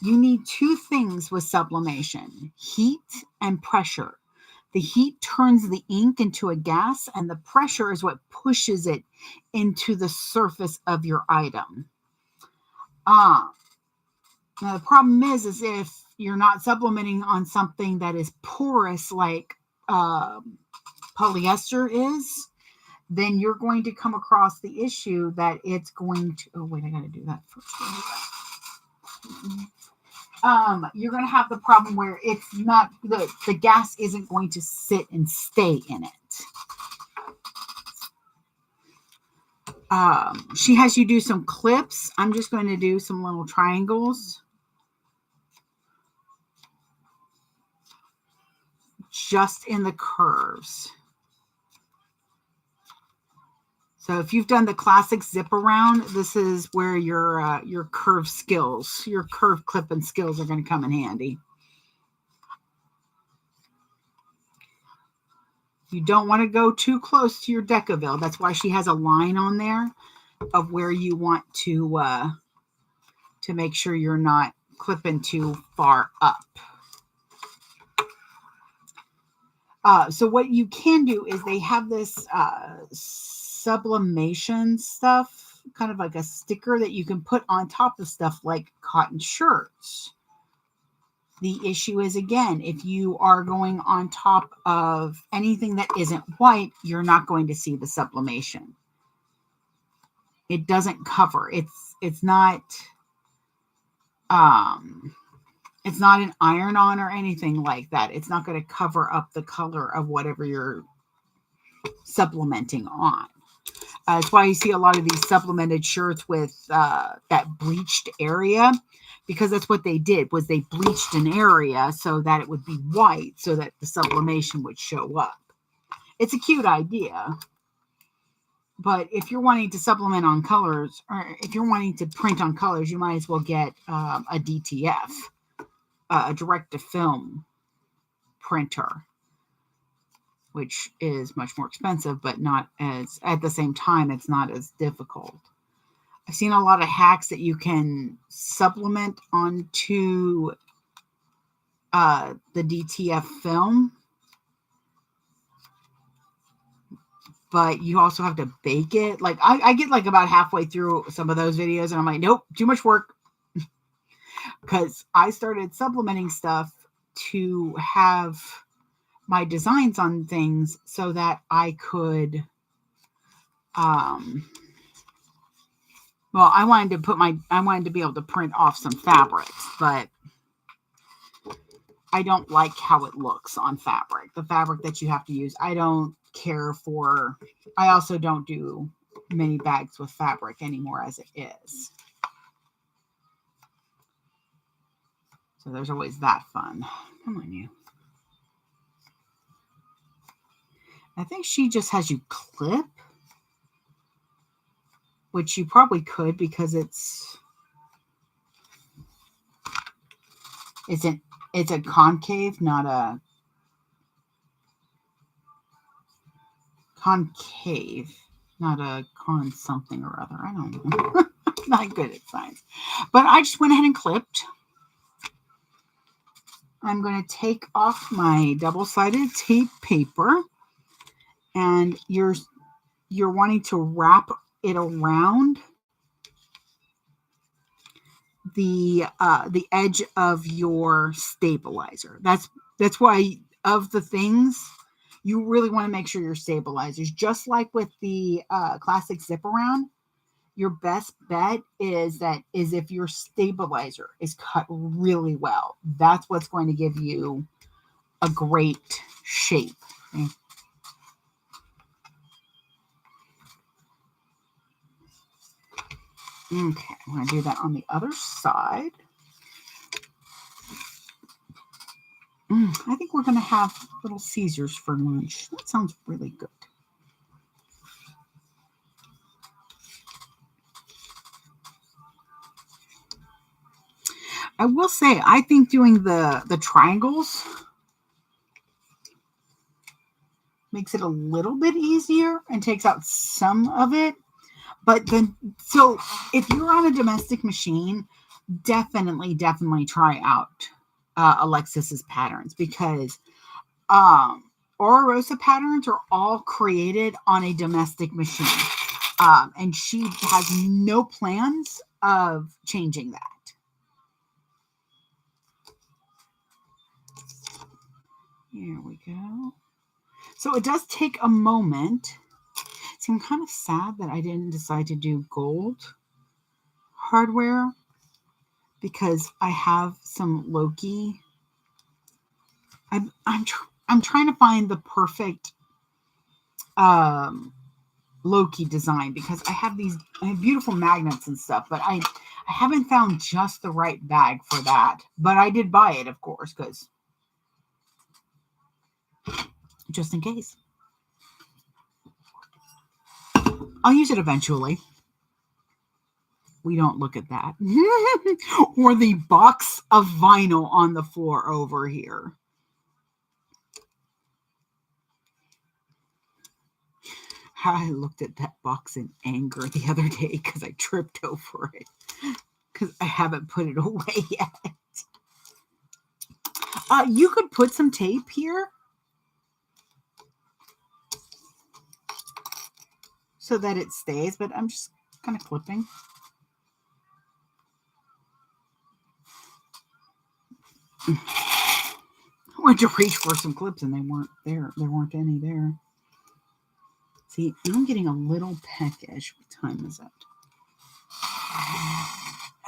you need two things with sublimation: heat and pressure. The heat turns the ink into a gas, and the pressure is what pushes it into the surface of your item. Now, the problem is if you're not supplementing on something that is porous like polyester is, then you're going to come across the issue that it's going to, oh wait, I got to do that first. You're going to have the problem where it's not, the gas isn't going to sit and stay in it. She has you do some clips. I'm just going to do some little triangles. Just in the curves. So if you've done the classic zip around, this is where your curve skills, your curve clipping skills are going to come in handy. You don't want to go too close to your Decoville. That's why she has a line on there of where you want to make sure you're not clipping too far up. So what you can do is they have this sublimation stuff, kind of like a sticker that you can put on top of stuff like cotton shirts. The issue is, again, if you are going on top of anything that isn't white, you're not going to see the sublimation. It doesn't cover. It's not an iron-on or anything like that. It's not going to cover up the color of whatever you're supplementing on. That's why you see a lot of these supplemented shirts with that bleached area, because that's what they did, was they bleached an area so that it would be white so that the sublimation would show up. It's a cute idea. But if you're wanting to supplement on colors, or if you're wanting to print on colors, you might as well get a DTF, a direct-to-film printer. which is much more expensive, but not as, at the same time, it's not as difficult. I've seen a lot of hacks that you can supplement onto the DTF film, but you also have to bake it. Like I get like about halfway through some of those videos and I'm like, nope, too much work. Because I started supplementing stuff to have my designs on things so that I could, well, I wanted to be able to print off some fabrics, but I don't like how it looks on fabric. The fabric that you have to use, I don't care for. I also don't do many bags with fabric anymore as it is. So there's always that fun. Come on, you. I think she just has you clip, which you probably could because it's a concave, not a concave, not a con something or other. I don't know. Not good at science. But I just went ahead and clipped. I'm going to take off my double-sided tape paper, and you're wanting to wrap it around the edge of your stabilizer. That's why, of the things, you really want to make sure your stabilizers, just like with the classic zip around, your best bet is if your stabilizer is cut really well. That's what's going to give you a great shape. Okay. Okay, I'm going to do that on the other side. I think we're going to have Little Caesars for lunch. That sounds really good. I will say, I think doing the triangles makes it a little bit easier and takes out some of it. But then, so if you're on a domestic machine, definitely try out Alexis's patterns, because Aura Rosa patterns are all created on a domestic machine. And she has no plans of changing that. Here we go. So it does take a moment. See, I'm kind of sad that I didn't decide to do gold hardware, because I have some Loki. I'm trying to find the perfect Loki design, because I have beautiful magnets and stuff, but I haven't found just the right bag for that. But I did buy it, of course, because just in case. I'll use it eventually. We don't look at that. Or the box of vinyl on the floor over here. I looked at that box in anger the other day because I tripped over it, because I haven't put it away yet. You could put some tape here so that it stays, but I'm just kind of clipping. I went to reach for some clips and they weren't there. There weren't any there. See, I'm getting a little peckish. What time is it?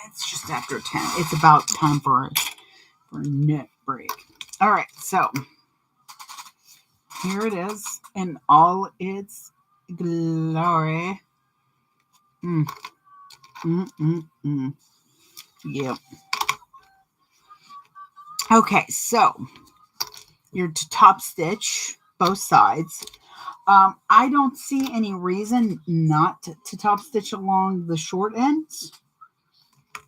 It's just after 10. It's about time for a nip break. All right, so here it is in all its glory. Yep. Okay, so your top stitch both sides. I don't see any reason not to top stitch along the short ends. I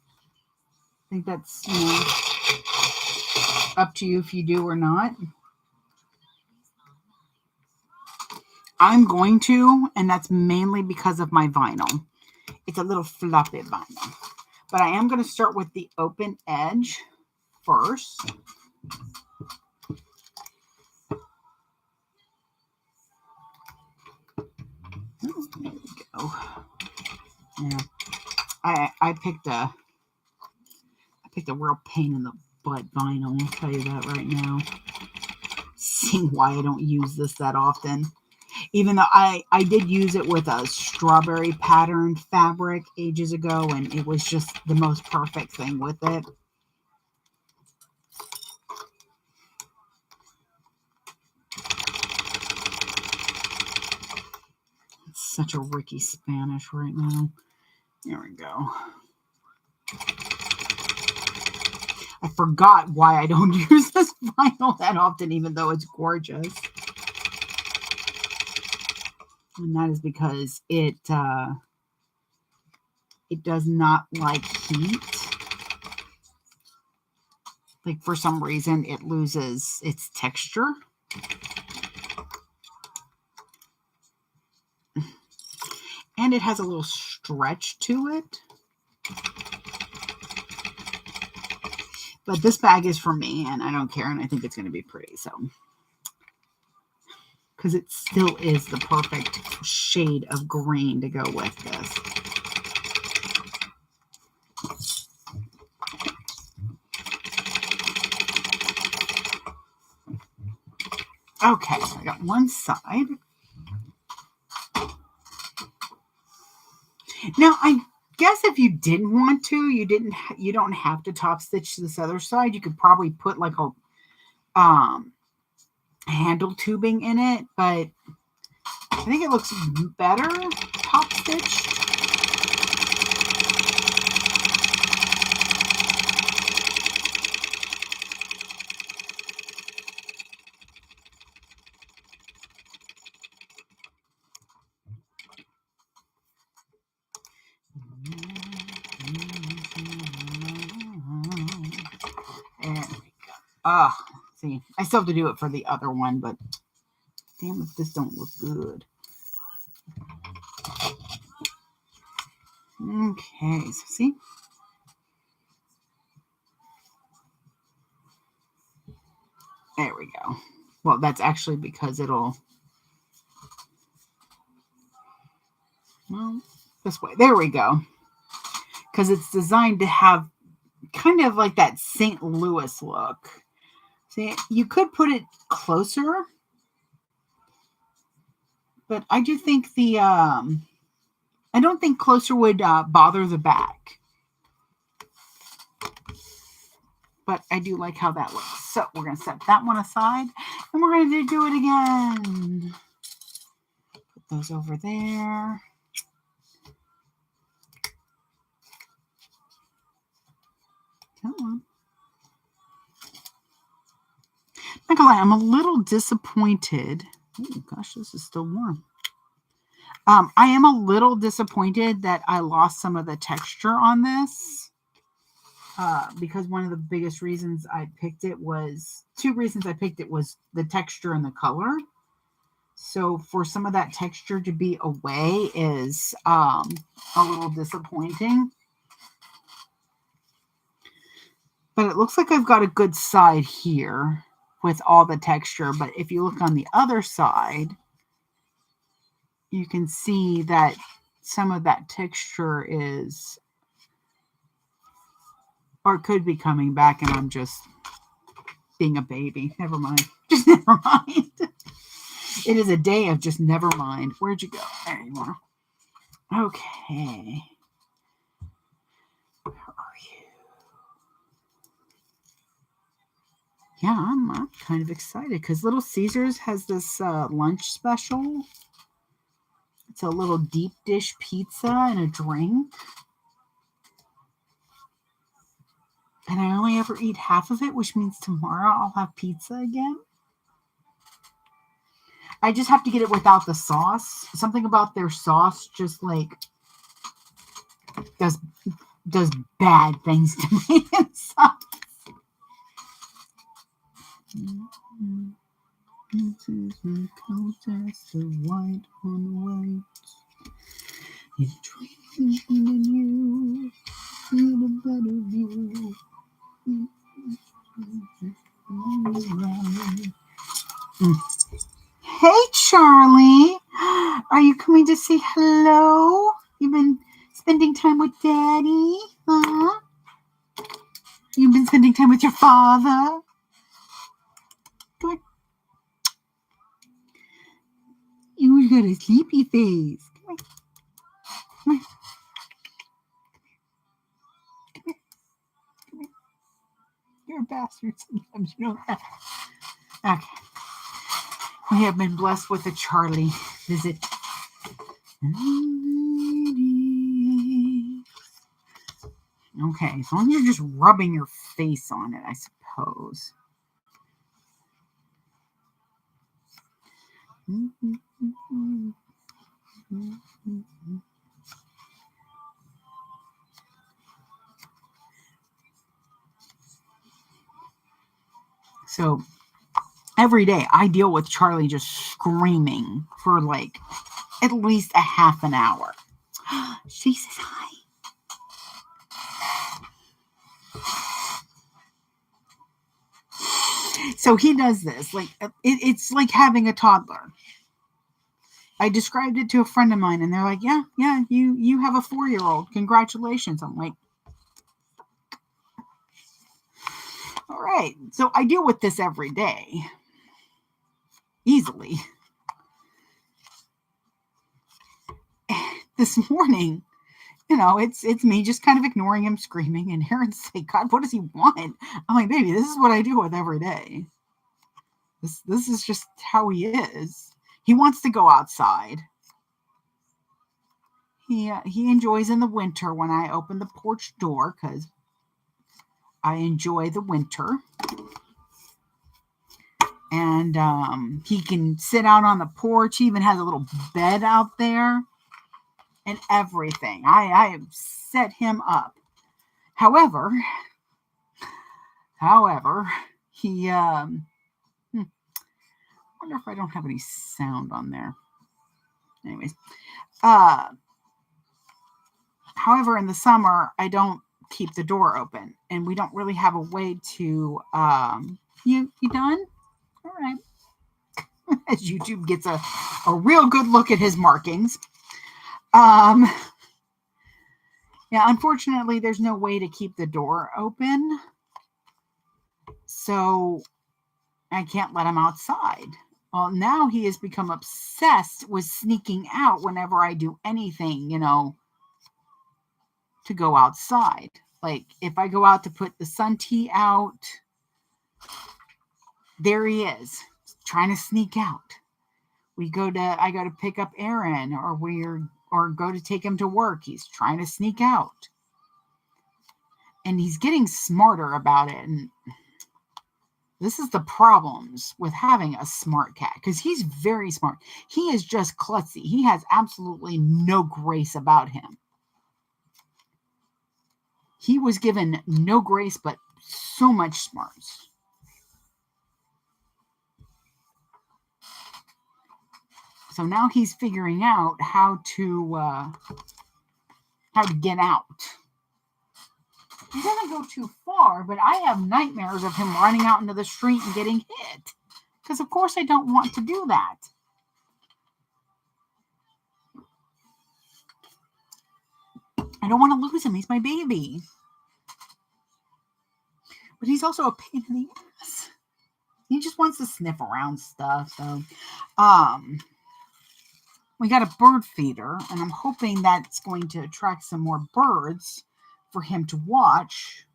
think that's, up to you if you do or not. I'm going to, and that's mainly because of my vinyl. It's a little floppy vinyl. But I am going to start with the open edge first. Oh, there we go. Yeah. I picked a real pain in the butt vinyl. I'll tell you that right now. Seeing why I don't use this that often. Even though I did use it with a strawberry patterned fabric ages ago, and it was just the most perfect thing with it. It's such a Ricky Spanish right now. There we go. I forgot why I don't use this vinyl that often, even though it's gorgeous. And that is because it does not like heat. Like, for some reason, it loses its texture. And it has a little stretch to it. But this bag is for me, and I don't care, and I think it's going to be pretty, so. Because it still is the perfect shade of green to go with this. Okay, so I got one side. Now, I guess if you didn't want to, you don't have to top stitch this other side. You could probably put like a handle tubing in it, but I think it looks better top stitched. There we go. Ah, see, I still have to do it for the other one, but damn if this don't look good. Okay, so see? There we go. Well, that's actually because it'll... Well, this way. There we go. Because it's designed to have kind of like that St. Louis look. See, you could put it closer, but I do think the... I don't think closer would bother the back. But I do like how that looks. So we're going to set that one aside. And we're going to do it again. Put those over there. Come on. Not gonna lie, I'm a little disappointed. Oh gosh, this is still warm. I am a little disappointed that I lost some of the texture on this. Because one of the biggest reasons I picked it was, two reasons I picked it was the texture and the color. So for some of that texture to be away is a little disappointing. But it looks like I've got a good side here with all the texture. But if you look on the other side, you can see that some of that texture is, or it could be coming back and I'm just being a baby. Never mind. Just never mind. It is a day of just never mind. Where'd you go? There you are. Okay. Where are you? Yeah, I'm kind of excited because Little Caesars has this lunch special. It's a little deep dish pizza and a drink. And I only ever eat half of it, which means tomorrow I'll have pizza again. I just have to get it without the sauce. Something about their sauce just like does bad things to me inside. This is the contest, the white on white. It's dreaming in you, in a better view. Hey, Charlie. Are you coming to say hello? You've been spending time with Daddy? Huh? You've been spending time with your father? Come on. You got a sleepy face. Come on. Come on. Come here. Come here. You're a bastard sometimes, you know that. Okay. We have been blessed with a Charlie visit. Okay, as long as you're just rubbing your face on it, I suppose. So every day I deal with Charlie just screaming for like at least a half an hour. She says hi. So he does this. Like it's like having a toddler. I described it to a friend of mine and they're like, yeah, you have a 4-year-old. Congratulations. I'm like, all right. So I deal with this every day. Easily. This morning, it's me just kind of ignoring him screaming, and Aaron's like, God, what does he want? I'm like, baby, this is what I deal with every day. This is just how he is. He wants to go outside. He enjoys in the winter when I open the porch door because I enjoy the winter. And he can sit out on the porch. He even has a little bed out there and everything. I have set him up. However, he I wonder if I don't have any sound on there. Anyways, however, in the summer, I don't keep the door open, and we don't really have a way to. You done? All right. As YouTube gets a real good look at his markings. Yeah, unfortunately, there's no way to keep the door open, so I can't let him outside. Well, now he has become obsessed with sneaking out whenever I do anything, to go outside. Like if I go out to put the sun tea out, there he is, trying to sneak out. I go to pick up Aaron, or go to take him to work. He's trying to sneak out. And he's getting smarter about it. And this is the problems with having a smart cat, because he's very smart. He is just klutzy. He has absolutely no grace about him. He was given no grace, but so much smarts. So now he's figuring out how to get out. He doesn't go too far, but I have nightmares of him running out into the street and getting hit. Because of course I don't want to do that. I don't want to lose him. He's my baby. But he's also a pain in the ass. He just wants to sniff around stuff. So, we got a bird feeder, and I'm hoping that's going to attract some more birds for him to watch.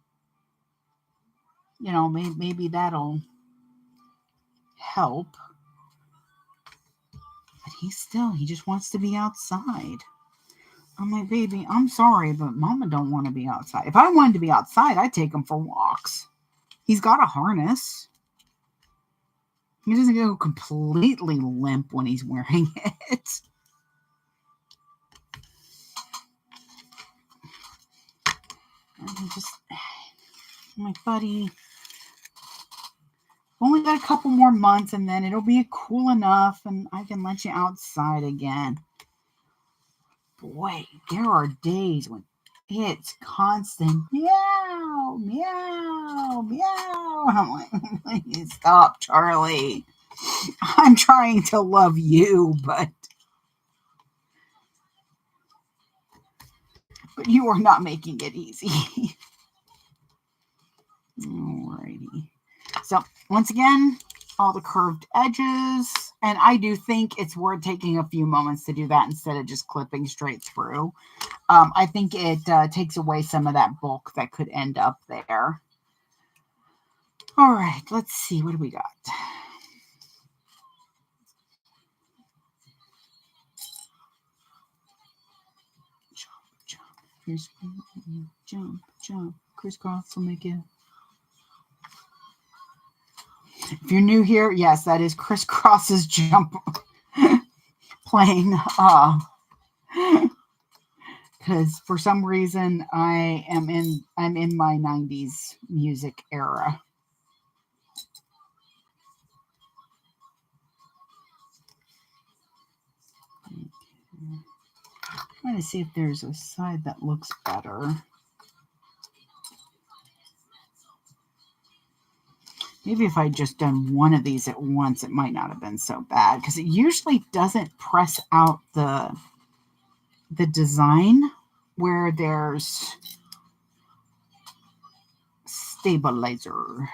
Maybe that'll help. But he just wants to be outside. I'm like, baby, I'm sorry, but Mama don't want to be outside. If I wanted to be outside, I'd take him for walks. He's got a harness. He doesn't go completely limp when he's wearing it. I'm like, buddy, only got it a couple more months and then it'll be cool enough and I can let you outside again. Boy, there are days when it's constant meow, meow, meow. I'm like, please stop, Charlie. I'm trying to love you, but you are not making it easy. Alrighty. So once again, all the curved edges. And I do think it's worth taking a few moments to do that instead of just clipping straight through. I think it takes away some of that bulk that could end up there. All right, let's see. What do we got? Jump, jump, jump, crisscross will make it. If you're new here, yes, that is Crisscross's jump playing. Because for some reason I'm in my 90s music era. Okay. I'm trying to see if there's a side that looks better. Maybe if I'd just done one of these at once, it might not have been so bad, because it usually doesn't press out the design where there's stabilizer.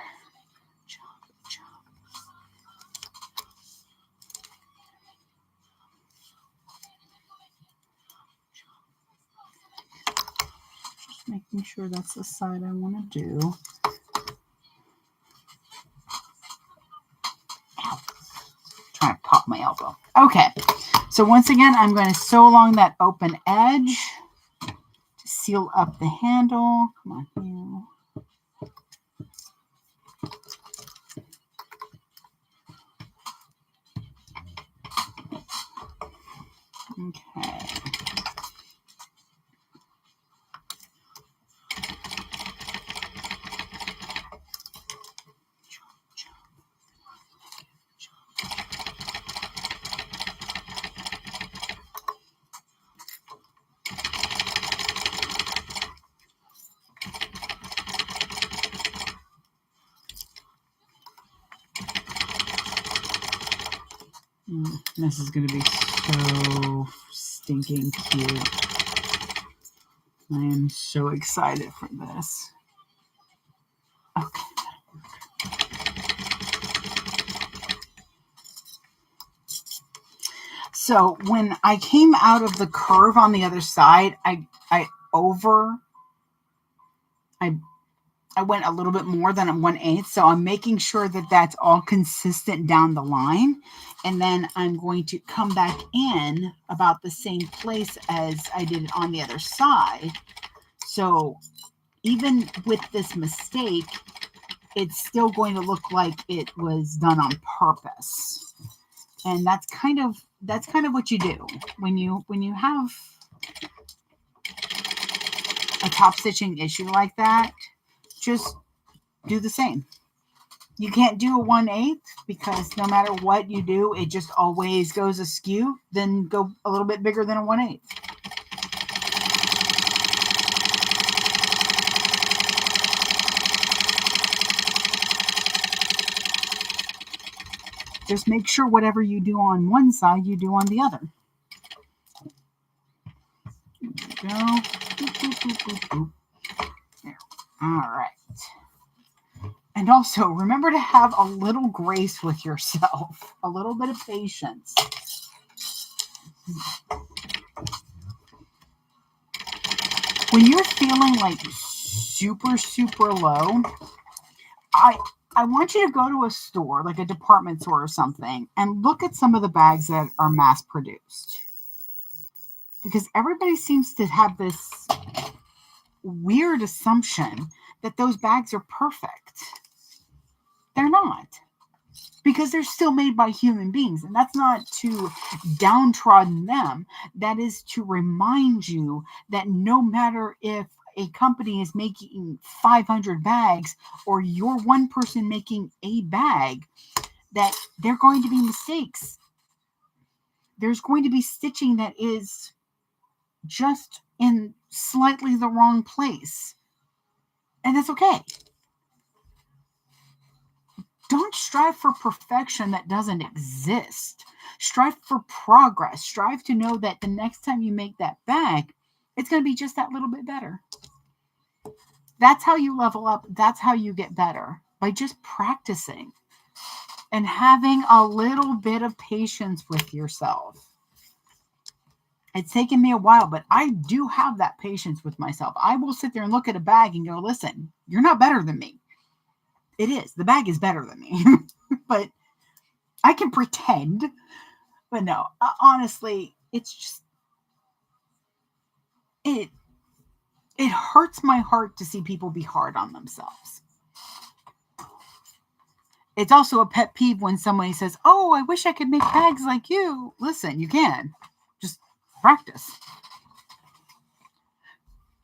Just making sure that's the side I want to do. Trying to pop my elbow. Okay, so once again, I'm going to sew along that open edge to seal up the handle. Come on here. Okay. This is going to be so stinking cute. I am so excited for this. Okay. So when I came out of the curve on the other side, I went a little bit more than a 1/8. So I'm making sure that that's all consistent down the line. And then I'm going to come back in about the same place as I did it on the other side. So even with this mistake, it's still going to look like it was done on purpose. And that's kind of what you do when you have a top stitching issue like that. Just do the same. You can't do a 1/8 because no matter what you do, it just always goes askew. Then go a little bit bigger than a 1/8. Just make sure whatever you do on one side, you do on the other. There we go. Boop, boop, boop, boop, boop. There. All right. And also, remember to have a little grace with yourself, a little bit of patience. When you're feeling like super, super low, I want you to go to a store, like a department store or something, and look at some of the bags that are mass produced. Because everybody seems to have this weird assumption that those bags are perfect. They're not, because they're still made by human beings. And that's not to downtrodden them. That is to remind you that no matter if a company is making 500 bags or you're one person making a bag, that there are going to be mistakes. There's going to be stitching that is just in slightly the wrong place. And that's okay. Don't strive for perfection that doesn't exist. Strive for progress. Strive to know that the next time you make that bag, it's going to be just that little bit better. That's how you level up. That's how you get better, by just practicing and having a little bit of patience with yourself. It's taken me a while, but I do have that patience with myself. I will sit there and look at a bag and go, listen, you're not better than me. It is. The bag is better than me. But I can pretend. But no, honestly, it's just, it hurts my heart to see people be hard on themselves. It's also a pet peeve when somebody says, oh, I wish I could make bags like you. Listen, you can. Just practice.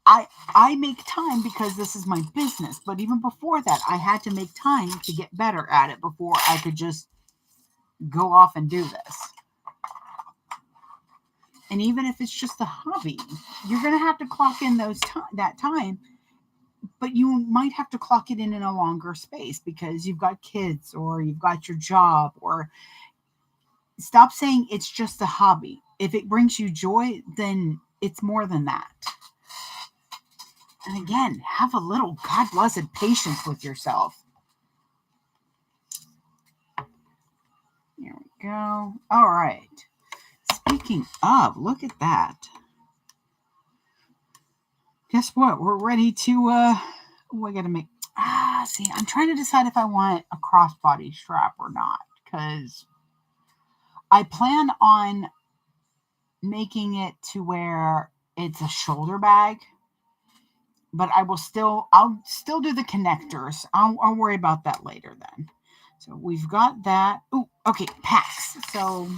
I make time because this is my business. But even before that, I had to make time to get better at it before I could just go off and do this. And even if it's just a hobby, you're going to have to clock in that time. But you might have to clock it in a longer space because you've got kids or you've got your job. Or stop saying it's just a hobby. If it brings you joy, then it's more than that. And again, have a little God blessed patience with yourself. Here we go. All right. Speaking of, look at that. Guess what? We're ready to, we got to make, see, I'm trying to decide if I want a crossbody strap or not, because I plan on making it to where it's a shoulder bag, but I'll still do the connectors. I'll worry about that later then. So we've got that. Oh, okay, packs. So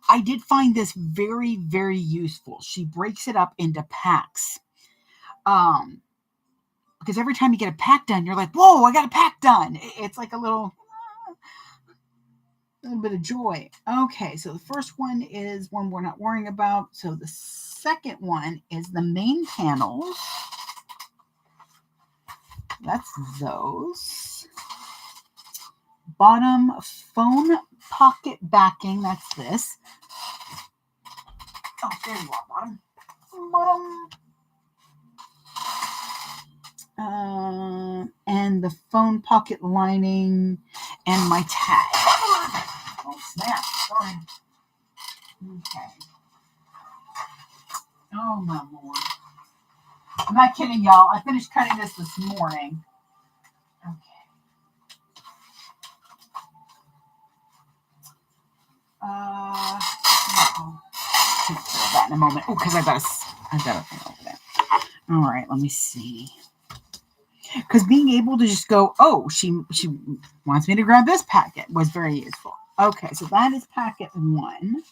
I did find this very, very useful. She breaks it up into packs. Because every time you get a pack done, you're like, whoa, I got a pack done. It's like a little bit of joy. Okay, so the first one is one we're not worrying about. So the second one is the main panels. That's those. Bottom phone pocket backing. That's this. Oh, there you are, bottom. And the phone pocket lining and my tag. Oh, snap. Sorry. Okay. Oh, my Lord. I'm not kidding, y'all. I finished cutting this morning. Okay. I'll take care of that in a moment. Oh, because I've got a thing over there. All right, let me see. Because being able to just go, oh, she wants me to grab this packet was very useful. Okay, so that is packet 1.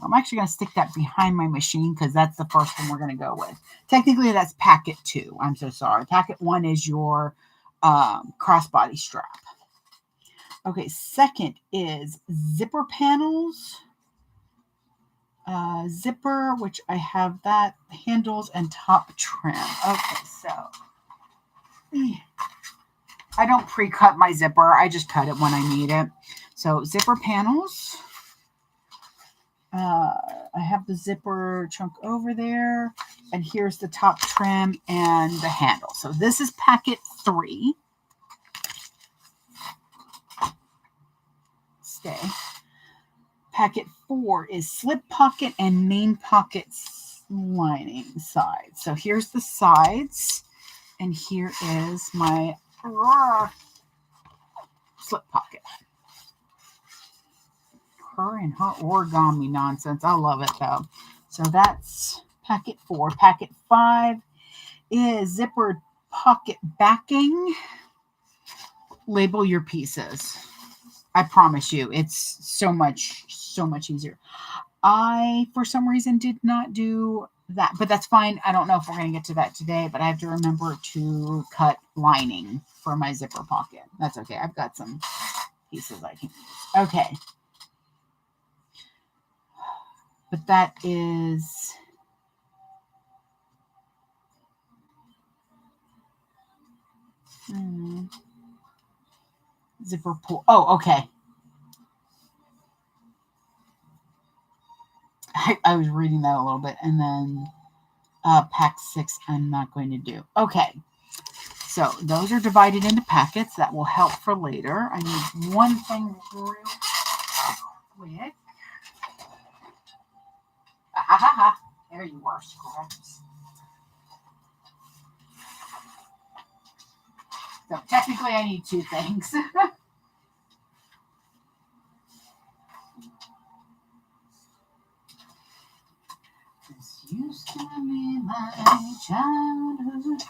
I'm actually going to stick that behind my machine because that's the first one we're going to go with. Technically, that's packet 2. I'm so sorry. Packet 1 is your crossbody strap. Okay, second is zipper panels. Zipper, which I have that, handles and top trim. Okay, so I don't pre-cut my zipper. I just cut it when I need it. So zipper panels. I have the zipper chunk over there. And here's the top trim and the handle. So this is packet 3. Stay. Packet 4 is slip pocket and main pocket lining sides. So here's the sides. And here is my slip pocket. Her and her origami nonsense. I love it though. So that's packet 4. Packet 5 is zipper pocket backing. Label your pieces. I promise you, it's so much easier. I, for some reason, did not do that, but that's fine. I don't know if we're going to get to that today, but I have to remember to cut lining for my zipper pocket. That's okay. I've got some pieces I can use. Okay. But that is zipper pull. Oh, okay. I was reading that a little bit, and then pack 6 I'm not going to do. Okay. So those are divided into packets. That will help for later. I need one thing real quick. There you are, Scraps. So technically I need 2 things. This used to be my childhood.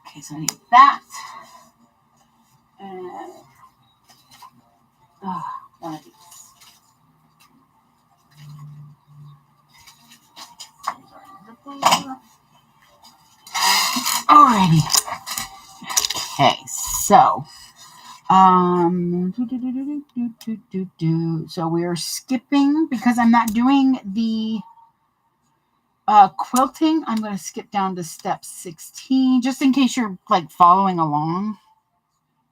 Okay, so I need that. And one of these. Alrighty. Okay, so so we are skipping because I'm not doing the quilting. I'm going to skip down to step 16 just in case you're like following along.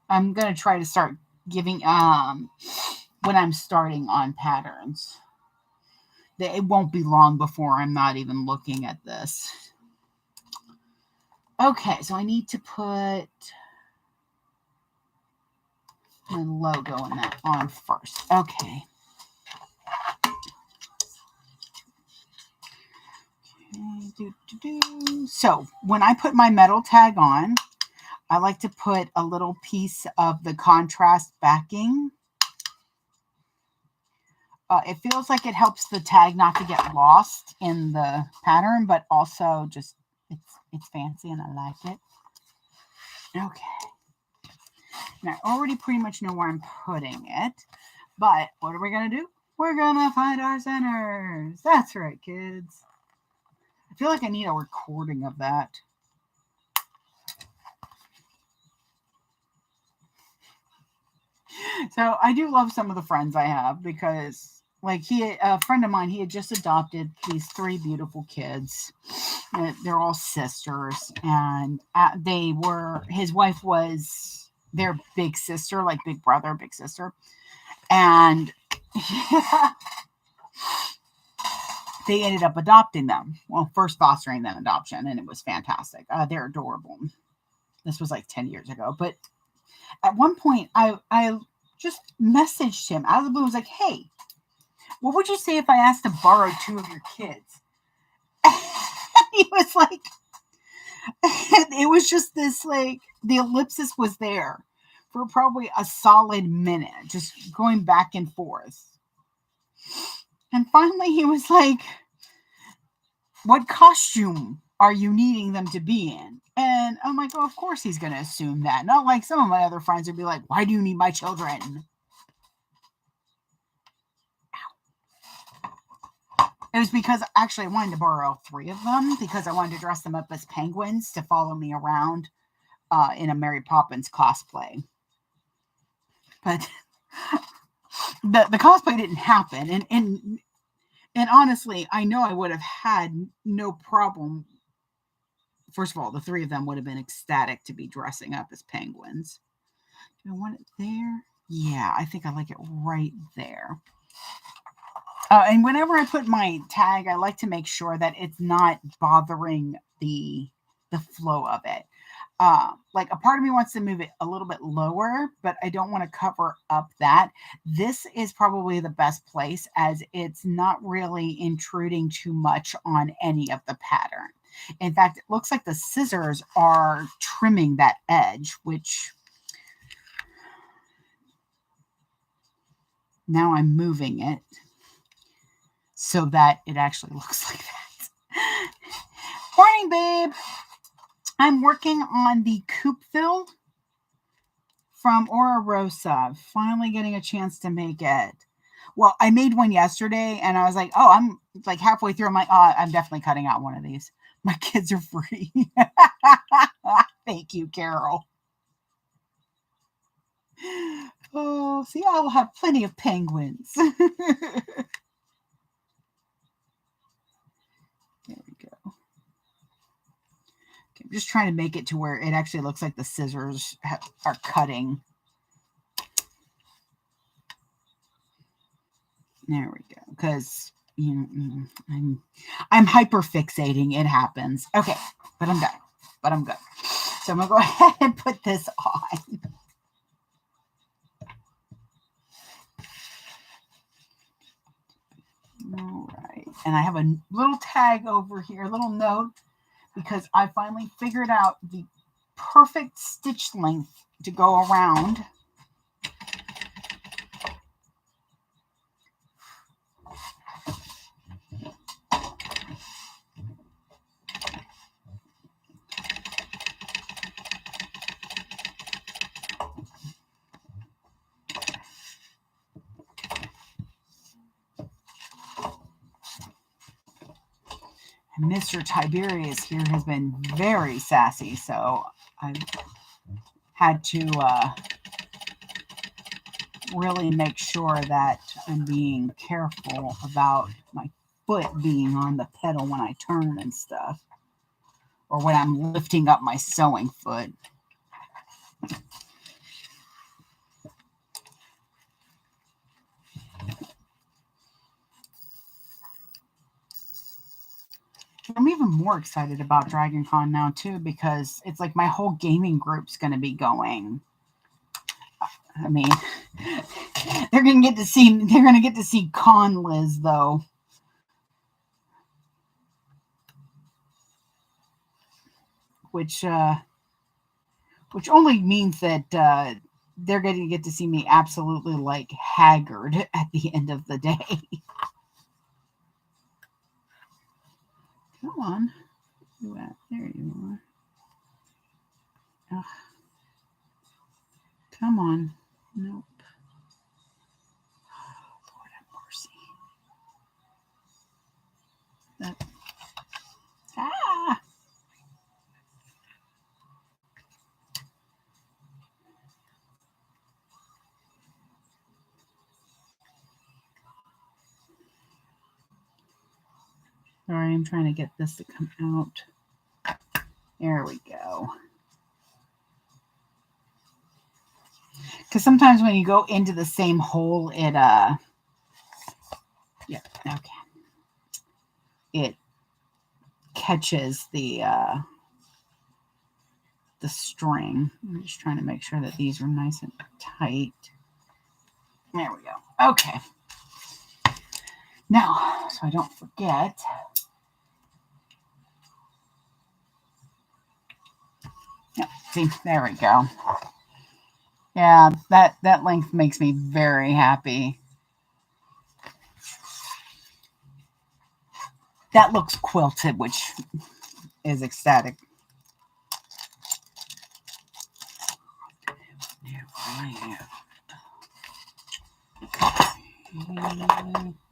I'm going to try to start giving when I'm starting on patterns. It won't be long before I'm not even looking at this. Okay, so I need to put my logo in that on first. Okay. So when I put my metal tag on, I like to put a little piece of the contrast backing. It feels like it helps the tag not to get lost in the pattern, but also just it's fancy and I like it. Okay. And I already pretty much know where I'm putting it, but what are we going to do? We're going to find our centers. That's right, kids. I feel like I need a recording of that. So I do love some of the friends I have because, like, a friend of mine, he had just adopted these 3 beautiful kids. They're all sisters, and his wife was their big sister, like big brother, big sister, and they ended up adopting them. Well, first fostering them adoption, and it was fantastic. They're adorable. This was like 10 years ago, but at one point, I just messaged him out of the blue. I was like, hey, what would you say if I asked to borrow 2 of your kids? He was like, it was just this, like, the ellipsis was there for probably a solid minute, just going back and forth. And finally, he was like, what costume are you needing them to be in? And I'm like, oh, of course he's going to assume that. Not like some of my other friends would be like, why do you need my children? It was because actually I wanted to borrow 3 of them because I wanted to dress them up as penguins to follow me around in a Mary Poppins cosplay. But the cosplay didn't happen. And honestly, I know I would have had no problem. First of all, the 3 of them would have been ecstatic to be dressing up as penguins. Do I want it there? Yeah, I think I like it right there. And whenever I put my tag, I like to make sure that it's not bothering the flow of it. Like a part of me wants to move it a little bit lower, but I don't want to cover up that. This is probably the best place as it's not really intruding too much on any of the pattern. In fact, it looks like the scissors are trimming that edge, which Now I'm moving it so that it actually looks like that. Morning, babe. I'm working on the coupe fill from Ora Rosa. Finally getting a chance to make it. Well, I made one yesterday and I was like, oh, I'm like halfway through. I'm like, oh, I'm definitely cutting out one of these. My kids are free. Thank you, Carol. Oh, see, I will have plenty of penguins. There we go. Okay, I'm just trying to make it to where it actually looks like the scissors are cutting. There we go. Because I'm hyper fixating. It happens. Okay, but I'm done. But I'm good. So I'm gonna go ahead and put this on. All right, and I have a little tag over here, a little note, because I finally figured out the perfect stitch length to go around. And Mr. Tiberius here has been very sassy, so I've had to really make sure that I'm being careful about my foot being on the pedal when I turn and stuff, or when I'm lifting up my sewing foot. I'm even more excited about Dragon Con now too, because it's like my whole gaming group's going to be going. I mean, they're going to get to see Con Liz though. Which only means that they're going to get to see me absolutely like haggard at the end of the day. Come on. There you are. Ugh. Come on. Nope. Oh, Lord have mercy. Ah! Sorry, I'm trying to get this to come out. There we go. Because sometimes when you go into the same hole, it yeah, okay. It catches the string. I'm just trying to make sure that these are nice and tight. There we go. Okay. Now, so I don't forget. Yeah, see, there we go. Yeah, that length makes me very happy. That looks quilted, which is ecstatic.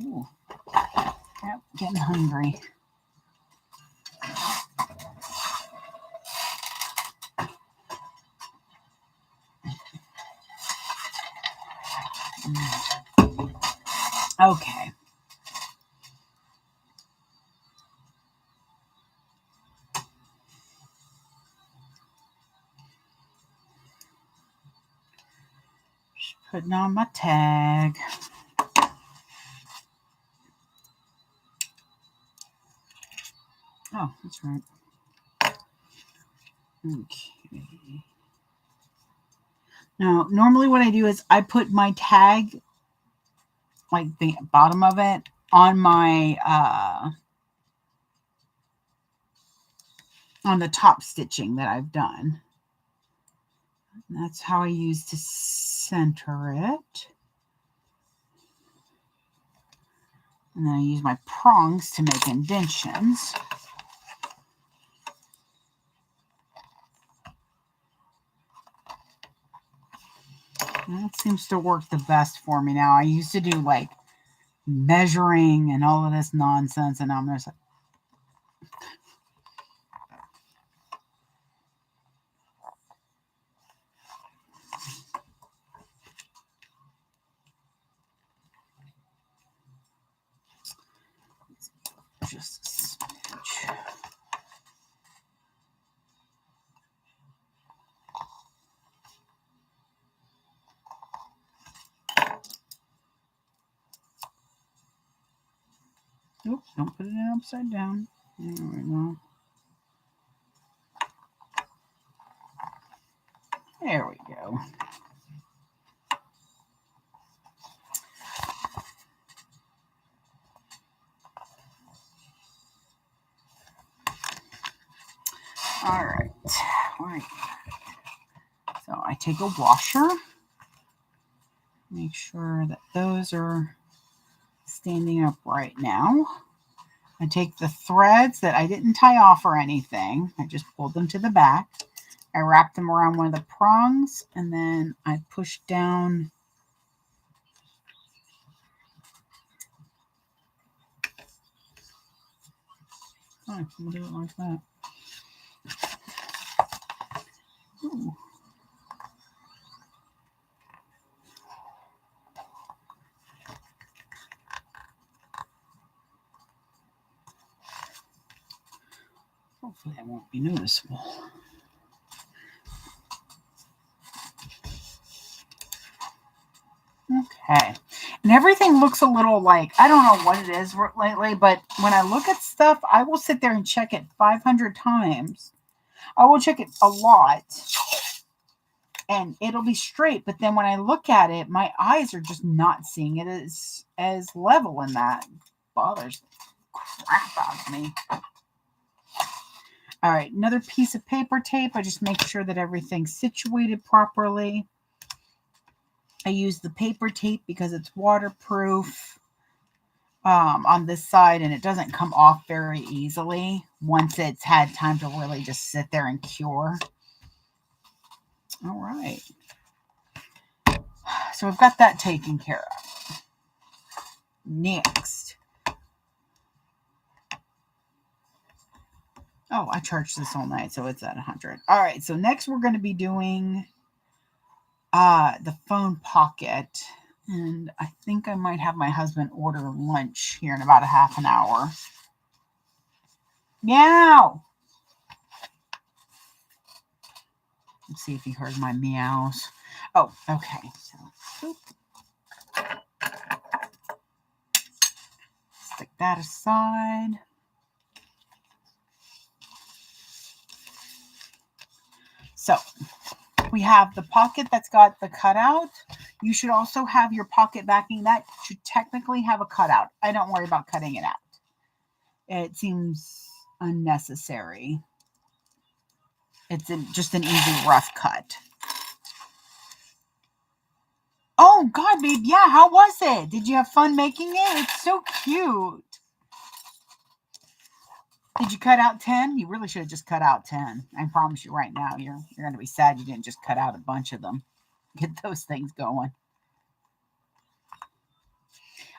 Ooh. Yep, getting hungry. Okay. Just putting on my tag. Oh, that's right. Okay. Now, normally what I do is I put my tag, like the bottom of it, on my on the top stitching that I've done. And that's how I use to center it. And then I use my prongs to make indentions. And that seems to work the best for me now. I used to do like measuring and all of this nonsense, and now I'm just like, just a smidge. Oops, don't put it in upside down. There we go. There we go. All right. So I take a washer, make sure that those are standing up right now. I take the threads that I didn't tie off or anything. I just pulled them to the back. I wrap them around one of the prongs, and then I push down. Oh, we'll do it like that. Ooh. Hopefully that won't be noticeable. Okay. And everything looks a little like, I don't know what it is lately, but when I look at stuff, I will sit there and check it 500 times. I will check it a lot. And it'll be straight, but then when I look at it, my eyes are just not seeing it as level, and that bothers the crap out of me. All right, another piece of paper tape. I just make sure that everything's situated properly. I use the paper tape because it's waterproof on this side, and it doesn't come off very easily once it's had time to really just sit there and cure. All right. So we've got that taken care of. Next. Oh, I charged this all night, so it's at 100. All right, so next we're going to be doing the phone pocket. And I think I might have my husband order lunch here in about a half an hour. Meow! Let's see if he heard my meows. Oh, okay. So, boop. Stick that aside. So, we have the pocket that's got the cutout. You should also have your pocket backing. That should technically have a cutout. I don't worry about cutting it out. It seems unnecessary. It's just an easy rough cut. Oh, God, babe. Yeah, how was it? Did you have fun making it? It's so cute. Did you cut out 10? You really should have just cut out 10. I promise you right now, you're going to be sad you didn't just cut out a bunch of them. Get those things going.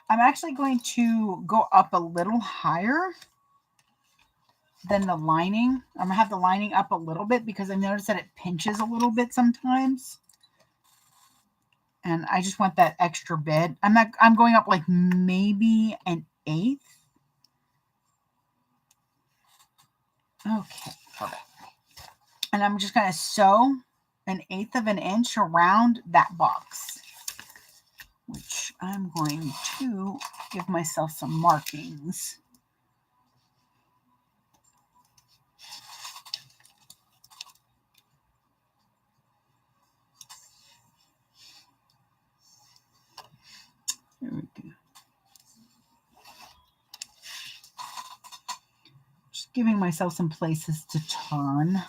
I'm actually going to go up a little higher than the lining. I'm going to have the lining up a little bit because I noticed that it pinches a little bit sometimes. And I just want that extra bit. I'm going up like maybe an eighth. Okay, perfect. And I'm just going to sew an eighth of an inch around that box, which I'm going to give myself some markings. There we go. Just giving myself some places to turn.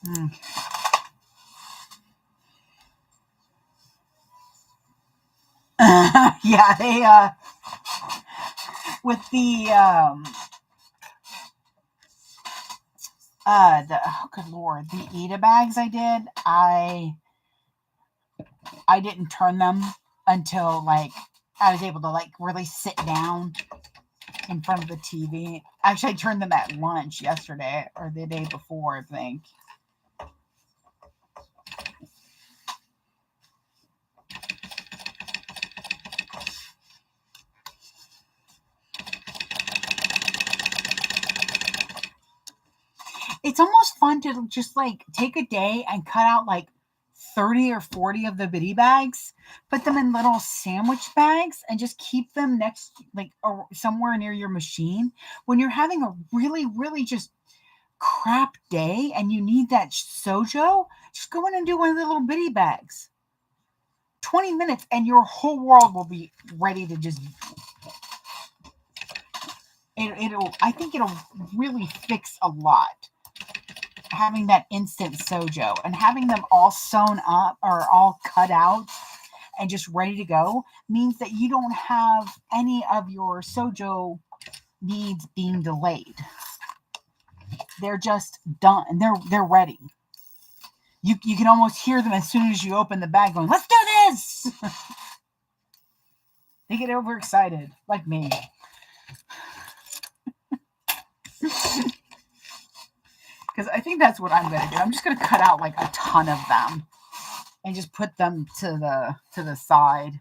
Mm. Yeah, they with the oh good lord, the Eda bags I did, I didn't turn them until like I was able to like really sit down in front of the TV. Actually, I turned them at lunch yesterday or the day before, I think. It's almost fun to just like take a day and cut out like 30 or 40 of the bitty bags, put them in little sandwich bags, and just keep them next, like, or somewhere near your machine. When you're having a really, really just crap day and you need that sojo, just go in and do one of the little bitty bags. 20 minutes and your whole world will be ready to just I think it'll really fix a lot, having that instant sojo and having them all sewn up or all cut out and just ready to go means that you don't have any of your sojo needs being delayed. They're just done. They're ready. You can almost hear them as soon as you open the bag going, let's do this. They get overexcited like me. Because I think that's what I'm going to do. I'm just going to cut out like a ton of them and just put them to the side.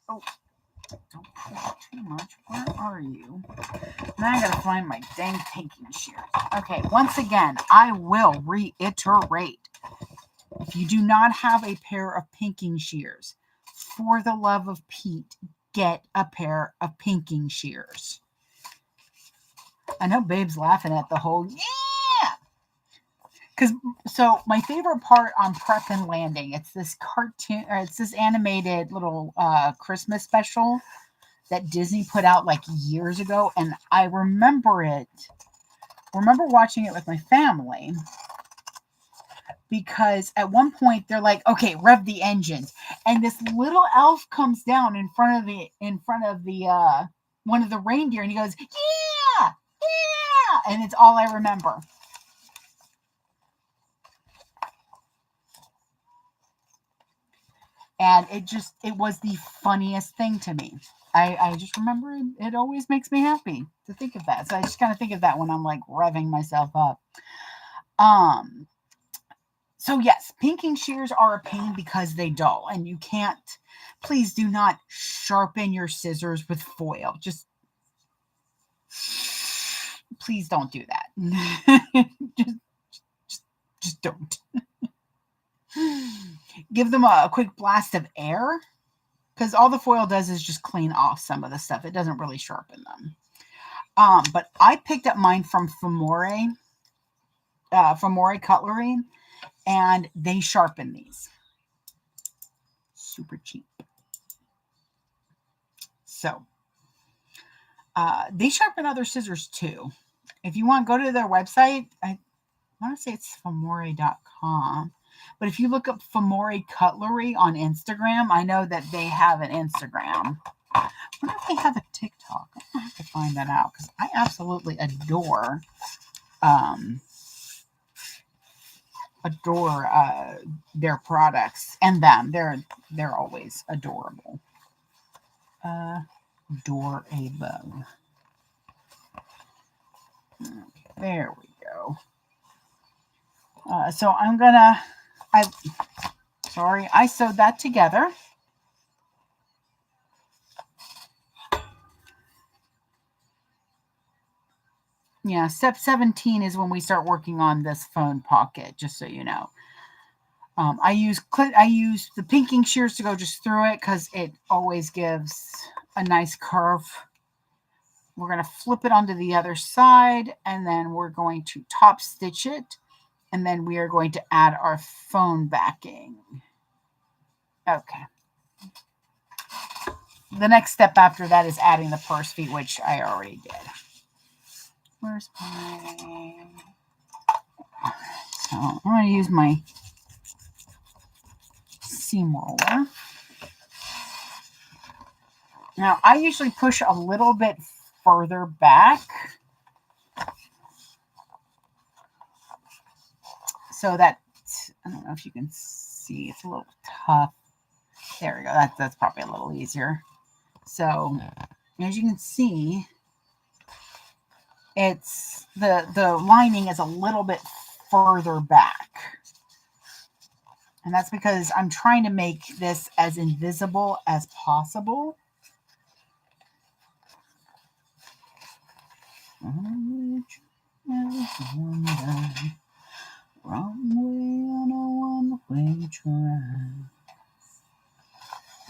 Oh, don't push too much. Where are you? Now I got to find my dang pinking shears. Okay, once again, I will reiterate. If you do not have a pair of pinking shears, for the love of Pete, get a pair of pinking shears. I know Babe's laughing at the whole, yeah! So my favorite part on Prep and Landing, it's this cartoon, or it's this animated little Christmas special that Disney put out like years ago, and I remember watching it with my family because at one point they're like, okay, rev the engines, and this little elf comes down in front of the one of the reindeer, and he goes, yeah, and it's all I remember. And it was the funniest thing to me. I just remember it always makes me happy to think of that. So I just kind of think of that when I'm like revving myself up. So yes, pinking shears are a pain because they dull and you can't, please do not sharpen your scissors with foil. Just please don't do that. just don't. Give them a quick blast of air because all the foil does is just clean off some of the stuff. It doesn't really sharpen them. But I picked up mine from Famore Cutlery, and they sharpen these. Super cheap. So they sharpen other scissors too. If you want, go to their website. I want to say it's famore.com. But if you look up Famore Cutlery on Instagram, I know that they have an Instagram. I wonder if they have a TikTok. I have to find that out because I absolutely adore their products and them. They're always adorable. Adorable. Okay, there we go. So I sewed that together. Yeah, step 17 is when we start working on this phone pocket, just so you know. I use the pinking shears to go just through it because it always gives a nice curve. We're going to flip it onto the other side, and then we're going to top stitch it, and then we are going to add our phone backing. Okay. The next step after that is adding the purse feet, which I already did. Where's my... So I'm going to use my seam roller. Now, I usually push a little bit further back so that, I don't know if you can see, it's a little tough. There we go. That's probably a little easier. So, as you can see, it's the lining is a little bit further back. And that's because I'm trying to make this as invisible as possible. Wrong way on a one-way track.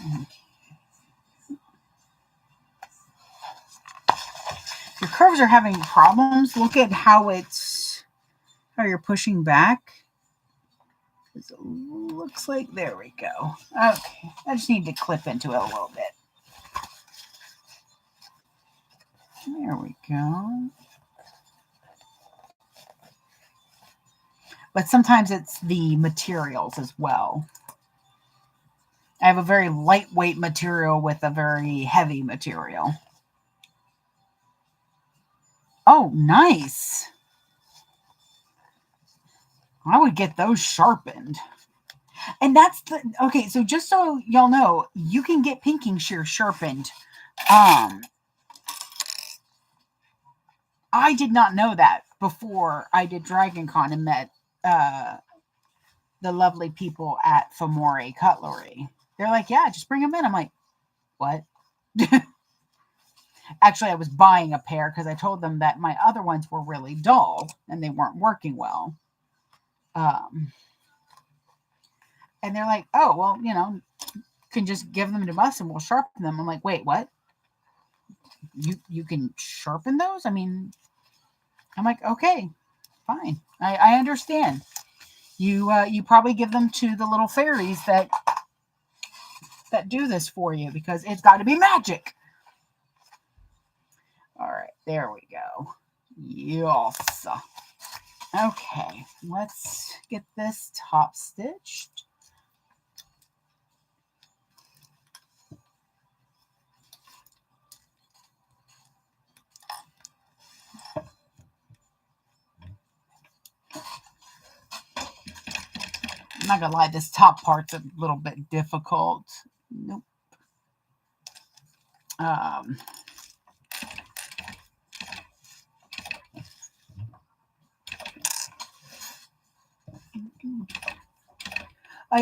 Okay. Your curves are having problems. Look at how you're pushing back. It looks like, there we go. Okay, I just need to clip into it a little bit. There we go. But sometimes it's the materials as well. I have a very lightweight material with a very heavy material. Oh, nice. I would get those sharpened. And that's okay, so just so y'all know, you can get pinking shears sharpened. I did not know that before I did Dragon Con and met the lovely people at Famore Cutlery. They're like, yeah, just bring them in. I'm like, what? Actually, I was buying a pair because I told them that my other ones were really dull and they weren't working well. And they're like, oh, well, you know, can just give them to us and we'll sharpen them. I'm like, wait, what? You can sharpen those? I mean, I'm like, okay, fine. I understand. You probably give them to the little fairies that do this for you because it's got to be magic. All right, there we go. Yes. Okay, let's get this top stitched. I'm not gonna lie, this top part's a little bit difficult. Nope. I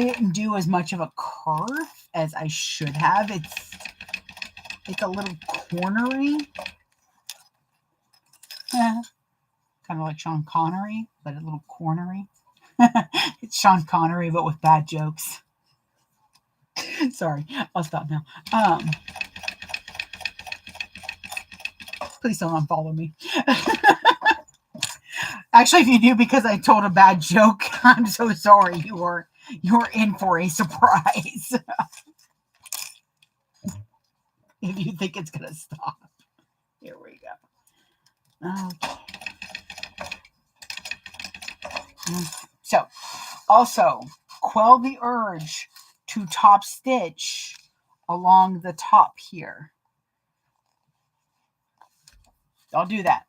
didn't do as much of a curve as I should have. It's a little cornery. Kind of like Sean Connery, but a little cornery. It's Sean Connery, but with bad jokes. Sorry, I'll stop now. Please don't unfollow me. Actually, if you do because I told a bad joke, I'm so sorry. You're in for a surprise. If you think it's gonna stop. Here we go. Okay. So, also quell the urge to top stitch along the top here. I'll do that.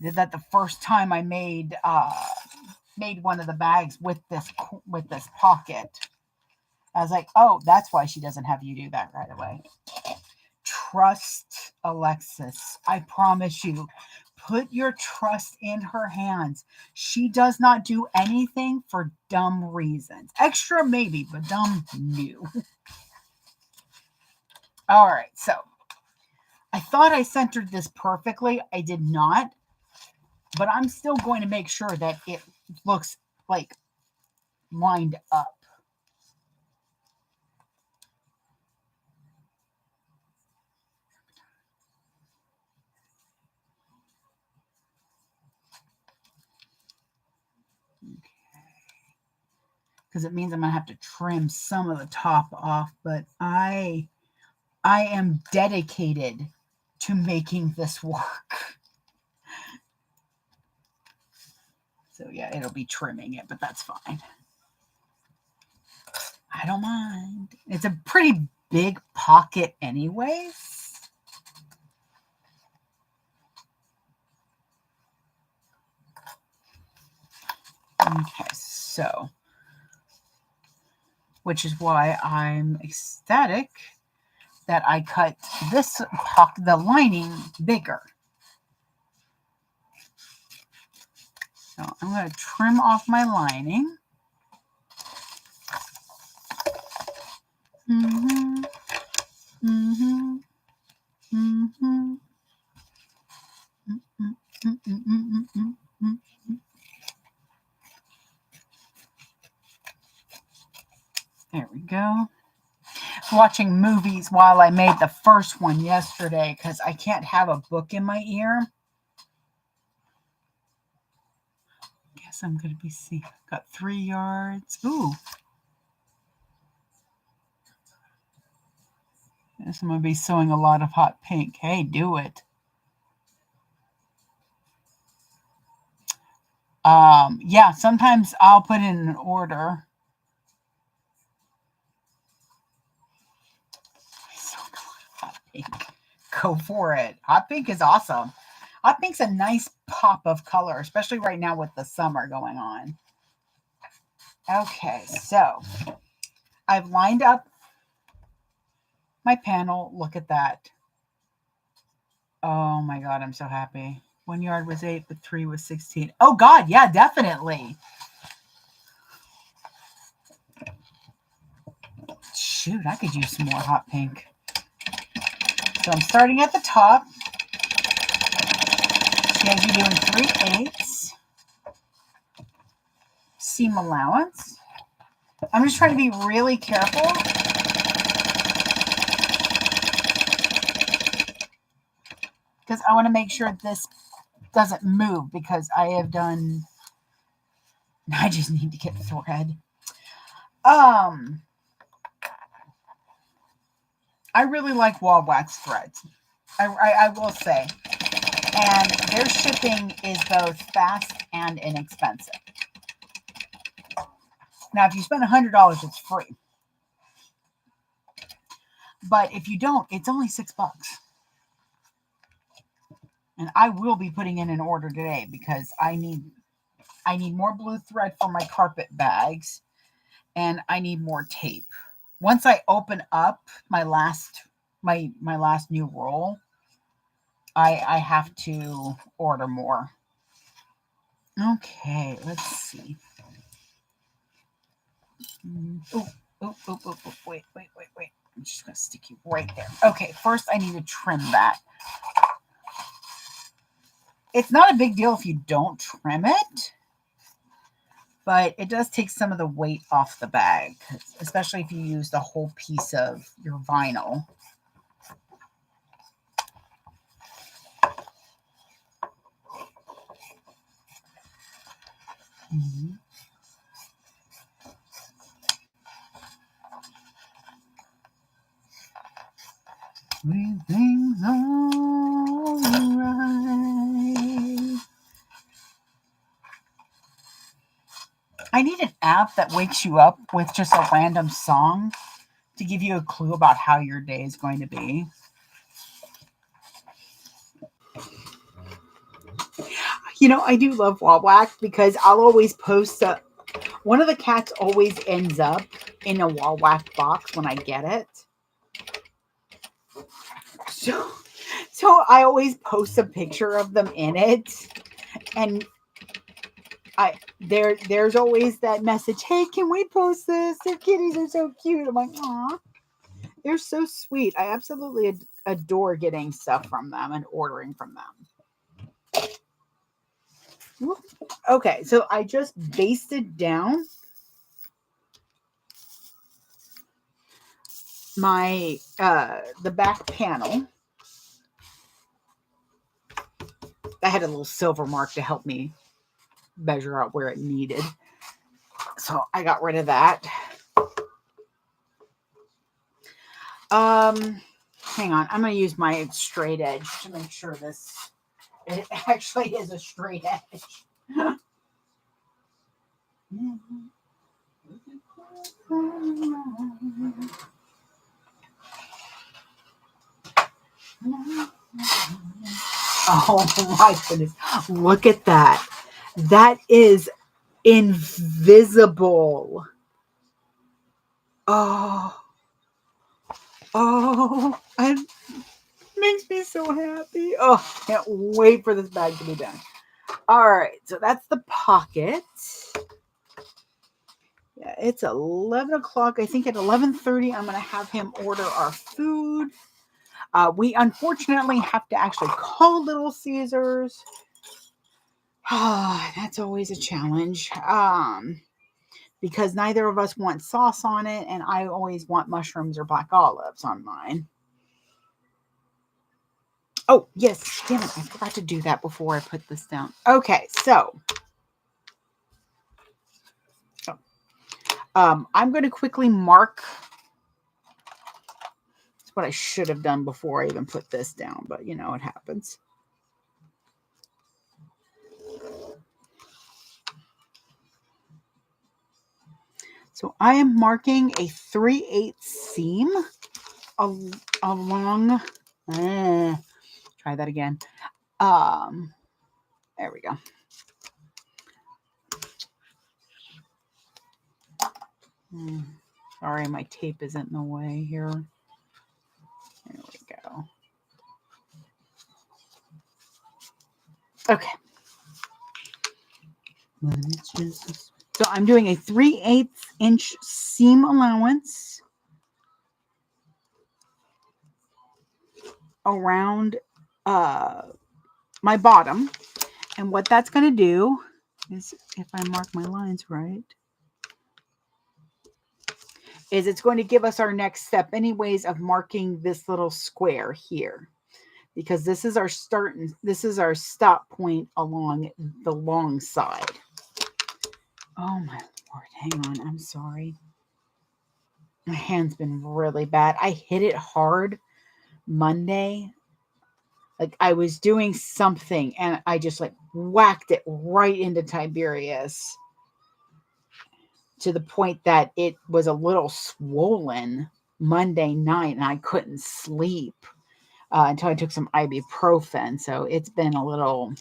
Did that the first time I made one of the bags with this pocket. I was like, oh, that's why she doesn't have you do that right away. Trust Alexis. I promise you. Put your trust in her hands. She does not do anything for dumb reasons. Extra maybe, but dumb, no. All right, so I thought I centered this perfectly. I did not, but I'm still going to make sure that it looks like lined up. Because it means I'm going to have to trim some of the top off, but I am dedicated to making this work. So yeah, it'll be trimming it, but that's fine. I don't mind. It's a pretty big pocket anyways. Okay, so, which is why I'm ecstatic that I cut this pocket, the lining, bigger. So I'm going to trim off my lining. Mm-hmm. Mm-hmm. Mm-hmm. Mm-hmm. There we go. Watching movies while I made the first one yesterday because I can't have a book in my ear. Guess I'm going to be seeing. Got 3 yards. Ooh. Guess I'm going to be sewing a lot of hot pink. Hey, do it. Yeah, sometimes I'll put in an order. Hot pink. Go for it. Hot pink is awesome. Hot pink's a nice pop of color, especially right now with the summer going on. Okay, so I've lined up my panel. Look at that. Oh my God, I'm so happy. 1 yard was 8, but 3 was 16. Oh God, yeah, definitely. Shoot, I could use some more hot pink. So I'm starting at the top. She has you doing 3/8 seam allowance. I'm just trying to be really careful. Because I want to make sure this doesn't move because I have done, I just need to get thread. I really like wall wax threads. I will say. And their shipping is both fast and inexpensive. Now, if you spend $100, it's free. But if you don't, it's only $6. And I will be putting in an order today because I need more blue thread for my carpet bags, and I need more tape. Once I open up my last new roll, I have to order more. Okay, let's see. Oh, wait. I'm just going to stick you right there. Okay, first I need to trim that. It's not a big deal if you don't trim it, but it does take some of the weight off the bag, especially if you use the whole piece of your vinyl. Mm-hmm. Everything's all right. I need an app that wakes you up with just a random song to give you a clue about how your day is going to be. You know, I do love wall wax because I'll always post one of the cats always ends up in a wall wax box when I get it. So I always post a picture of them in it, and there's always that message, hey, can we post this? Their kitties are so cute. I'm like, aw, they're so sweet. I absolutely adore getting stuff from them and ordering from them. Okay, so I just basted down my the back panel. I had a little silver mark to help me measure out where it needed. So I got rid of that. Hang on. I'm going to use my straight edge to make sure it actually is a straight edge. Oh my goodness. Look at that. That is invisible. Oh, it makes me so happy. Oh, can't wait for this bag to be done. All right, so that's the pocket. Yeah, it's 11 o'clock. I think at 11:30, I'm going to have him order our food. We unfortunately have to actually call Little Caesars. That's always a challenge. Because neither of us want sauce on it, and I always want mushrooms or black olives on mine. Oh, yes, damn it, I forgot to do that before I put this down. Okay, so I'm going to quickly mark. That's what I should have done before I even put this down, but you know, it happens. So I am marking a 3/8 seam along. Try that again. There we go. Sorry, my tape isn't in the way here. There we go. Okay. So I'm doing a 3/8 inch seam allowance around my bottom. And what that's going to do is, if I mark my lines right, is it's going to give us our next step anyways of marking this little square here. Because this is our start and this is our stop point along the long side. Oh my Lord, hang on, I'm sorry. My hand's been really bad. I hit it hard Monday. Like I was doing something and I just like whacked it right into Tiberius to the point that it was a little swollen Monday night and I couldn't sleep until I took some ibuprofen. So it's been a little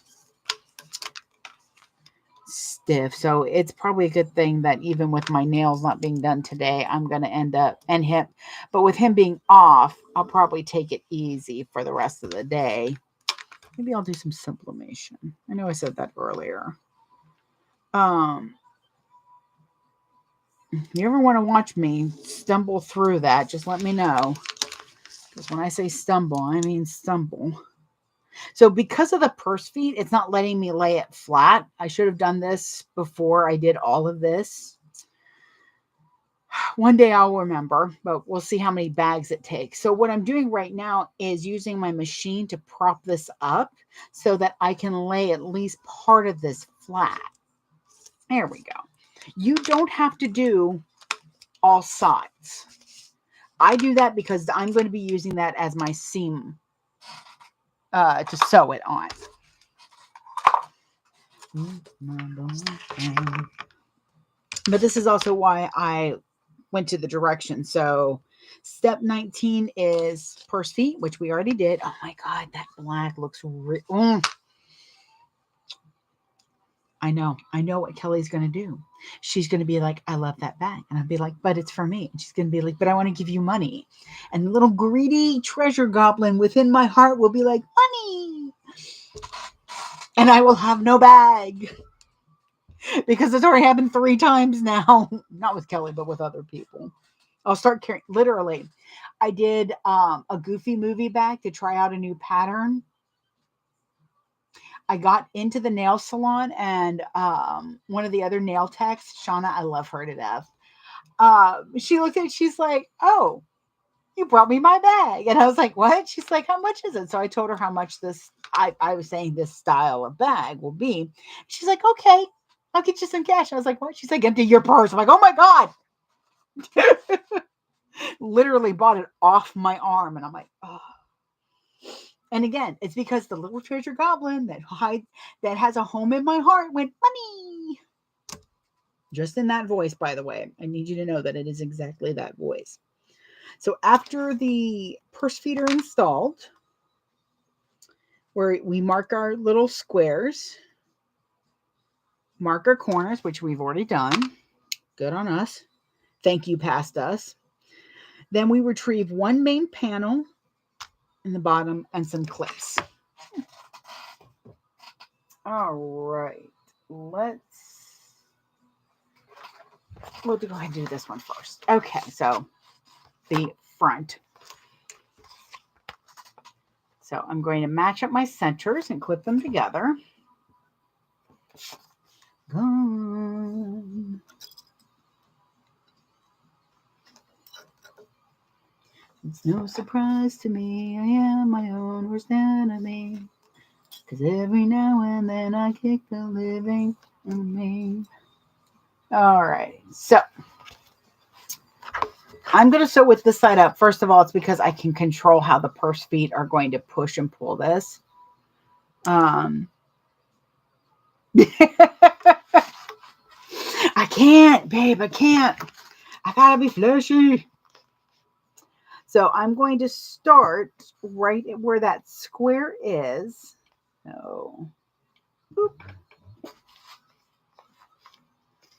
stiff. So it's probably a good thing that even with my nails not being done today, I'm going to end up and him, but with him being off, I'll probably take it easy for the rest of the day. Maybe I'll do some sublimation. I know I said that earlier. If you ever want to watch me stumble through that, just let me know. Because when I say stumble, I mean stumble. So because of the purse feet, it's not letting me lay it flat. I should have done this before I did all of this. One day I'll remember, but we'll see how many bags it takes. So what I'm doing right now is using my machine to prop this up so that I can lay at least part of this flat. There we go. You don't have to do all sides. I do that because I'm going to be using that as my seam to sew it on. But this is also why I went to the direction. So step 19 is purse feet, which we already did. Oh my God, that black looks I know what Kelly's going to do. She's going to be like, I love that bag. And I'll be like, but it's for me. And she's going to be like, but I want to give you money. And the little greedy treasure goblin within my heart will be like, money. And I will have no bag. Because it's already happened 3 times now. Not with Kelly, but with other people. I'll start carrying, literally. I did a Goofy movie bag to try out a new pattern. I got into the nail salon and one of the other nail techs, Shauna, I love her to death. She looked at it, she's like, oh, you brought me my bag. And I was like, what? She's like, how much is it? So I told her how much I was saying this style of bag will be. She's like, okay, I'll get you some cash. I was like, what? She's like, empty your purse. I'm like, oh my God. Literally bought it off my arm. And I'm like, oh. And again, it's because the little treasure goblin that has a home in my heart went, money. Just in that voice, by the way. I need you to know that it is exactly that voice. So after the purse feet are installed, where we mark our little squares, mark our corners, which we've already done. Good on us. Thank you, past us. Then we retrieve one main panel in the bottom and some clips. All right. We'll go ahead and do this one first. Okay, so the front. So I'm going to match up my centers and clip them together. Gone. It's no surprise to me, I am my own worst enemy. 'Cause every now and then I kick the living out of me. All right, so I'm going to sew with this side up. First of all, it's because I can control how the purse feet are going to push and pull this. I can't, babe, I can't. I gotta be fleshy. So I'm going to start right where that square is. So, boop.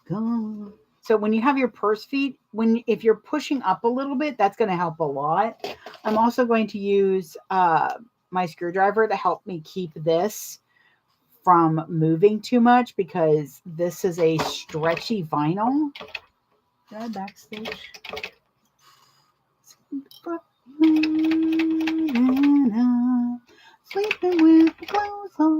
Go. So when you have your purse feet, if you're pushing up a little bit, that's going to help a lot. I'm also going to use my screwdriver to help me keep this from moving too much because this is a stretchy vinyl. Did I backstage? Sleeping with the clothes on.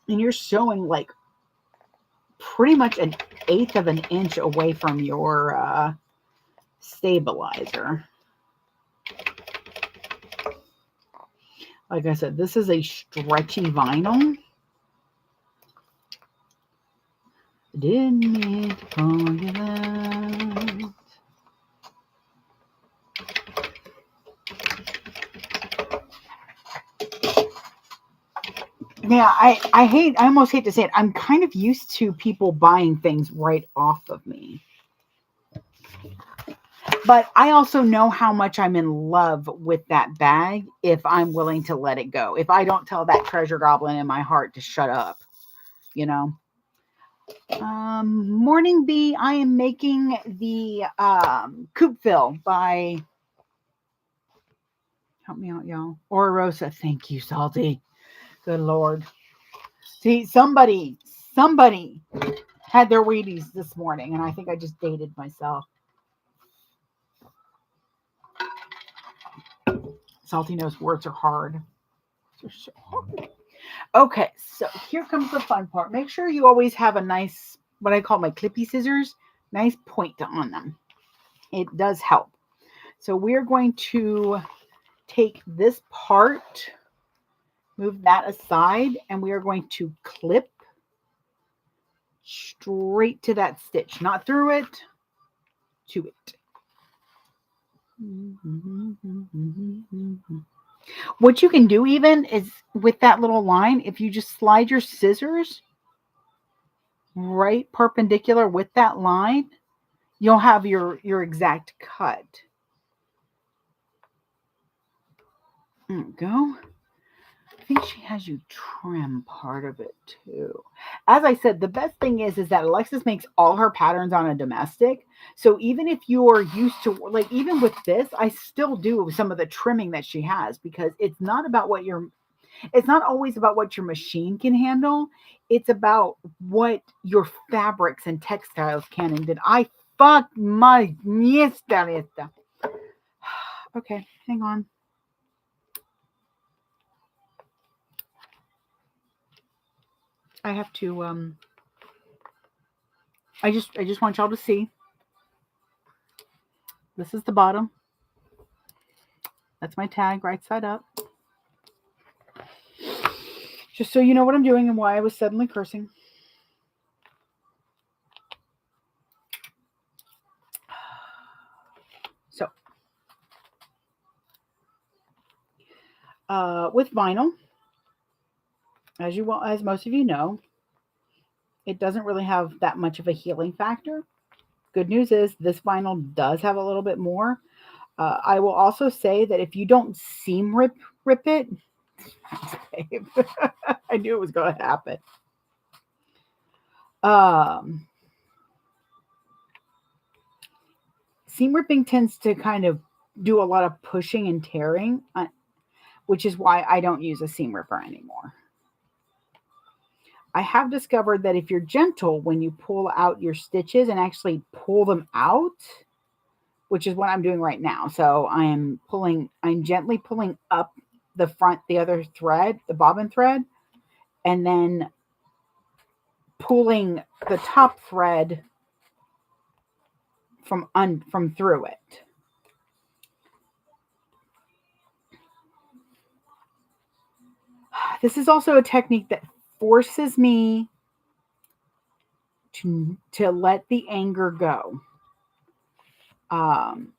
And you're sewing like pretty much 1/8 of an inch away from your stabilizer. Like I said, this is a stretchy vinyl. Didn't mean to call you that. Yeah, I almost hate to say it. I'm kind of used to people buying things right off of me. But I also know how much I'm in love with that bag if I'm willing to let it go. If I don't tell that treasure goblin in my heart to shut up, you know. Morning Bee, I am making the coop fill by, help me out, y'all. Orosa, thank you, Salty. Good Lord. See, somebody had their Wheaties this morning, and I think I just dated myself. Salty knows words are hard. They're so hard. Okay, so here comes the fun part. Make sure you always have a nice, what I call my clippy scissors, nice point on them. It does help. So we're going to take this part, move that aside, and we are going to clip straight to that stitch, not through it, to it. What you can do even is with that little line, if you just slide your scissors right perpendicular with that line, you'll have your exact cut. There we go. I think she has you trim part of it too. As I said, the best thing is that Alexis makes all her patterns on a domestic. So even if you're used to, like, even with this, I still do some of the trimming that she has because it's not always about what your machine can handle. It's about what your fabrics and textiles can. And did I fuck my miesta? Okay, hang on. I have to I just want y'all to see. This is the bottom. That's my tag right side up. Just so you know what I'm doing and why I was suddenly cursing. So, with vinyl, as most of you know, it doesn't really have that much of a healing factor. Good news is this vinyl does have a little bit more. I will also say that if you don't seam rip it, babe, I knew it was going to happen. Um, Seam ripping tends to kind of do a lot of pushing and tearing, which is why I don't use a seam ripper anymore. I have discovered that if you're gentle when you pull out your stitches and actually pull them out, which is what I'm doing right now. So I'm gently pulling up the other thread, the bobbin thread, and then pulling the top thread from through it. This is also a technique that forces me to let the anger go. Um,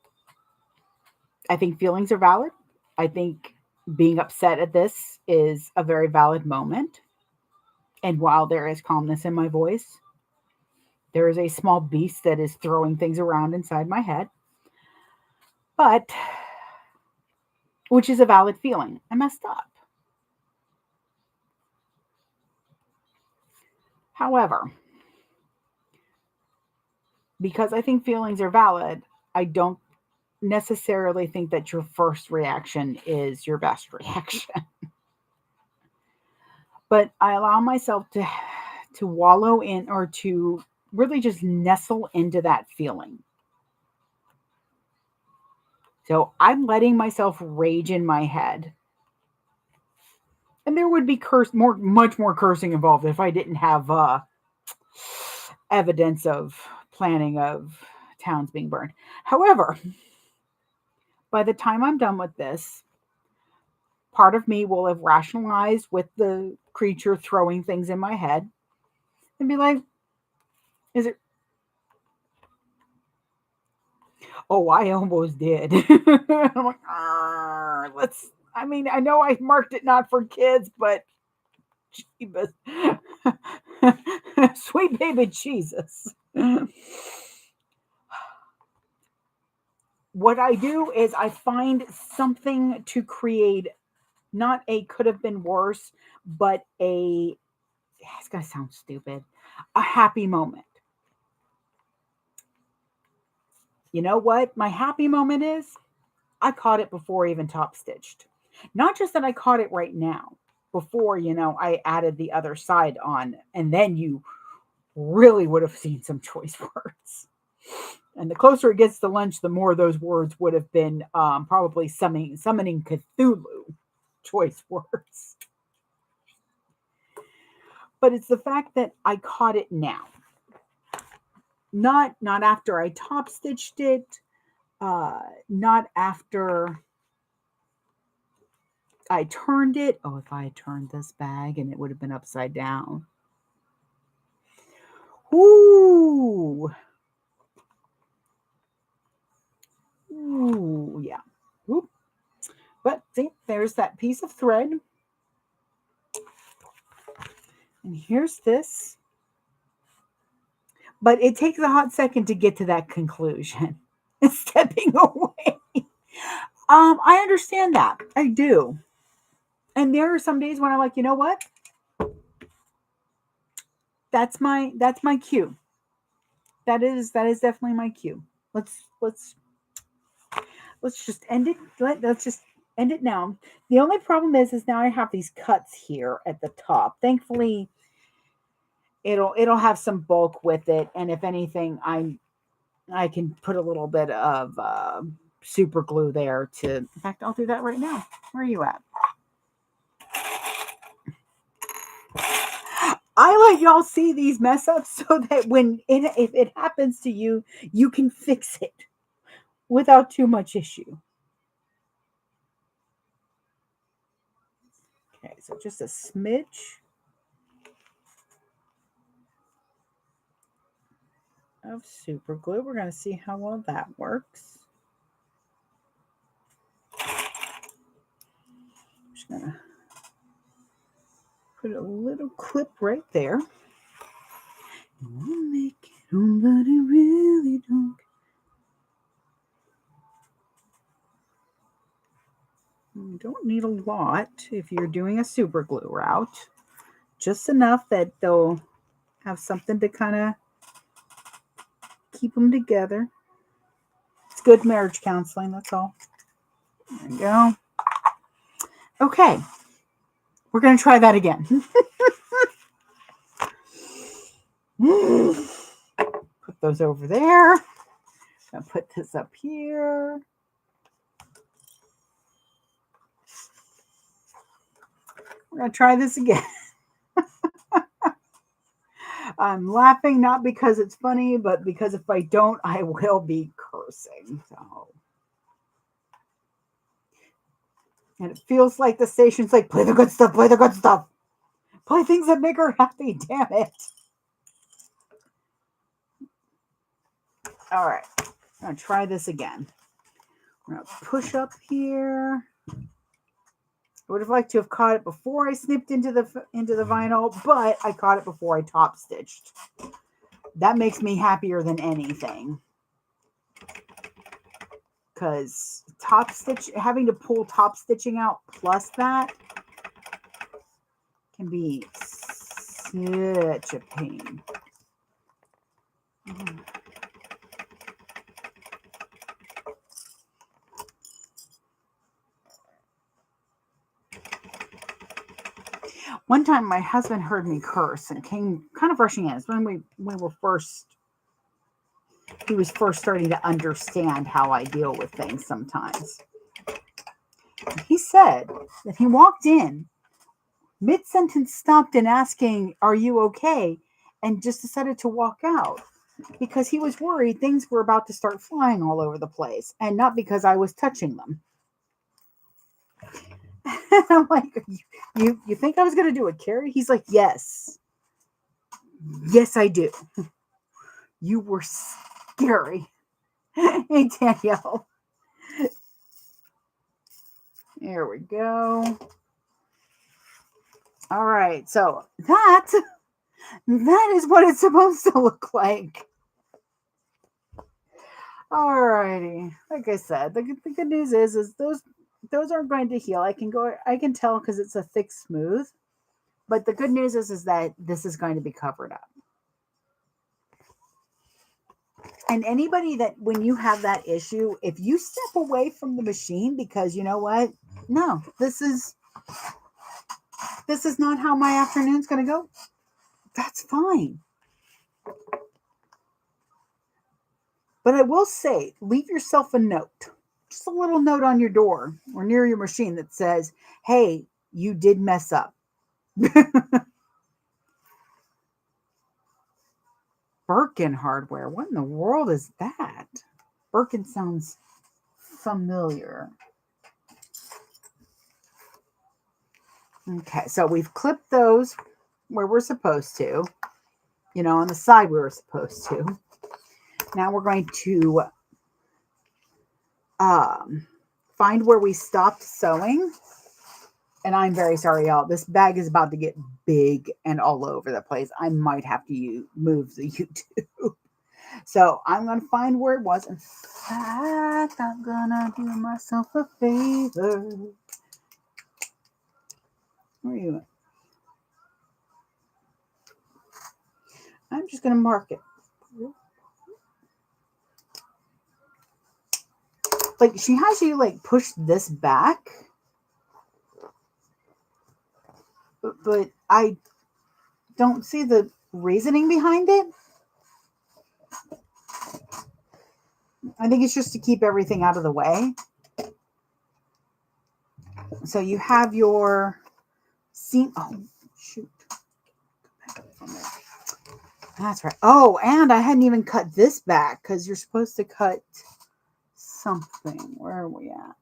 I think feelings are valid. I think being upset at this is a very valid moment. And while there is calmness in my voice, there is a small beast that is throwing things around inside my head. But, which is a valid feeling. I messed up. However, because I think feelings are valid, I don't necessarily think that your first reaction is your best reaction. But I allow myself to wallow in, or to really just nestle into that feeling. So I'm letting myself rage in my head. And there would be much more cursing involved if I didn't have evidence of planning of towns being burned. However, by the time I'm done with this, part of me will have rationalized with the creature throwing things in my head and be like, is it? Oh, I almost did. I'm like, let's. I mean, I know I marked it not for kids, but sweet baby Jesus. What I do is I find something to create, not a could have been worse, but it's going to sound stupid, a happy moment. You know what my happy moment is? I caught it before I even top stitched. Not just that I caught it right now, before, I added the other side on, and then you really would have seen some choice words. And the closer it gets to lunch, the more those words would have been probably summoning Cthulhu choice words. But it's the fact that I caught it now. Not after I top stitched it, not after I turned it. Oh, if I had turned this bag and it would have been upside down. Ooh. Ooh, yeah. Ooh. But see, there's that piece of thread. And here's this. But it takes a hot second to get to that conclusion. Stepping away. I understand that. I do. And there are some days when I'm like, you know what? That's my cue. That is definitely my cue. Let's just end it. Let's just end it now. The only problem is now I have these cuts here at the top. Thankfully, it'll have some bulk with it, and if anything, I can put a little bit of super glue there to. In fact, I'll do that right now. Where are you at? I let y'all see these mess ups so that if it happens to you, you can fix it without too much issue. Okay, so just a smidge of super glue. We're going to see how well that works. I'm just going to Put a little clip right there. We'll make it home, but I really don't. You don't need a lot if you're doing a super glue route. Just enough that they'll have something to kind of keep them together. It's good marriage counseling, that's all. There you go. Okay. We're going to try that again. Put those over there. I'll put this up here. We're going to try this again. I'm laughing not because it's funny, but because if I don't, I will be cursing. So, and it feels like the station's like, play the good stuff, play the good stuff. Play things that make her happy, damn it. All right, I'm going to try this again. I'm going to push up here. I would have liked to have caught it before I snipped into the vinyl, but I caught it before I top stitched. That makes me happier than anything. Because having to pull top stitching out plus that can be such a pain. One time my husband heard me curse and came kind of rushing in. It's when he was first starting to understand how I deal with things sometimes. He said that he walked in, mid-sentence stopped and asking, "Are you okay?" and just decided to walk out because he was worried things were about to start flying all over the place, and not because I was touching them. I'm like, you think I was going to do a carry? He's like, yes. Yes, I do. You were scary. Hey, Danielle. There we go. All right. So that is what it's supposed to look like. All righty. Like I said, the good news is those aren't going to heal. I can tell because it's a thick smooth. But the good news is that this is going to be covered up. And anybody that, when you have that issue, if you step away from the machine because you know what? No, this is not how my afternoon's going to go. That's fine. But I will say, leave yourself a note. Just a little note on your door or near your machine that says, hey, you did mess up. Birkin hardware. What in the world is that? Birkin sounds familiar. Okay, so we've clipped those where we're supposed to. On the side we were supposed to. Now we're going to find where we stopped sewing. And I'm very sorry, y'all. This bag is about to get big and all over the place. I might have to move the YouTube. So I'm going to find where it was. In fact, I'm going to do myself a favor. Where are you at? I'm just going to mark it. Like, she has you, like, push this back. But I don't see the reasoning behind it. I think it's just to keep everything out of the way. So you have your seam. Oh, shoot. That's right. Oh, and I hadn't even cut this back because you're supposed to cut something. Where are we at?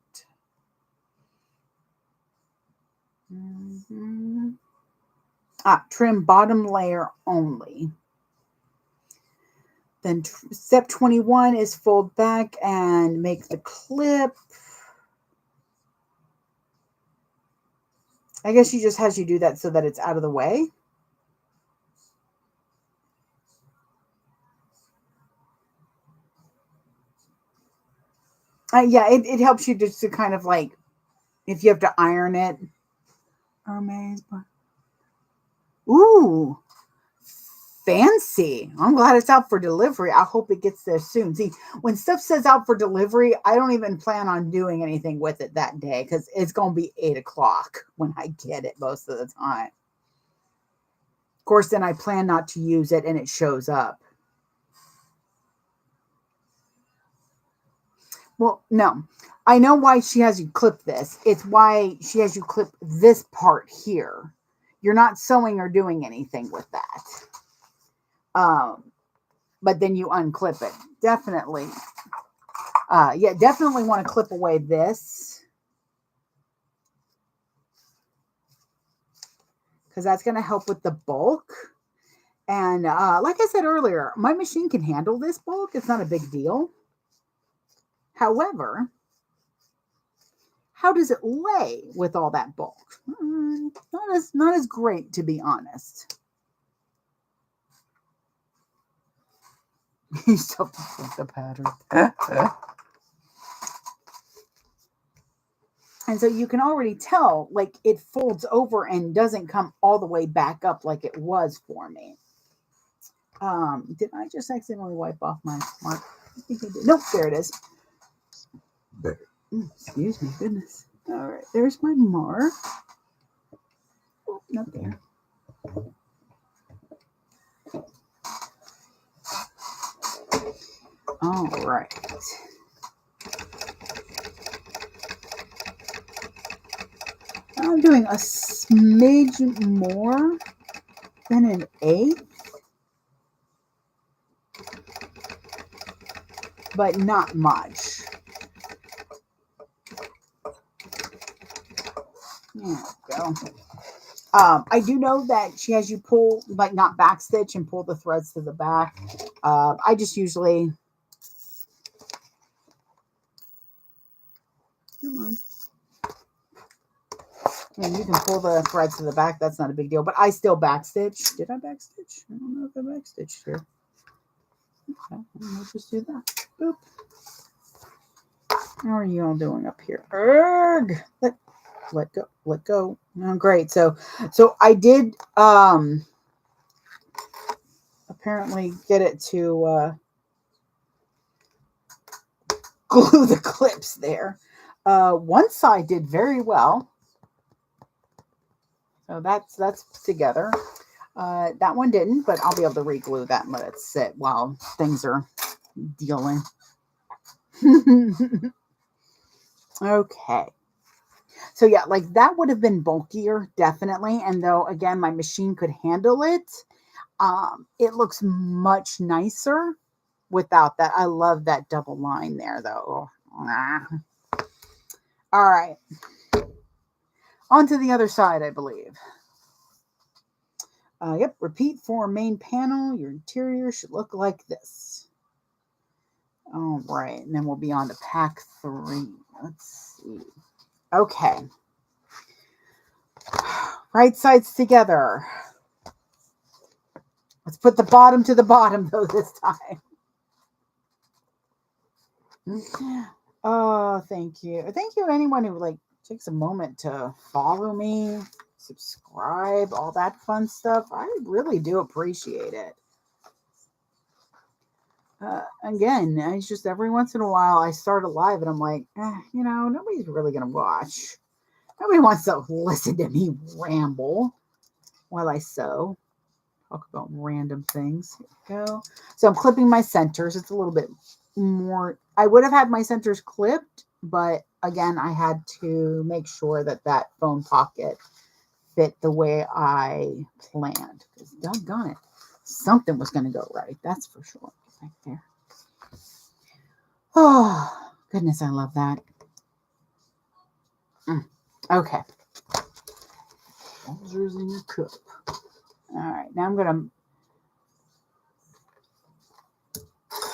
Trim bottom layer only. Then step 21 is fold back and make the clip. I guess she just has you do that so that it's out of the way. Yeah, it helps you just to kind of like, if you have to iron it. Hermes. Ooh, fancy. I'm glad it's out for delivery. I hope it gets there soon. See, when stuff says out for delivery, I don't even plan on doing anything with it that day because it's going to be 8 o'clock when I get it most of the time. Of course, then I plan not to use it and it shows up. Well, no. I know why she has you clip this. It's why she has you clip this part here. You're not sewing or doing anything with that. But then you unclip it. Definitely. Yeah, definitely want to clip away this. Because that's going to help with the bulk. And like I said earlier, my machine can handle this bulk. It's not a big deal. However, how does it lay with all that bulk? Not as great, to be honest. You still have the pattern. And so you can already tell, like, it folds over and doesn't come all the way back up like it was for me. Did I just accidentally wipe off my mark? I think I did. Nope, there it is. Excuse me, goodness. All right, there's my mark. Oh, not there. All right. I'm doing a smidge more than an eighth, but not much. There we go. I do know that she has you pull, like not backstitch and pull the threads to the back. I just usually, come on. And you can pull the threads to the back. That's not a big deal. But I still backstitch. Did I backstitch? I don't know if I backstitched here. Okay, we'll just do that. Boop. How are you all doing up here? Erg! Let go. Let go. Oh, great. So I did apparently get it to glue the clips there. One side did very well. So that's together. That one didn't, but I'll be able to re-glue that and let it sit while things are dealing. Okay. So yeah, like that would have been bulkier, definitely. And though, again, my machine could handle it, it looks much nicer without that. I love that double line there, though. All right. On to the other side, I believe. Yep, repeat for main panel. Your interior should look like this. All right, and then we'll be on to pack 3. Let's see. Okay. Right sides together. Let's put the bottom to the bottom, though, this time. Oh, thank you. Thank you, anyone who, like, takes a moment to follow me, subscribe, all that fun stuff. I really do appreciate it. Again, it's just every once in a while I start a live and I'm like, nobody's really going to watch. Nobody wants to listen to me ramble while I sew. Talk about random things. Here we go. So I'm clipping my centers. It's a little bit more. I would have had my centers clipped, but again, I had to make sure that that phone pocket fit the way I planned. Because doggone it, something was going to go right. That's for sure. Right there. Oh, goodness, I love that. Okay. Soldiers in your cup. All right, now I'm going to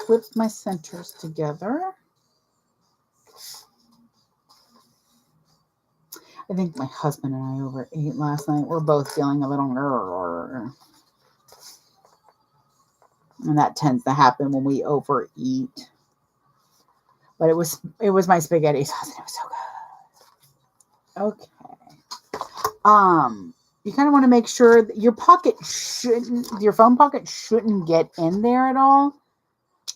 flip my centers together. I think my husband and I overate last night. We're both feeling a little, and that tends to happen when we overeat. But it was my spaghetti sauce. And it was so good. Okay. You kind of want to make sure that your phone pocket shouldn't get in there at all.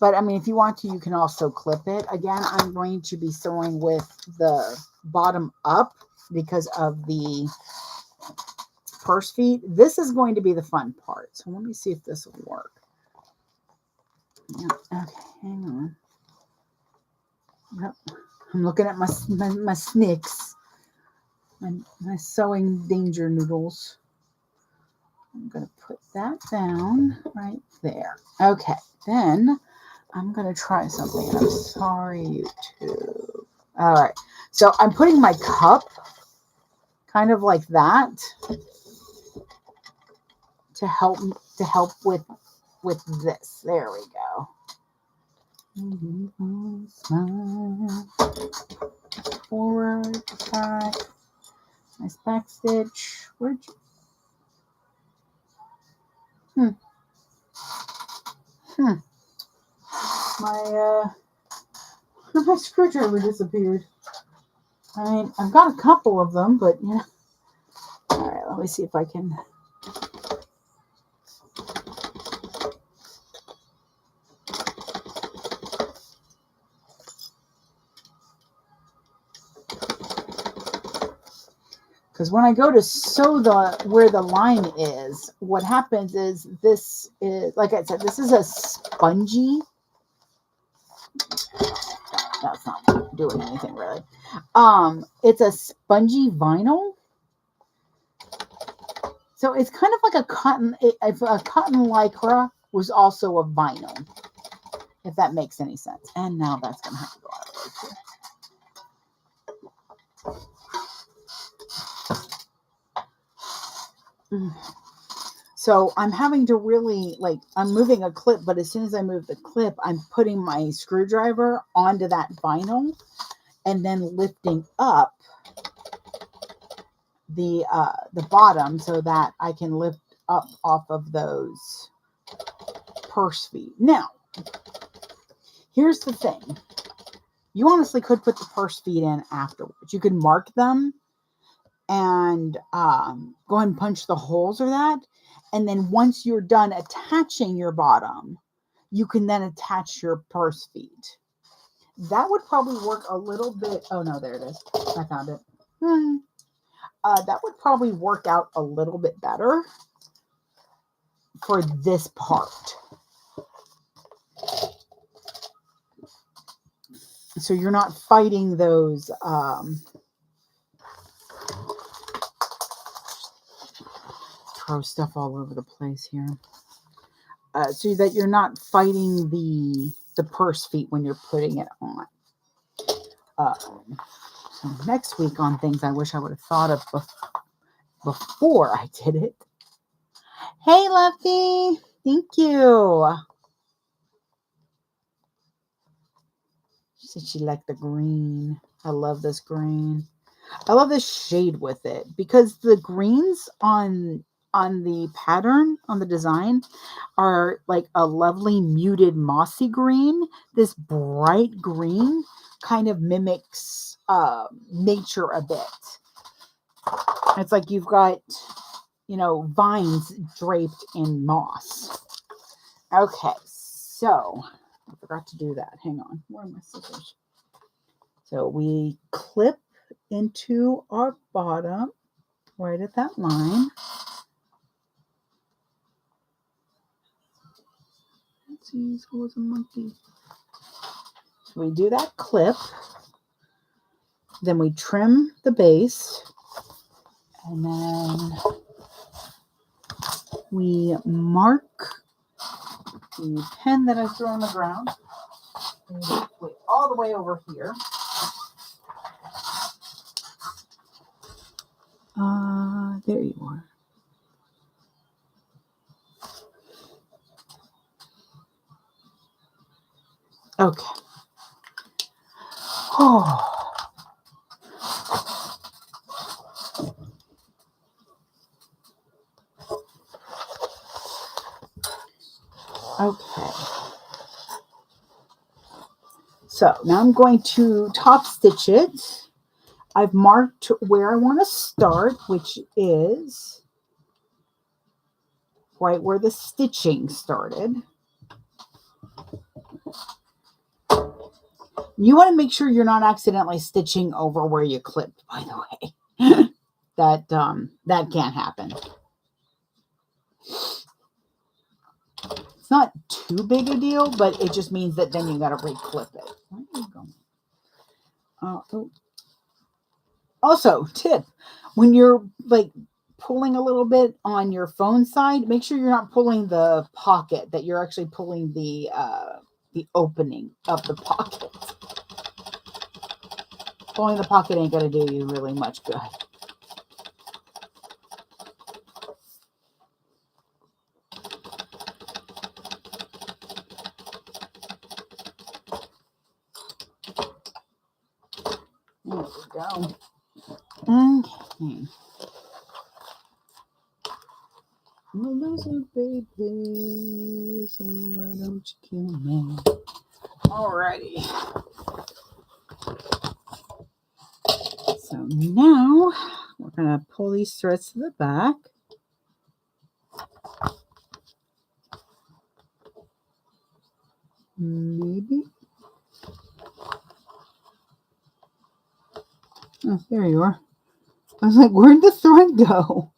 But I mean, if you want to, you can also clip it. Again, I'm going to be sewing with the bottom up because of the purse feet. This is going to be the fun part. So let me see if this will work. Yeah, okay, hang on. Yep. I'm looking at my snicks. My sewing danger noodles. I'm going to put that down right there. Okay, then I'm going to try something. I'm sorry, YouTube. All right, so I'm putting my cup kind of like that to help with this. There we go. Forward, back, nice back stitch. Where'd you? My screwdriver disappeared. I mean, I've got a couple of them, but yeah. All right, let me see if I can. Because when I go to sew where the line is, what happens is this is, like I said, this is a spongy. That's not doing anything really. It's a spongy vinyl. So it's kind of like a cotton. If a cotton lycra was also a vinyl, if that makes any sense. And now that's gonna have to go out of the way too. So I'm having to really, like, I'm moving a clip, but as soon as I move the clip, I'm putting my screwdriver onto that vinyl and then lifting up the bottom so that I can lift up off of those purse feet. Now, here's the thing. You honestly could put the purse feet in afterwards. You could mark them and go ahead and punch the holes or that. And then once you're done attaching your bottom, you can then attach your purse feet. That would probably work a little bit. Oh, no, there it is. I found it. That would probably work out a little bit better for this part. So you're not fighting those throw stuff all over the place here. So that you're not fighting the purse feet when you're putting it on. So next week on things I wish I would have thought of before I did it. Hey, Luffy. Thank you. She said she liked the green. I love this green. I love this shade with it because the greens on the pattern, on the design, are like a lovely muted mossy green. This bright green kind of mimics nature a bit. It's like you've got, vines draped in moss. Okay, so I forgot to do that. Hang on. Where are my scissors? So we clip into our bottom right at that line. Let's see, so was a monkey. So we do that clip. Then we trim the base. And then we mark the pen that I threw on the ground. All the way over here. There you are. Okay. Oh. So now I'm going to top stitch it. I've marked where I want to start, which is right where the stitching started. You want to make sure you're not accidentally stitching over where you clipped, by the way. that can't happen. It's not too big a deal, but it just means that then you got to re-clip it. Where are you going? Oh. Also, tip, when you're like pulling a little bit on your phone side, make sure you're not pulling the pocket, that you're actually pulling the opening of the pocket. Pulling the pocket ain't going to do you really much good. There we go. Okay. I'm a loser, baby, so why don't you kill me? Alrighty. So now we're going to pull these threads to the back. Maybe. Oh, there you are. I was like, where'd the thread go?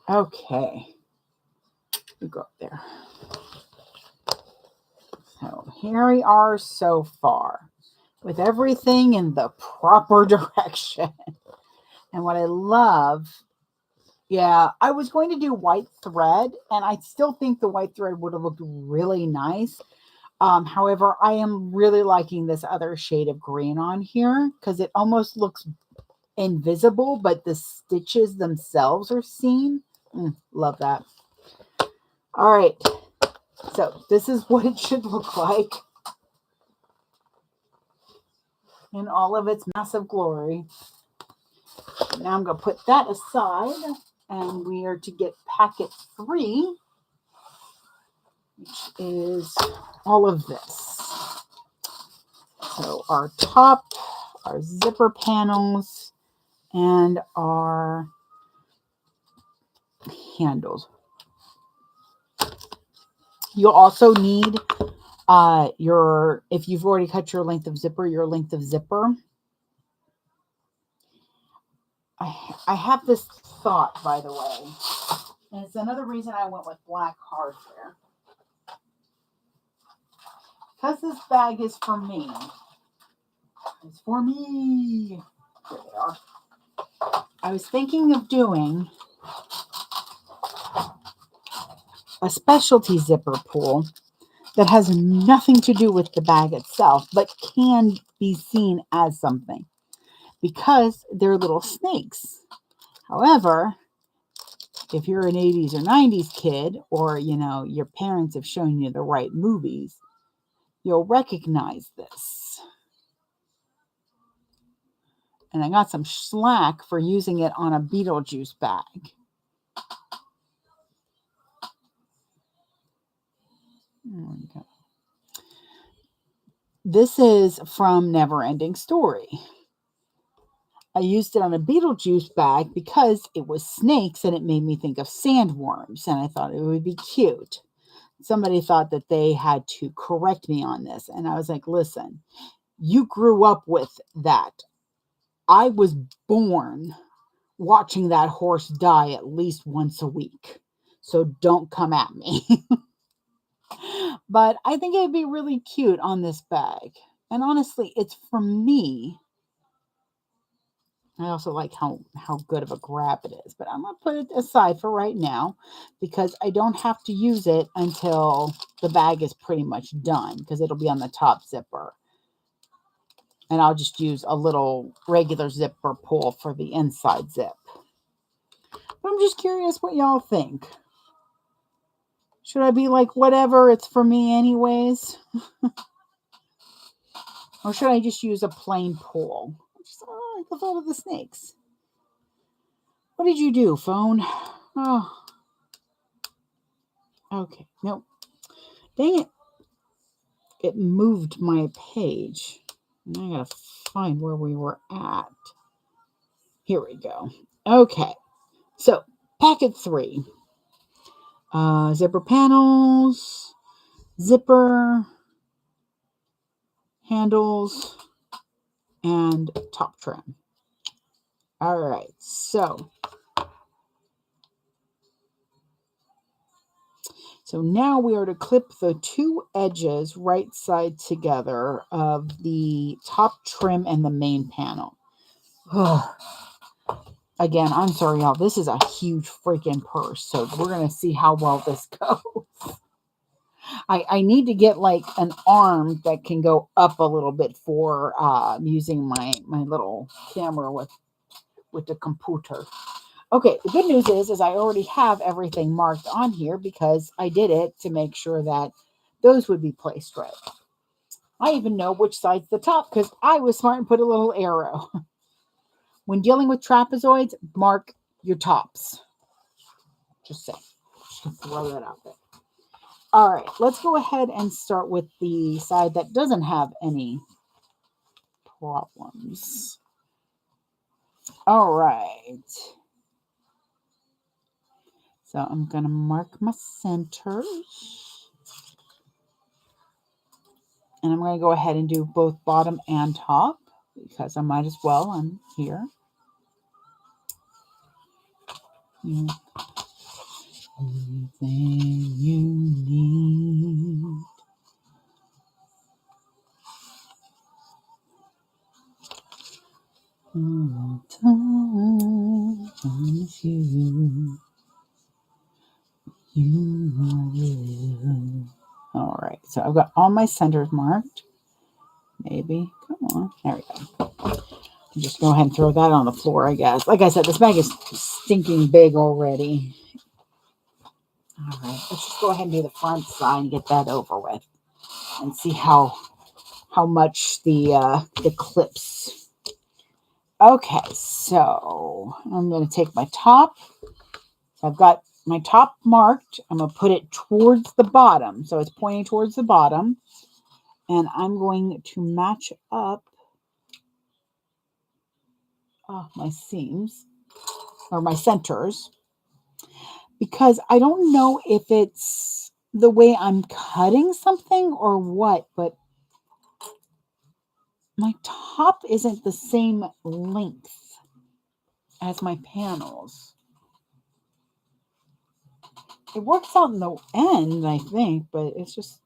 Okay. We go up there. So here we are so far, with everything in the proper direction. And what I love, yeah, I was going to do white thread, and I still think the white thread would have looked really nice. However, I am really liking this other shade of green on here because it almost looks invisible, but the stitches themselves are seen. Love that. All right. So this is what it should look like in all of its massive glory. Now I'm going to put that aside, and we are to get packet 3, which is all of this. So our top, our zipper panels, and our handles. You'll also need if you've already cut your length of zipper, your length of zipper. I have this thought, by the way, and it's another reason I went with black hardware. Because this bag is for me. It's for me. There they are. I was thinking of doing a specialty zipper pull that has nothing to do with the bag itself, but can be seen as something because they're little snakes. However, if you're an 80s or 90s kid, or, your parents have shown you the right movies, you'll recognize this. And I got some slack for using it on a Beetlejuice bag. There we go. This is from Neverending Story. I used it on a Beetlejuice bag because it was snakes and it made me think of sandworms, and I thought it would be cute. Somebody thought that they had to correct me on this, and I was like, listen, you grew up with that. I was born watching that horse die at least once a week, so don't come at me. But I think it'd be really cute on this bag, and honestly, it's for me. I also like how good of a grab it is, but I'm going to put it aside for right now because I don't have to use it until the bag is pretty much done because it'll be on the top zipper. And I'll just use a little regular zipper pull for the inside zip. But I'm just curious what y'all think. Should I be like, whatever, it's for me anyways? Or should I just use a plain pull? I like the thought of the snakes. What did you do, phone? Oh. Okay. Nope. Dang it. it moved my page. And I gotta find where we were at. Here we go. Okay. So packet 3. Zipper panels, zipper, handles, and top trim. All right, so now we are to clip the 2 edges right side together of the top trim and the main panel. Oh, again, I'm sorry, y'all. This is a huge freaking purse, so we're going to see how well this goes. I need to get like an arm that can go up a little bit for using my little camera with the computer. Okay, the good news is I already have everything marked on here because I did it to make sure that those would be placed right. I even know which side's the top because I was smart and put a little arrow. When dealing with trapezoids, mark your tops. Just saying. Just gonna throw that out there. All right, let's go ahead and start with the side that doesn't have any problems. All right. So I'm going to mark my centers. And I'm going to go ahead and do both bottom and top because I might as well. I'm here. Everything you need. All the time, promise you. You will. All right, so I've got all my centers marked. Maybe. Come on. There we go. Just go ahead and throw that on the floor, I guess. Like I said, this bag is stinking big already. All right, let's just go ahead and do the front side and get that over with and see how much the clips. Okay, so I'm going to take my top. So I've got my top marked. I'm going to put it towards the bottom. So it's pointing towards the bottom. And I'm going to match up my seams or my centers because I don't know if it's the way I'm cutting something or what, but my top isn't the same length as my panels. It works out in the end, I think, but it's just,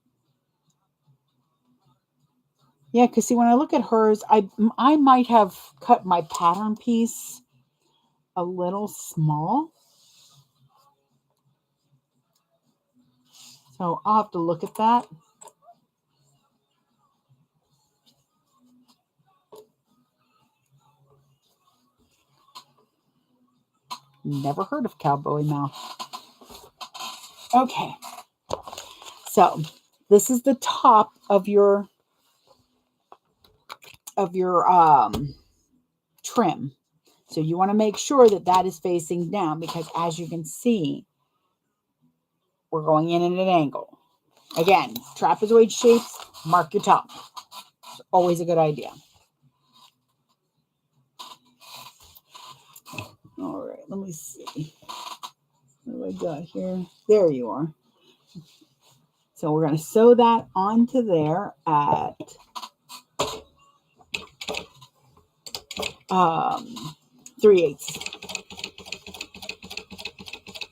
yeah, because see, when I look at hers, I might have cut my pattern piece a little small. So I'll have to look at that. Never heard of cowboy mouth. Okay. So this is the top of your trim. So you want to make sure that that is facing down because as you can see, we're going in at an angle. Again, trapezoid shapes, mark your top. It's always a good idea. All right, let me see. What do I got here? There you are. So we're going to sew that onto there at 3/8.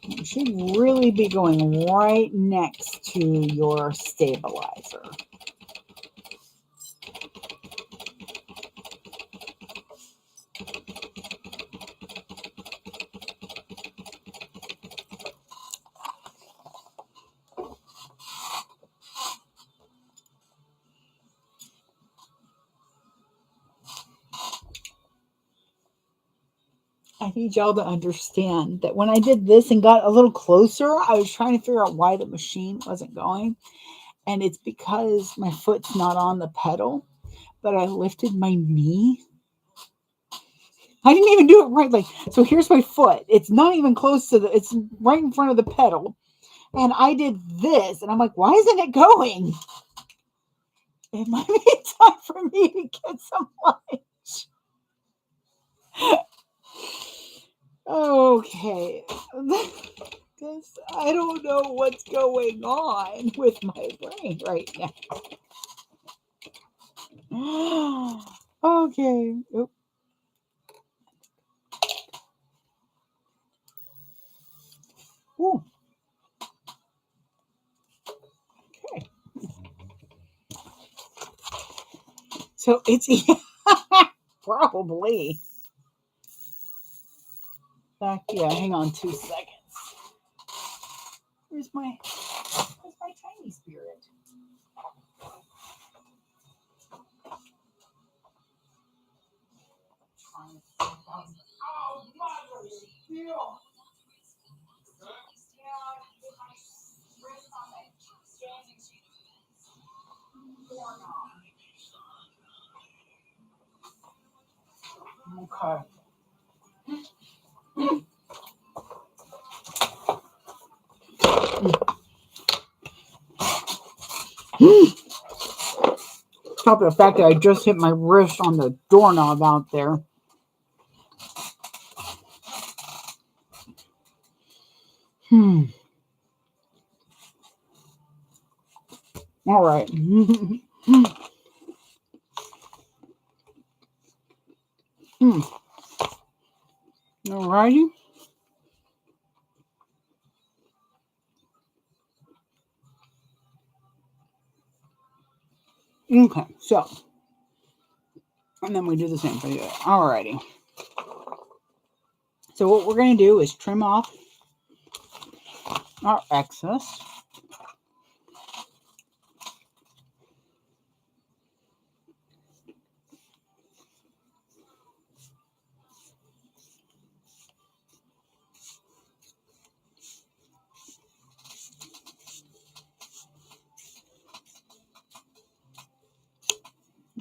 You should really be going right next to your stabilizer. I need y'all to understand that when I did this and got a little closer, I was trying to figure out why the machine wasn't going. And it's because my foot's not on the pedal, but I lifted my knee. I didn't even do it right. Like, so here's my foot. It's not even close to it's right in front of the pedal. And I did this and I'm like, why isn't it going? It might be time for me to get some lunch. Okay. Because I don't know what's going on with my brain right now. Okay. Oop. Ooh. Okay. So it's probably back. Yeah, hang on 2 seconds. Where's my tiny spirit? Oh, mother, feel. Okay. Stop the fact that I just hit my wrist on the doorknob out there. All right. All righty. Okay, so, and then we do the same thing. All righty. So what we're going to do is trim off our excess.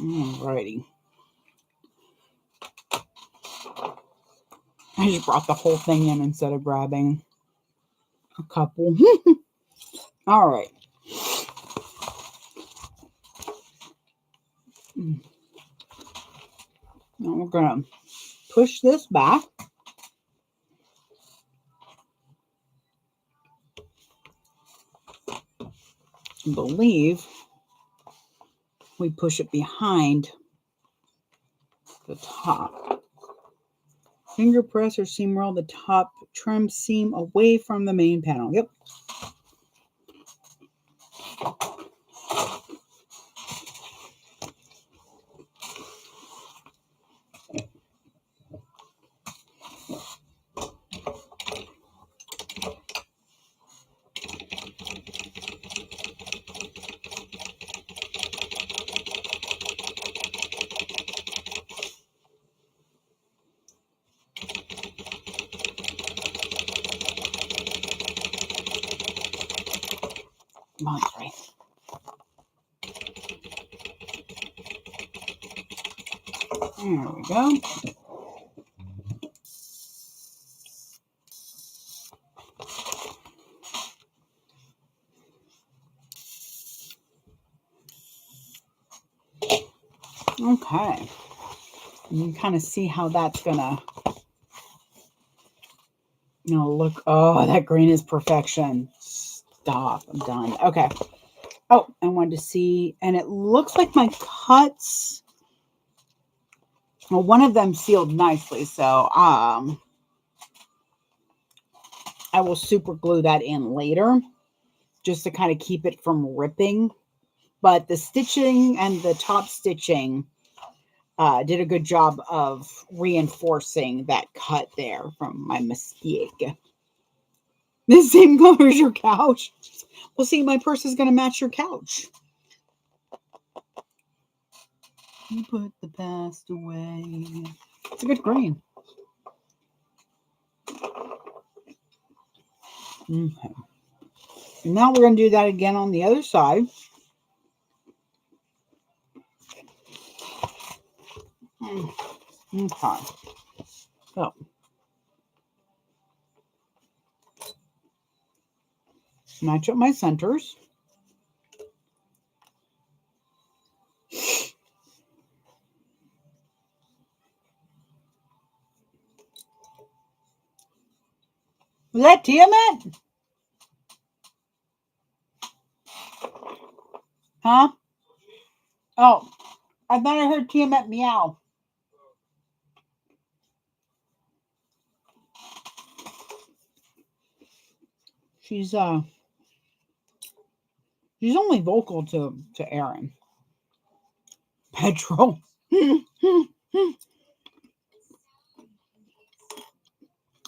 Alrighty. I just brought the whole thing in instead of grabbing a couple. All right. Now we're going to push this back. I believe we push it behind the top. Finger press or seam roll the top trim seam away from the main panel. Yep. Come on, sorry. There we go. Okay. You can kind of see how that's gonna, look. Oh, that green is perfection. Stop. I'm done. Okay. Oh, I wanted to see, and it looks like my cuts. Well, one of them sealed nicely, so I will super glue that in later, just to kind of keep it from ripping. But the stitching and the top stitching did a good job of reinforcing that cut there from my mistake. The same color as your couch. Well, see, my purse is going to match your couch. You put the past away. It's a good green. Okay. Now we're going to do that again on the other side. Okay. So, match up my centers. Was that Tiamat? Huh? Oh, I thought I heard Tiamat meow. She's only vocal to Aaron. Petrol.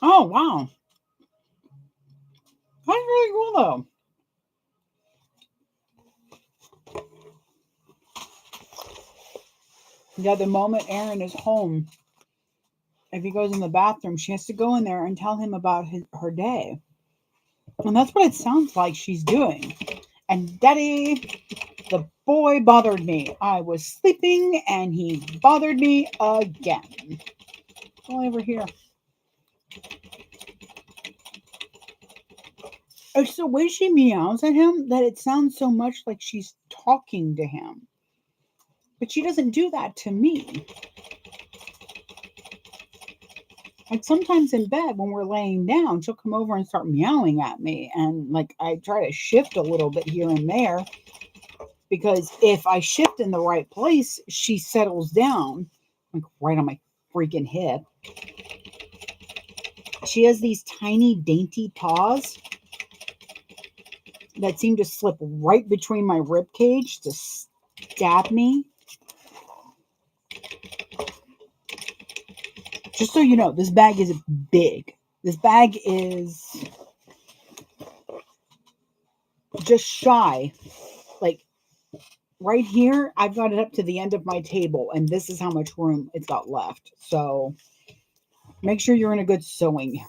Oh wow. That's really cool though. Yeah, the moment Aaron is home, if he goes in the bathroom, she has to go in there and tell him about her day. And that's what it sounds like she's doing. And Daddy, the boy bothered me. I was sleeping and he bothered me again. All over here. It's the way she meows at him that it sounds so much like she's talking to him. But she doesn't do that to me. Like sometimes in bed when we're laying down, she'll come over and start meowing at me. And like I try to shift a little bit here and there. Because if I shift in the right place, she settles down, like right on my freaking hip. She has these tiny, dainty paws that seem to slip right between my rib cage to stab me. Just so you know, this bag is big. This bag is just shy. Like right here, I've got it up to the end of my table, and this is how much room it's got left. So make sure you're in a good sewing area.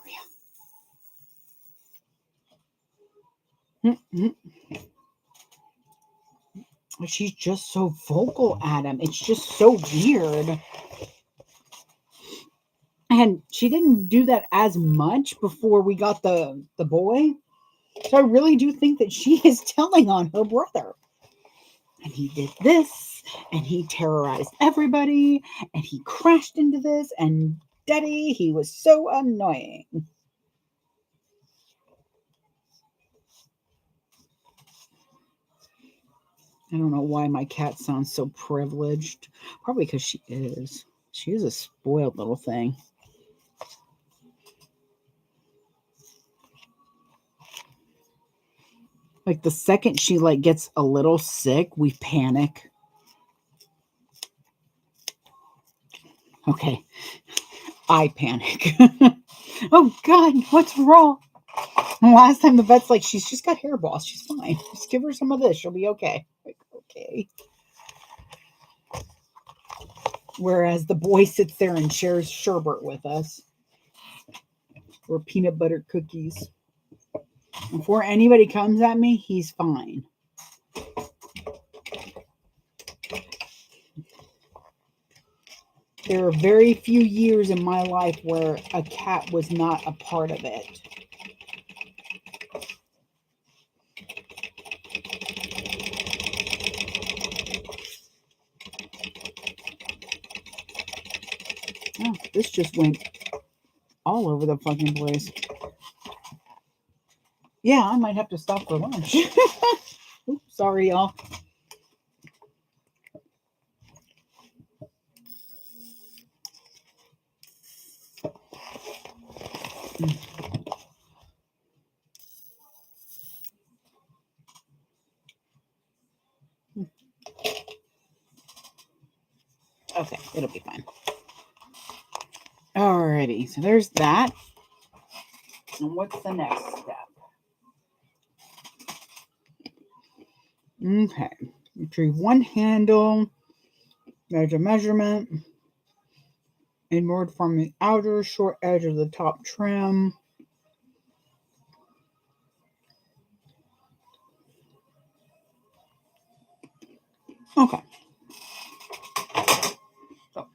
She's just so vocal at him. It's just so weird. And she didn't do that as much before we got the boy. So I really do think that she is telling on her brother. And he did this, and he terrorized everybody, and he crashed into this, and Daddy, he was so annoying. I don't know why my cat sounds so privileged. Probably because she is. She is a spoiled little thing. Like the second she like gets a little sick, we panic. Okay. I panic. Oh God, what's wrong? And last time the vet's like, she's just got hair balls. She's fine. Just give her some of this. She'll be okay. Like, okay. Whereas the boy sits there and shares sherbet with us. Or peanut butter cookies. Before anybody comes at me, he's fine. There are very few years in my life where a cat was not a part of it. Oh, this just went all over the fucking place. Yeah, I might have to stop for lunch. Oops, sorry, y'all. Okay, it'll be fine. Alrighty, so there's that. And what's the next step? Okay, retrieve one handle, measure measurement, inward from the outer short edge of the top trim. Okay. So,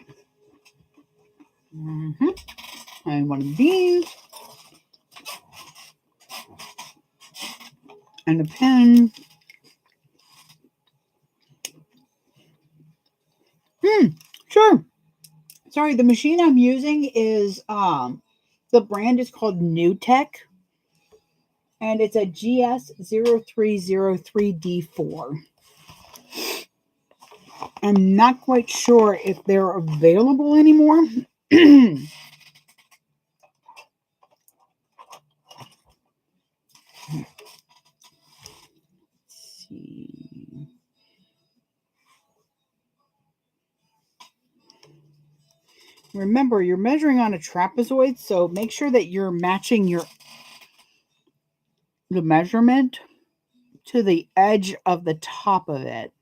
and one of these, and a pen. Sure. Sorry, the machine I'm using is the brand is called New Tech. And it's a GS0303D4. I'm not quite sure if they're available anymore. Let's see. Remember, you're measuring on a trapezoid, so make sure that you're matching the measurement to the edge of the top of it.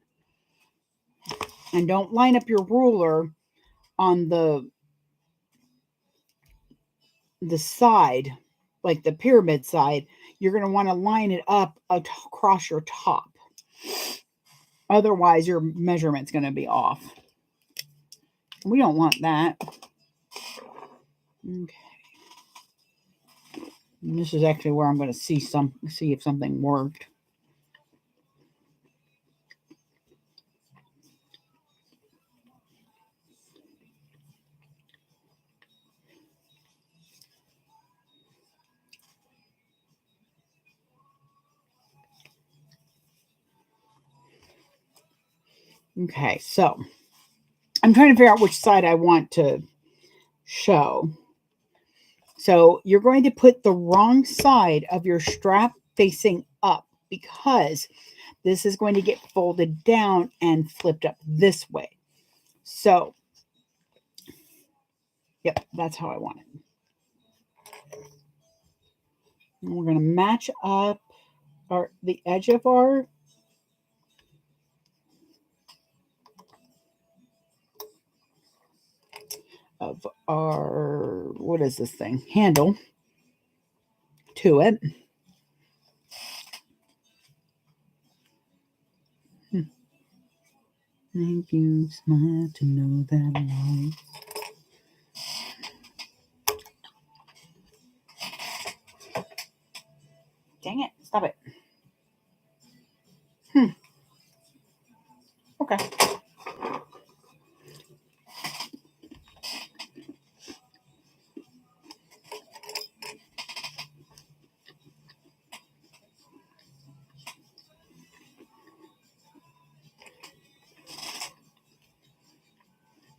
And don't line up your ruler on the side, like the pyramid side. You're going to want to line it up across your top. Otherwise, your measurement's going to be off. We don't want that. Okay. And this is actually where I'm going to see if something worked. Okay, so I'm trying to figure out which side I want to show. So you're going to put the wrong side of your strap facing up because this is going to get folded down and flipped up this way. So, yep, that's how I want it. And we're going to match up the edge of our what is this thing? Handle to it. Thank you, smile to know that I love. Dang it, stop it. Okay.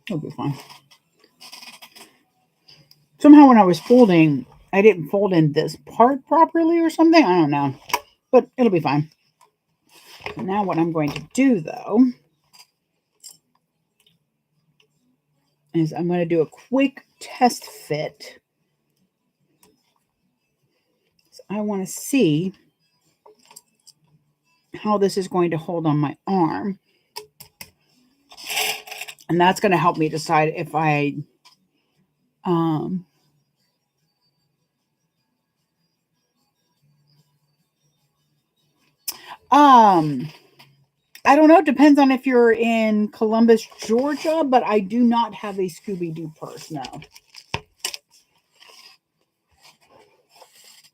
It'll be fine. Somehow when I was folding, I didn't fold in this part properly or something. I don't know. But it'll be fine. Now what I'm going to do, though, is I'm going to do a quick test fit. So I want to see how this is going to hold on my arm. And that's going to help me decide if I I don't know. It depends on if you're in Columbus, Georgia, but I do not have a Scooby-Doo purse now.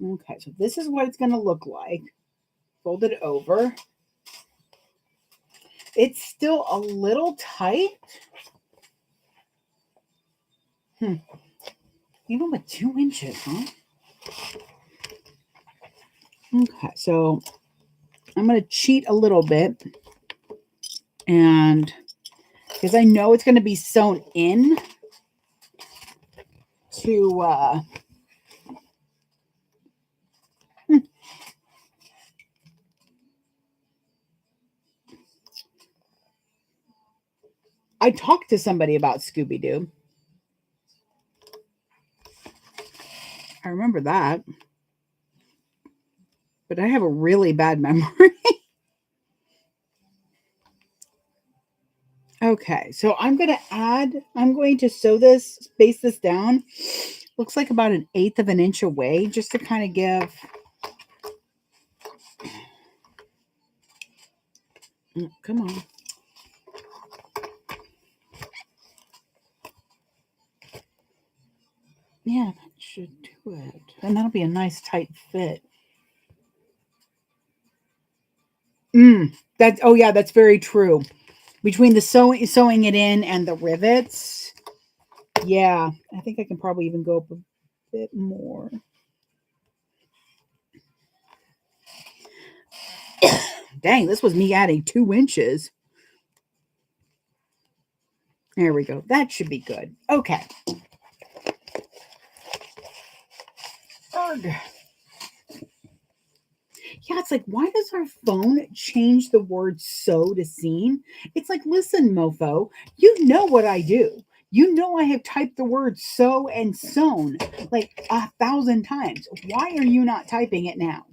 Okay, so this is what it's going to look like. Fold it over. It's still a little tight. Even with 2 inches, huh? Okay, so I'm going to cheat a little bit. And because I know it's going to be sewn in to I talked to somebody about Scooby-Doo. I remember that. But I have a really bad memory. Okay, so I'm going to sew this, space this down. Looks like about 1/8 of an inch away, just to kind of give. Come on. Yeah, that should do it. And that'll be a nice tight fit. Oh yeah, that's very true. Between the sewing it in and the rivets. Yeah, I think I can probably even go up a bit more. Dang, this was me adding 2 inches. There we go. That should be good. Okay. Ugh. Yeah, it's like, why does our phone change the word sew to seen? It's like, listen, mofo, you know what I do. You know I have typed the word sew and sewn like 1,000 times. Why are you not typing it now?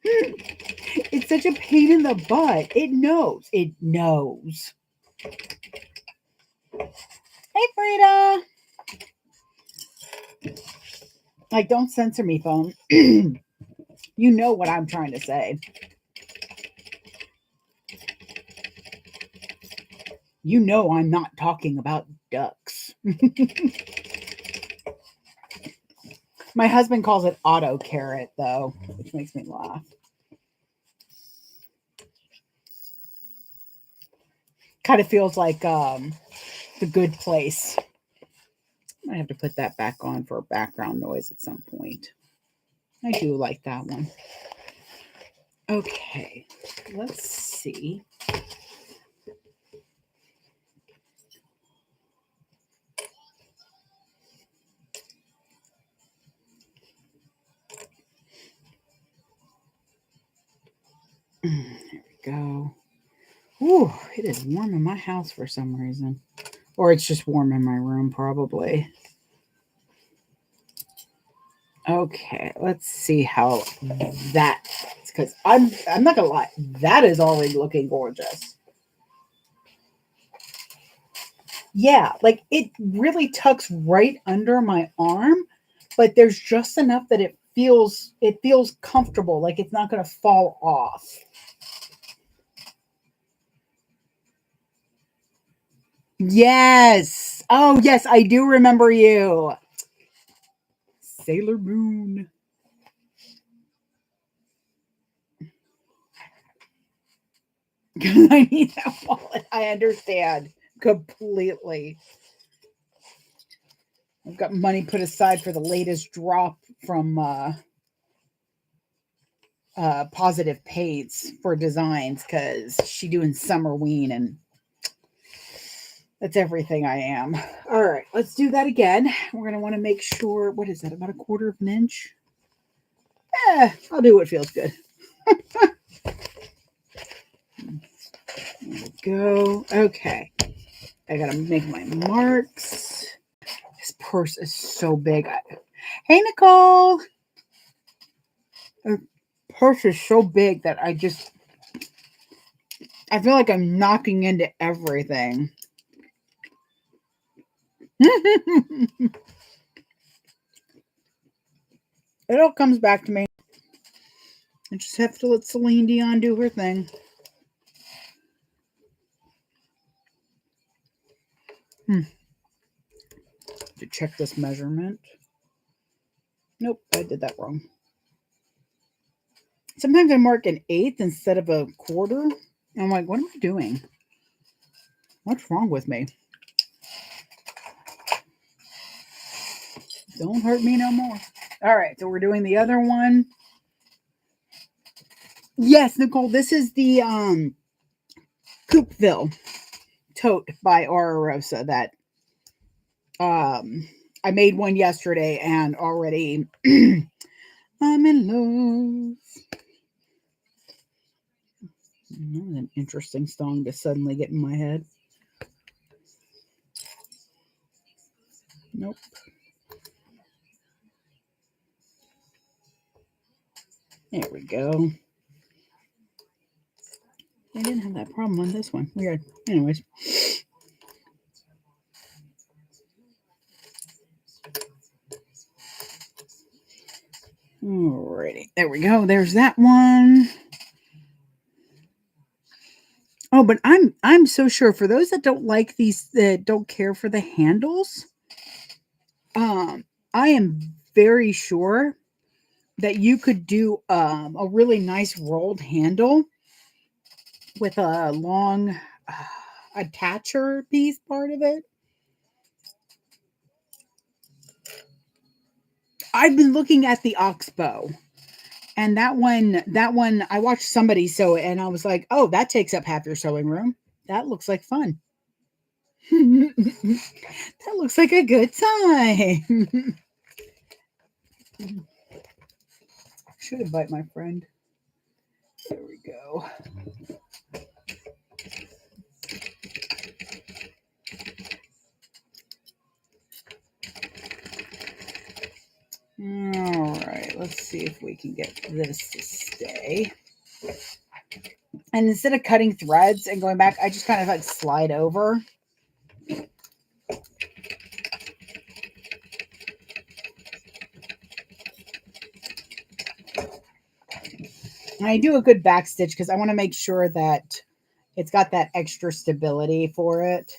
It's such a pain in the butt. It knows. It knows. Hey, Frida. Like, don't censor me, phone. You know what I'm trying to say. You know I'm not talking about ducks. My husband calls it auto carrot, though, which makes me laugh. Kind of feels like The Good Place. I have to put that back on for background noise at some point. I do like that one. Okay, let's see. There we go. Ooh, it is warm in my house for some reason. Or it's just warm in my room, probably. Okay, let's see how that fits. Because I'm not gonna lie, that is already looking gorgeous. Yeah, like it really tucks right under my arm, but there's just enough that it feels comfortable, like it's not gonna fall off. Yes. Oh, yes, I do remember you. Sailor Moon. I need that wallet. I understand completely. I've got money put aside for the latest drop from Positive Pates for designs because she doing Summerween and that's everything I am. All right, let's do that again. We're going to want to make sure, what is that, about 1/4 of an inch? I'll do what feels good. There we go. Okay. I got to make my marks. This purse is so big. Hey, Nicole. The purse is so big that I feel like I'm knocking into everything. It all comes back to me. I just have to let Celine Dion do her thing. To check this measurement. Nope, I did that wrong. Sometimes I mark an 1/8 instead of a 1/4. I'm like, what am I doing? What's wrong with me? Don't hurt me no more. All right, so we're doing the other one. Yes, Nicole, this is the Coopville tote by Aura Rosa that I made one yesterday and already I'm in love. That was an interesting song to suddenly get in my head. Nope. There we go. I didn't have that problem on this one. Weird. Anyways. Alrighty. There we go. There's that one. Oh, but I'm so sure for those that don't like these, that don't care for the handles, I am very sure that you could do a really nice rolled handle with a long attacher piece part of it. I've been looking at the oxbow And that one, I watched somebody sew it and I was like, oh, that takes up half your sewing room. That looks like fun. That looks like a good time. Should invite my friend. There we go. All right, let's see if we can get this to stay. And instead of cutting threads and going back, I just kind of like slide over. And I do a good back stitch because I want to make sure that it's got that extra stability for it.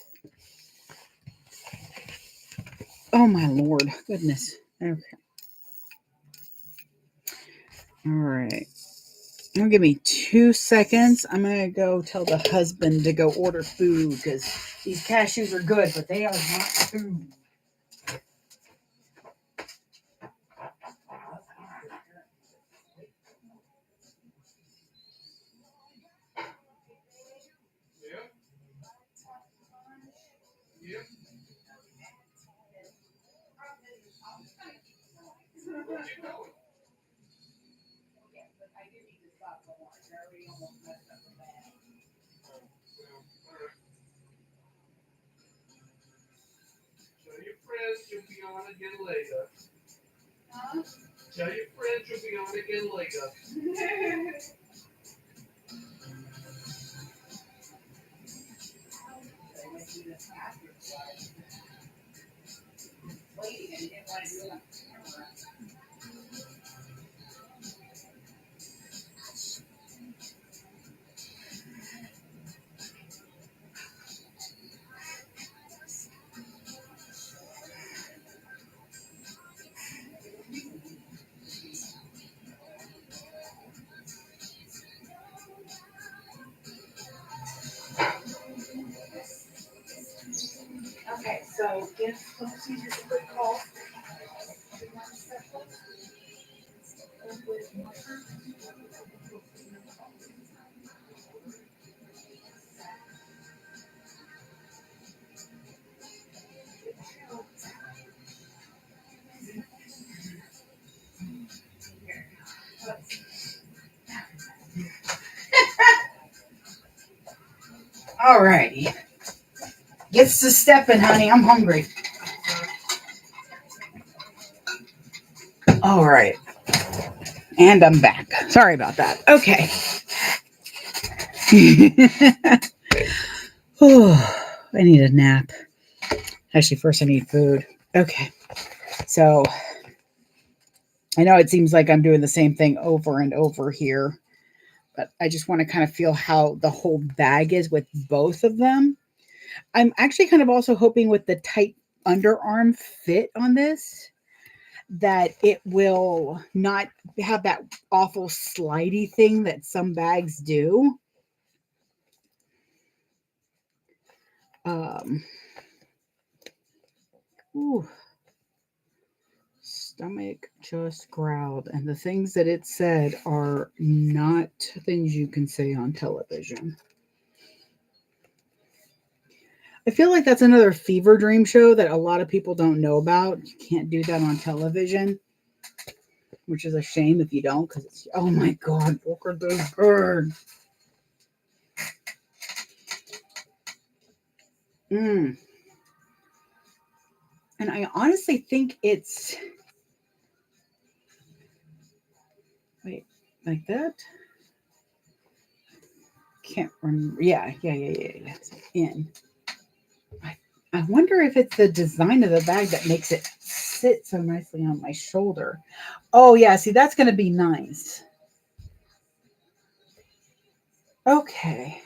Oh my Lord, goodness. Okay. All right. Give me 2 seconds. I'm going to go tell the husband to go order food because these cashews are good, but they are not food. Tell your friends you'll be on again later. Huh? Tell your friends you'll be on again later. Okay, so give Caesar's a quick call. All righty. Gets to stepping, honey. I'm hungry. All right. And I'm back. Sorry about that. Okay. Oh, I need a nap. Actually, first I need food. Okay. So I know it seems like I'm doing the same thing over and over here, but I just want to kind of feel how the whole bag is with both of them. I'm actually kind of also hoping with the tight underarm fit on this that it will not have that awful slidey thing that some bags do. Ooh, stomach just growled, and the things that it said are not things you can say on television. I feel like that's another fever dream show that a lot of people don't know about. You can't do that on television, which is a shame if you don't, because it's, oh my God, look at this bird. And I honestly think it's, wait, like that? Can't remember. Yeah. It's in. I wonder if it's the design of the bag that makes it sit so nicely on my shoulder. Oh, yeah. See, that's going to be nice. Okay.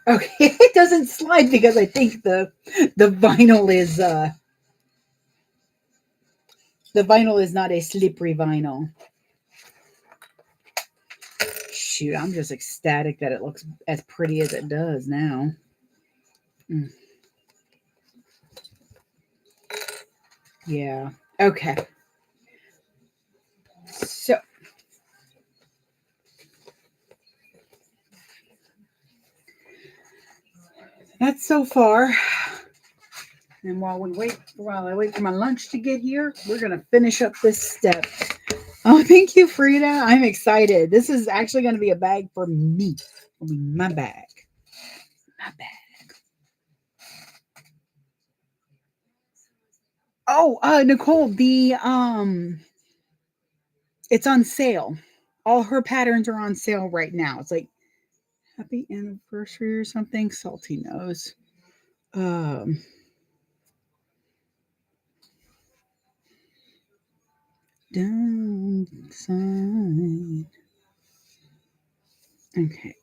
Okay, it doesn't slide because I think the vinyl is not a slippery vinyl. Shoot, I'm just ecstatic that it looks as pretty as it does now. Yeah. Okay. So that's so far. And while I wait for my lunch to get here, we're gonna finish up this step. Oh, thank you, Frida. I'm excited. This is actually gonna be a bag for me. It'll be my bag. My bag. Oh, Nicole, the it's on sale. All her patterns are on sale right now. It's like happy anniversary or something. Salty nose. Um Downside. Okay.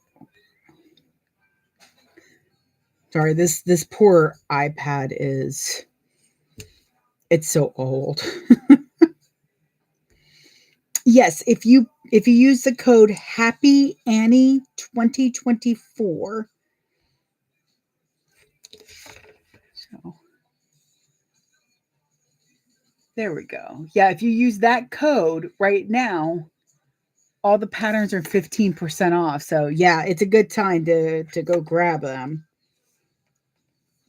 Sorry, this poor iPad it's so old. Yes, if you use the code Happy Annie 2024. So there we go. Yeah, if you use that code right now, all the patterns are 15% off. So yeah, it's a good time to go grab them.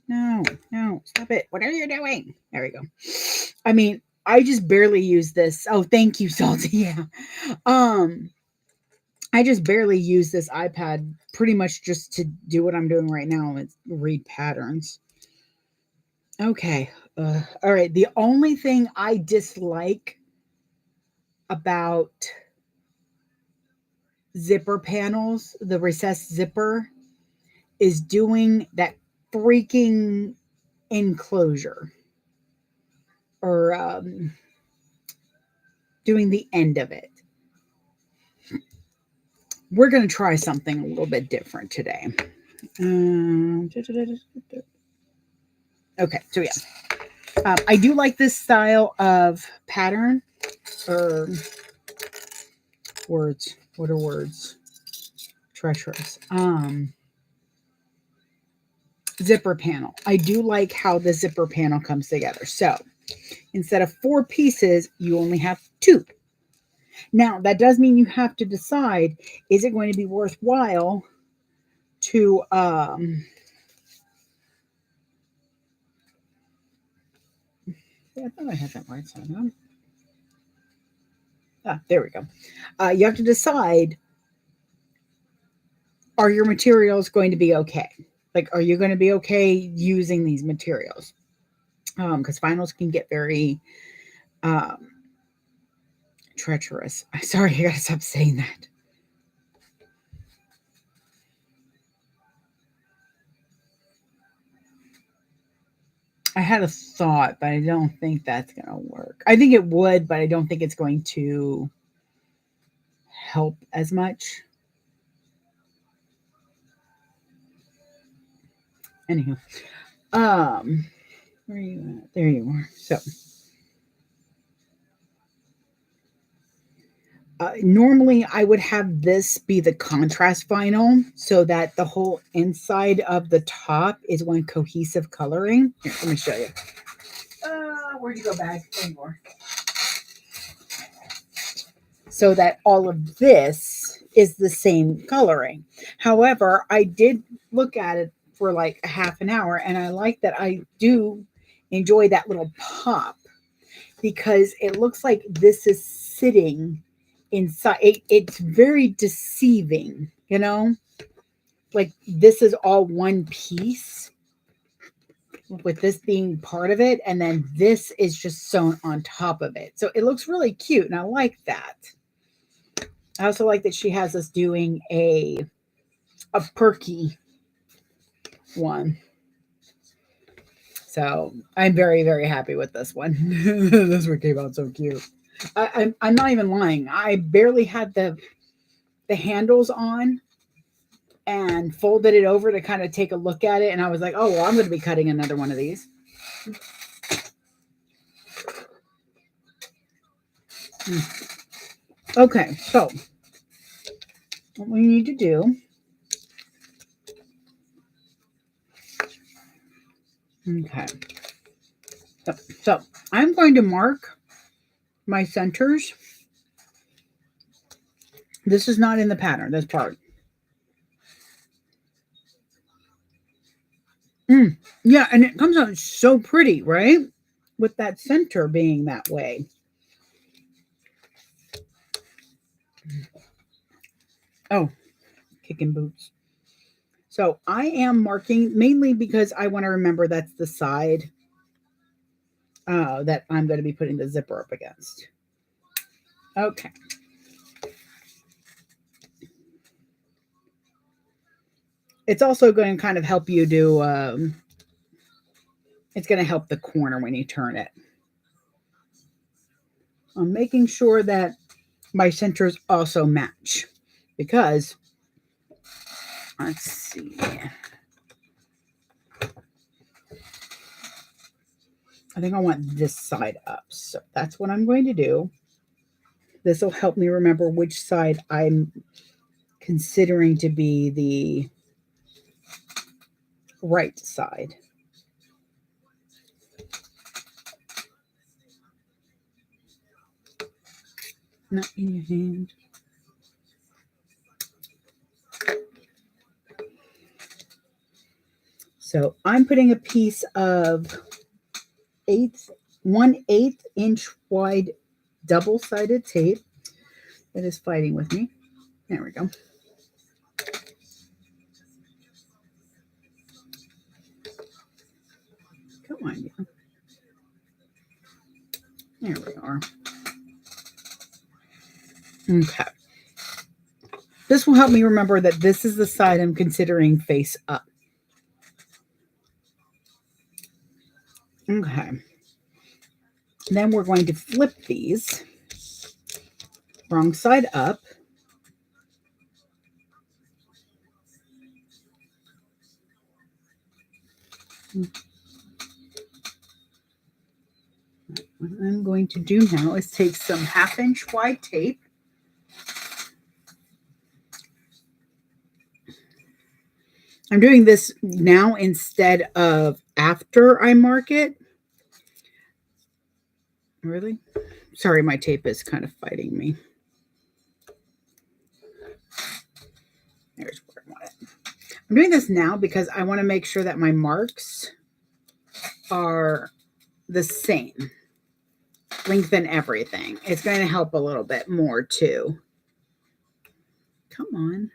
No, no, stop it. What are you doing? There we go. I mean, I just barely use this. Oh, thank you, Salty. Yeah. Um, I just barely use this iPad pretty much just to do what I'm doing right now. It's read patterns. Okay. All right. The only thing I dislike about zipper panels, the recessed zipper, is doing that freaking enclosure or doing the end of it. We're going to try something a little bit different today. Okay, so yeah, I do like this style of pattern or words. What are words? Treacherous. Zipper panel. I do like how the zipper panel comes together. So instead of 4 pieces, you only have 2. Now, that does mean you have to decide, is it going to be worthwhile to I thought I had that right side on. There we go. You have to decide, are your materials going to be okay? Like, are you going to be okay using these materials? Because finals can get very um, treacherous. Sorry, I gotta stop saying that. I had a thought, but I don't think that's going to work. I think it would, but I don't think it's going to help as much. Anywho, where are you at? There you are. So, normally I would have this be the contrast vinyl so that the whole inside of the top is one cohesive coloring. Here, let me show you. Where'd you go, bag? There you are. So that all of this is the same coloring. However, I did look at it for like a half an hour and I like that I do enjoy that little pop because it looks like this is sitting inside. It's very deceiving, you know? Like this is all one piece with this being part of it and then this is just sewn on top of it. So it looks really cute and I like that. I also like that she has us doing a perky one. So I'm very, very happy with this one. This one came out so cute. I'm not even lying. I barely had the handles on and folded it over to kind of take a look at it. And I was like, oh, well, I'm going to be cutting another one of these. Okay, so what we need to do. Okay. So I'm going to mark my centers. This is not in the pattern, this part. Yeah, and it comes out so pretty, right? With that center being that way. Oh, kicking boots. So I am marking mainly because I want to remember that's the side that I'm going to be putting the zipper up against. Okay. It's also going to kind of help you do, it's going to help the corner when you turn it. I'm making sure that my centers also match because, let's see. I think I want this side up. So that's what I'm going to do. This will help me remember which side I'm considering to be the right side. Not in your hand. So I'm putting a piece of 1/8 inch wide double-sided tape. It is fighting with me. There we go. Come on, yeah. There we are. Okay. This will help me remember that this is the side I'm considering face up. Okay. Then we're going to flip these wrong side up. What I'm going to do now is take some 1/2 inch wide tape. I'm doing this now instead of after I mark it. Really? Sorry, my tape is kind of fighting me. There's where I want it. I'm doing this now because I want to make sure that my marks are the same. Lengthen everything. It's going to help a little bit more too. Come on.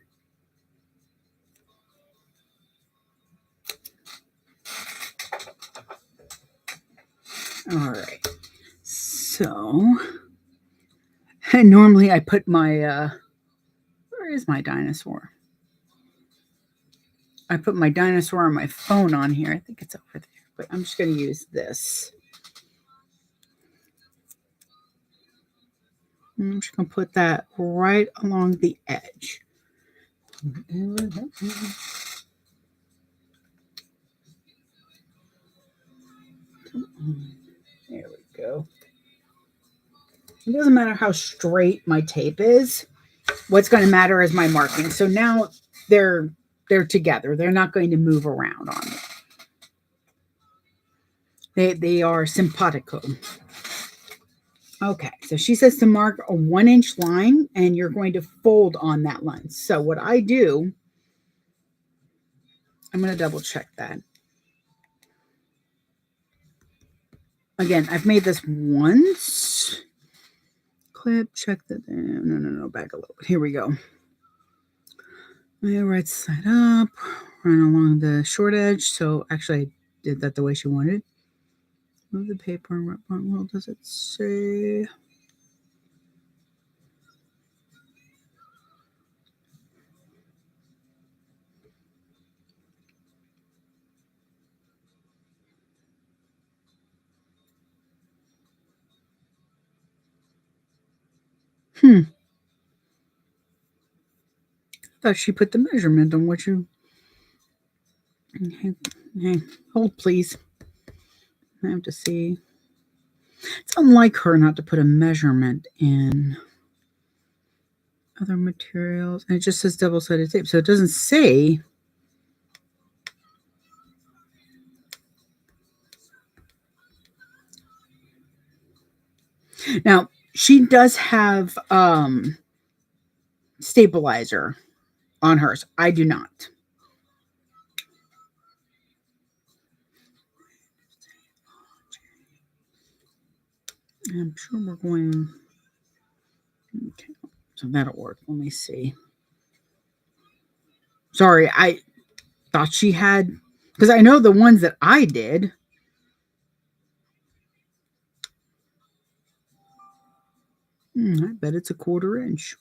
All right. So, and normally I put my, where is my dinosaur? I put my dinosaur on my phone on here. I think it's over there, but I'm just going to use this. I'm just going to put that right along the edge. There we go. It doesn't matter how straight my tape is. What's going to matter is my marking. So now they're together. They're not going to move around on me. They are simpatico. Okay, so she says to mark a 1 inch line and you're going to fold on that line. So what I do, I'm going to double check that. Again, I've made this once. Clip, check that. No, back a little bit. Here we go. My right side up, run along the short edge. So actually I did that the way she wanted. Move the paper. What world does it say? Thought she put the measurement on what you. Hey, hold please. I have to see. It's unlike her not to put a measurement in other materials. And it just says double-sided tape. So it doesn't say. Now, she does have stabilizer on hers. I do not. I'm sure we're going. Okay, so that'll work. Let me see. Sorry, I thought she had, because I know the ones that I did. I bet it's a 1/4 inch.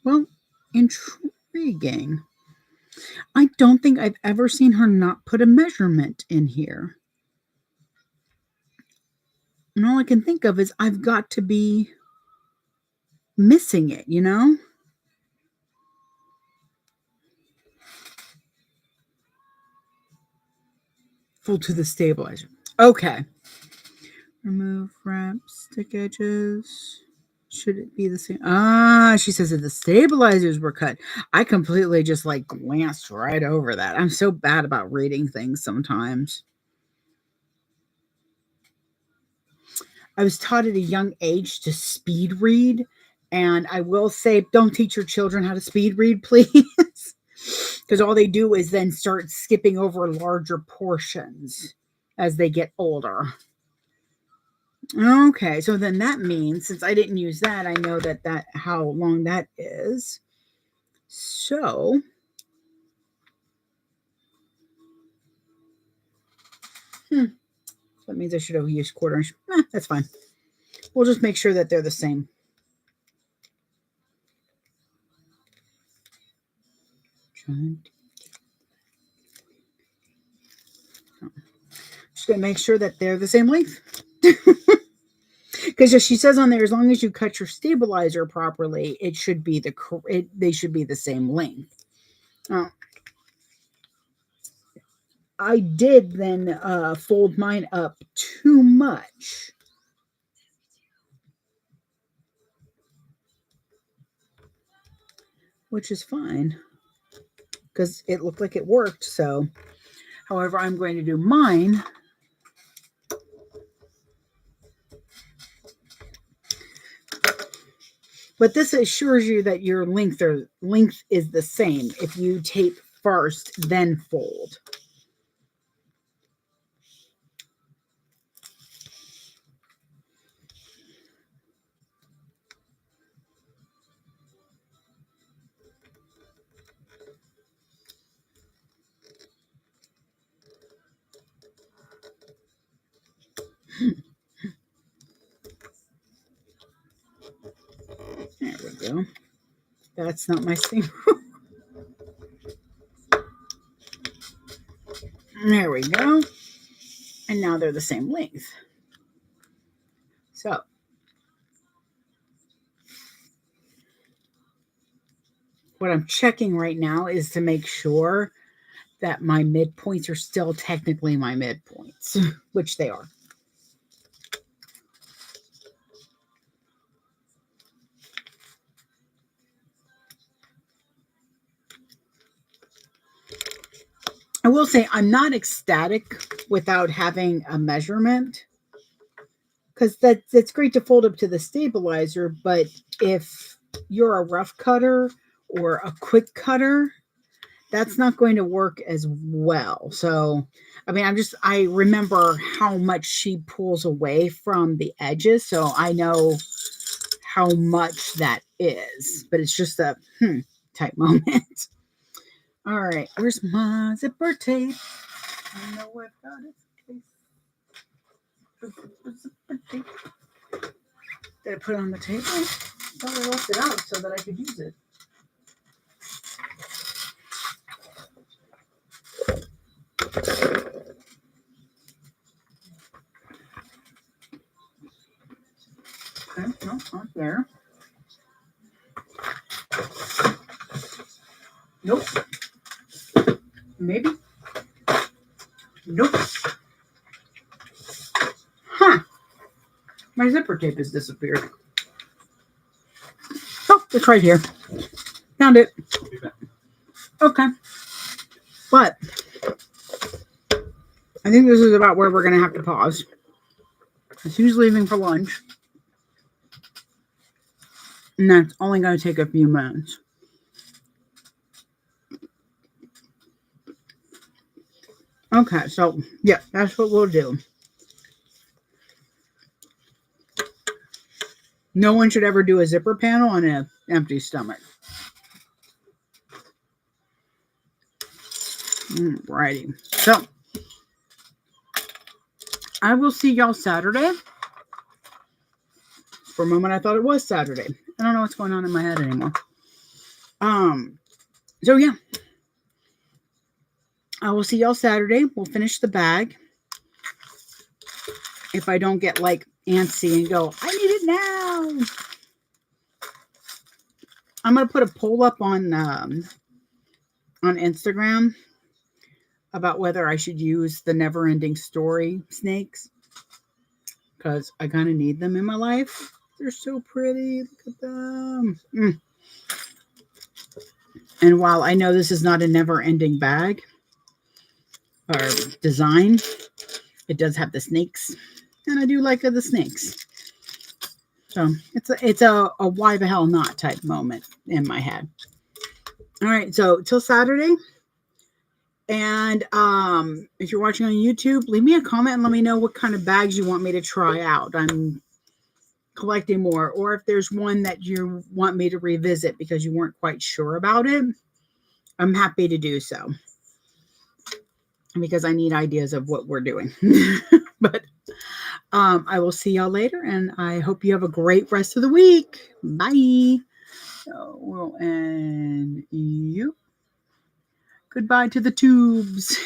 Well, intriguing. I don't think I've ever seen her not put a measurement in here. And all I can think of is I've got to be missing it, you know? Full to the stabilizer. Okay. Remove wrap, stick edges. Should it be the same? Ah, she says that the stabilizers were cut. I completely just like glanced right over that. I'm so bad about reading things sometimes. I was taught at a young age to speed read. And I will say, don't teach your children how to speed read, please. Because all they do is then start skipping over larger portions as they get older. Okay, so then that means, since I didn't use that, I know that how long that is. So that means I should have used 1/4 inch. That's fine. We'll just make sure that they're the same. Just gonna make sure that they're the same length. Because she says on there, as long as you cut your stabilizer properly, it should be they should be the same length. I did then fold mine up too much. Which is fine. Because it looked like it worked. So, however, I'm going to do mine. But this assures you that your length is the same if you tape first, then fold. There we go. That's not my seam. There we go. And now they're the same length. So, what I'm checking right now is to make sure that my midpoints are still technically my midpoints, which they are. I will say I'm not ecstatic without having a measurement, because that's great to fold up to the stabilizer, but if you're a rough cutter or a quick cutter, that's not going to work as well. So, I mean, I remember how much she pulls away from the edges, so I know how much that is, but it's just a type moment. All right, where's my zipper tape? I know I've got it. Zipper tape. Did I put it on the table? I thought I left it out so that I could use it. Okay, no, not there. Nope. Maybe. Nope. Huh. My zipper tape has disappeared. Oh, It's right here. Found it. Okay. But I think this is about where we're going to have to pause. He's leaving for lunch. And that's only going to take a few minutes. Okay, so yeah, that's what we'll do. No one should ever do a zipper panel on an empty stomach. Alrighty. So I will see y'all Saturday. For a moment, I thought it was Saturday. I don't know what's going on in my head anymore. So yeah. I will see y'all Saturday. We'll finish the bag. If I don't get like antsy and go, I need it now. I'm going to put a poll up on Instagram about whether I should use the Never Ending Story snakes. Because I kind of need them in my life. They're so pretty. Look at them. And while I know this is not a never-ending bag or design, it does have the snakes. And I do like the snakes. So it's a why the hell not type moment in my head. All right, so till Saturday. And if you're watching on YouTube, leave me a comment and let me know what kind of bags you want me to try out. I'm collecting more. Or if there's one that you want me to revisit because you weren't quite sure about it, I'm happy to do so. Because I need ideas of what we're doing. But I will see y'all later, and I hope you have a great rest of the week. Bye. So we'll end you. Goodbye to the tubes.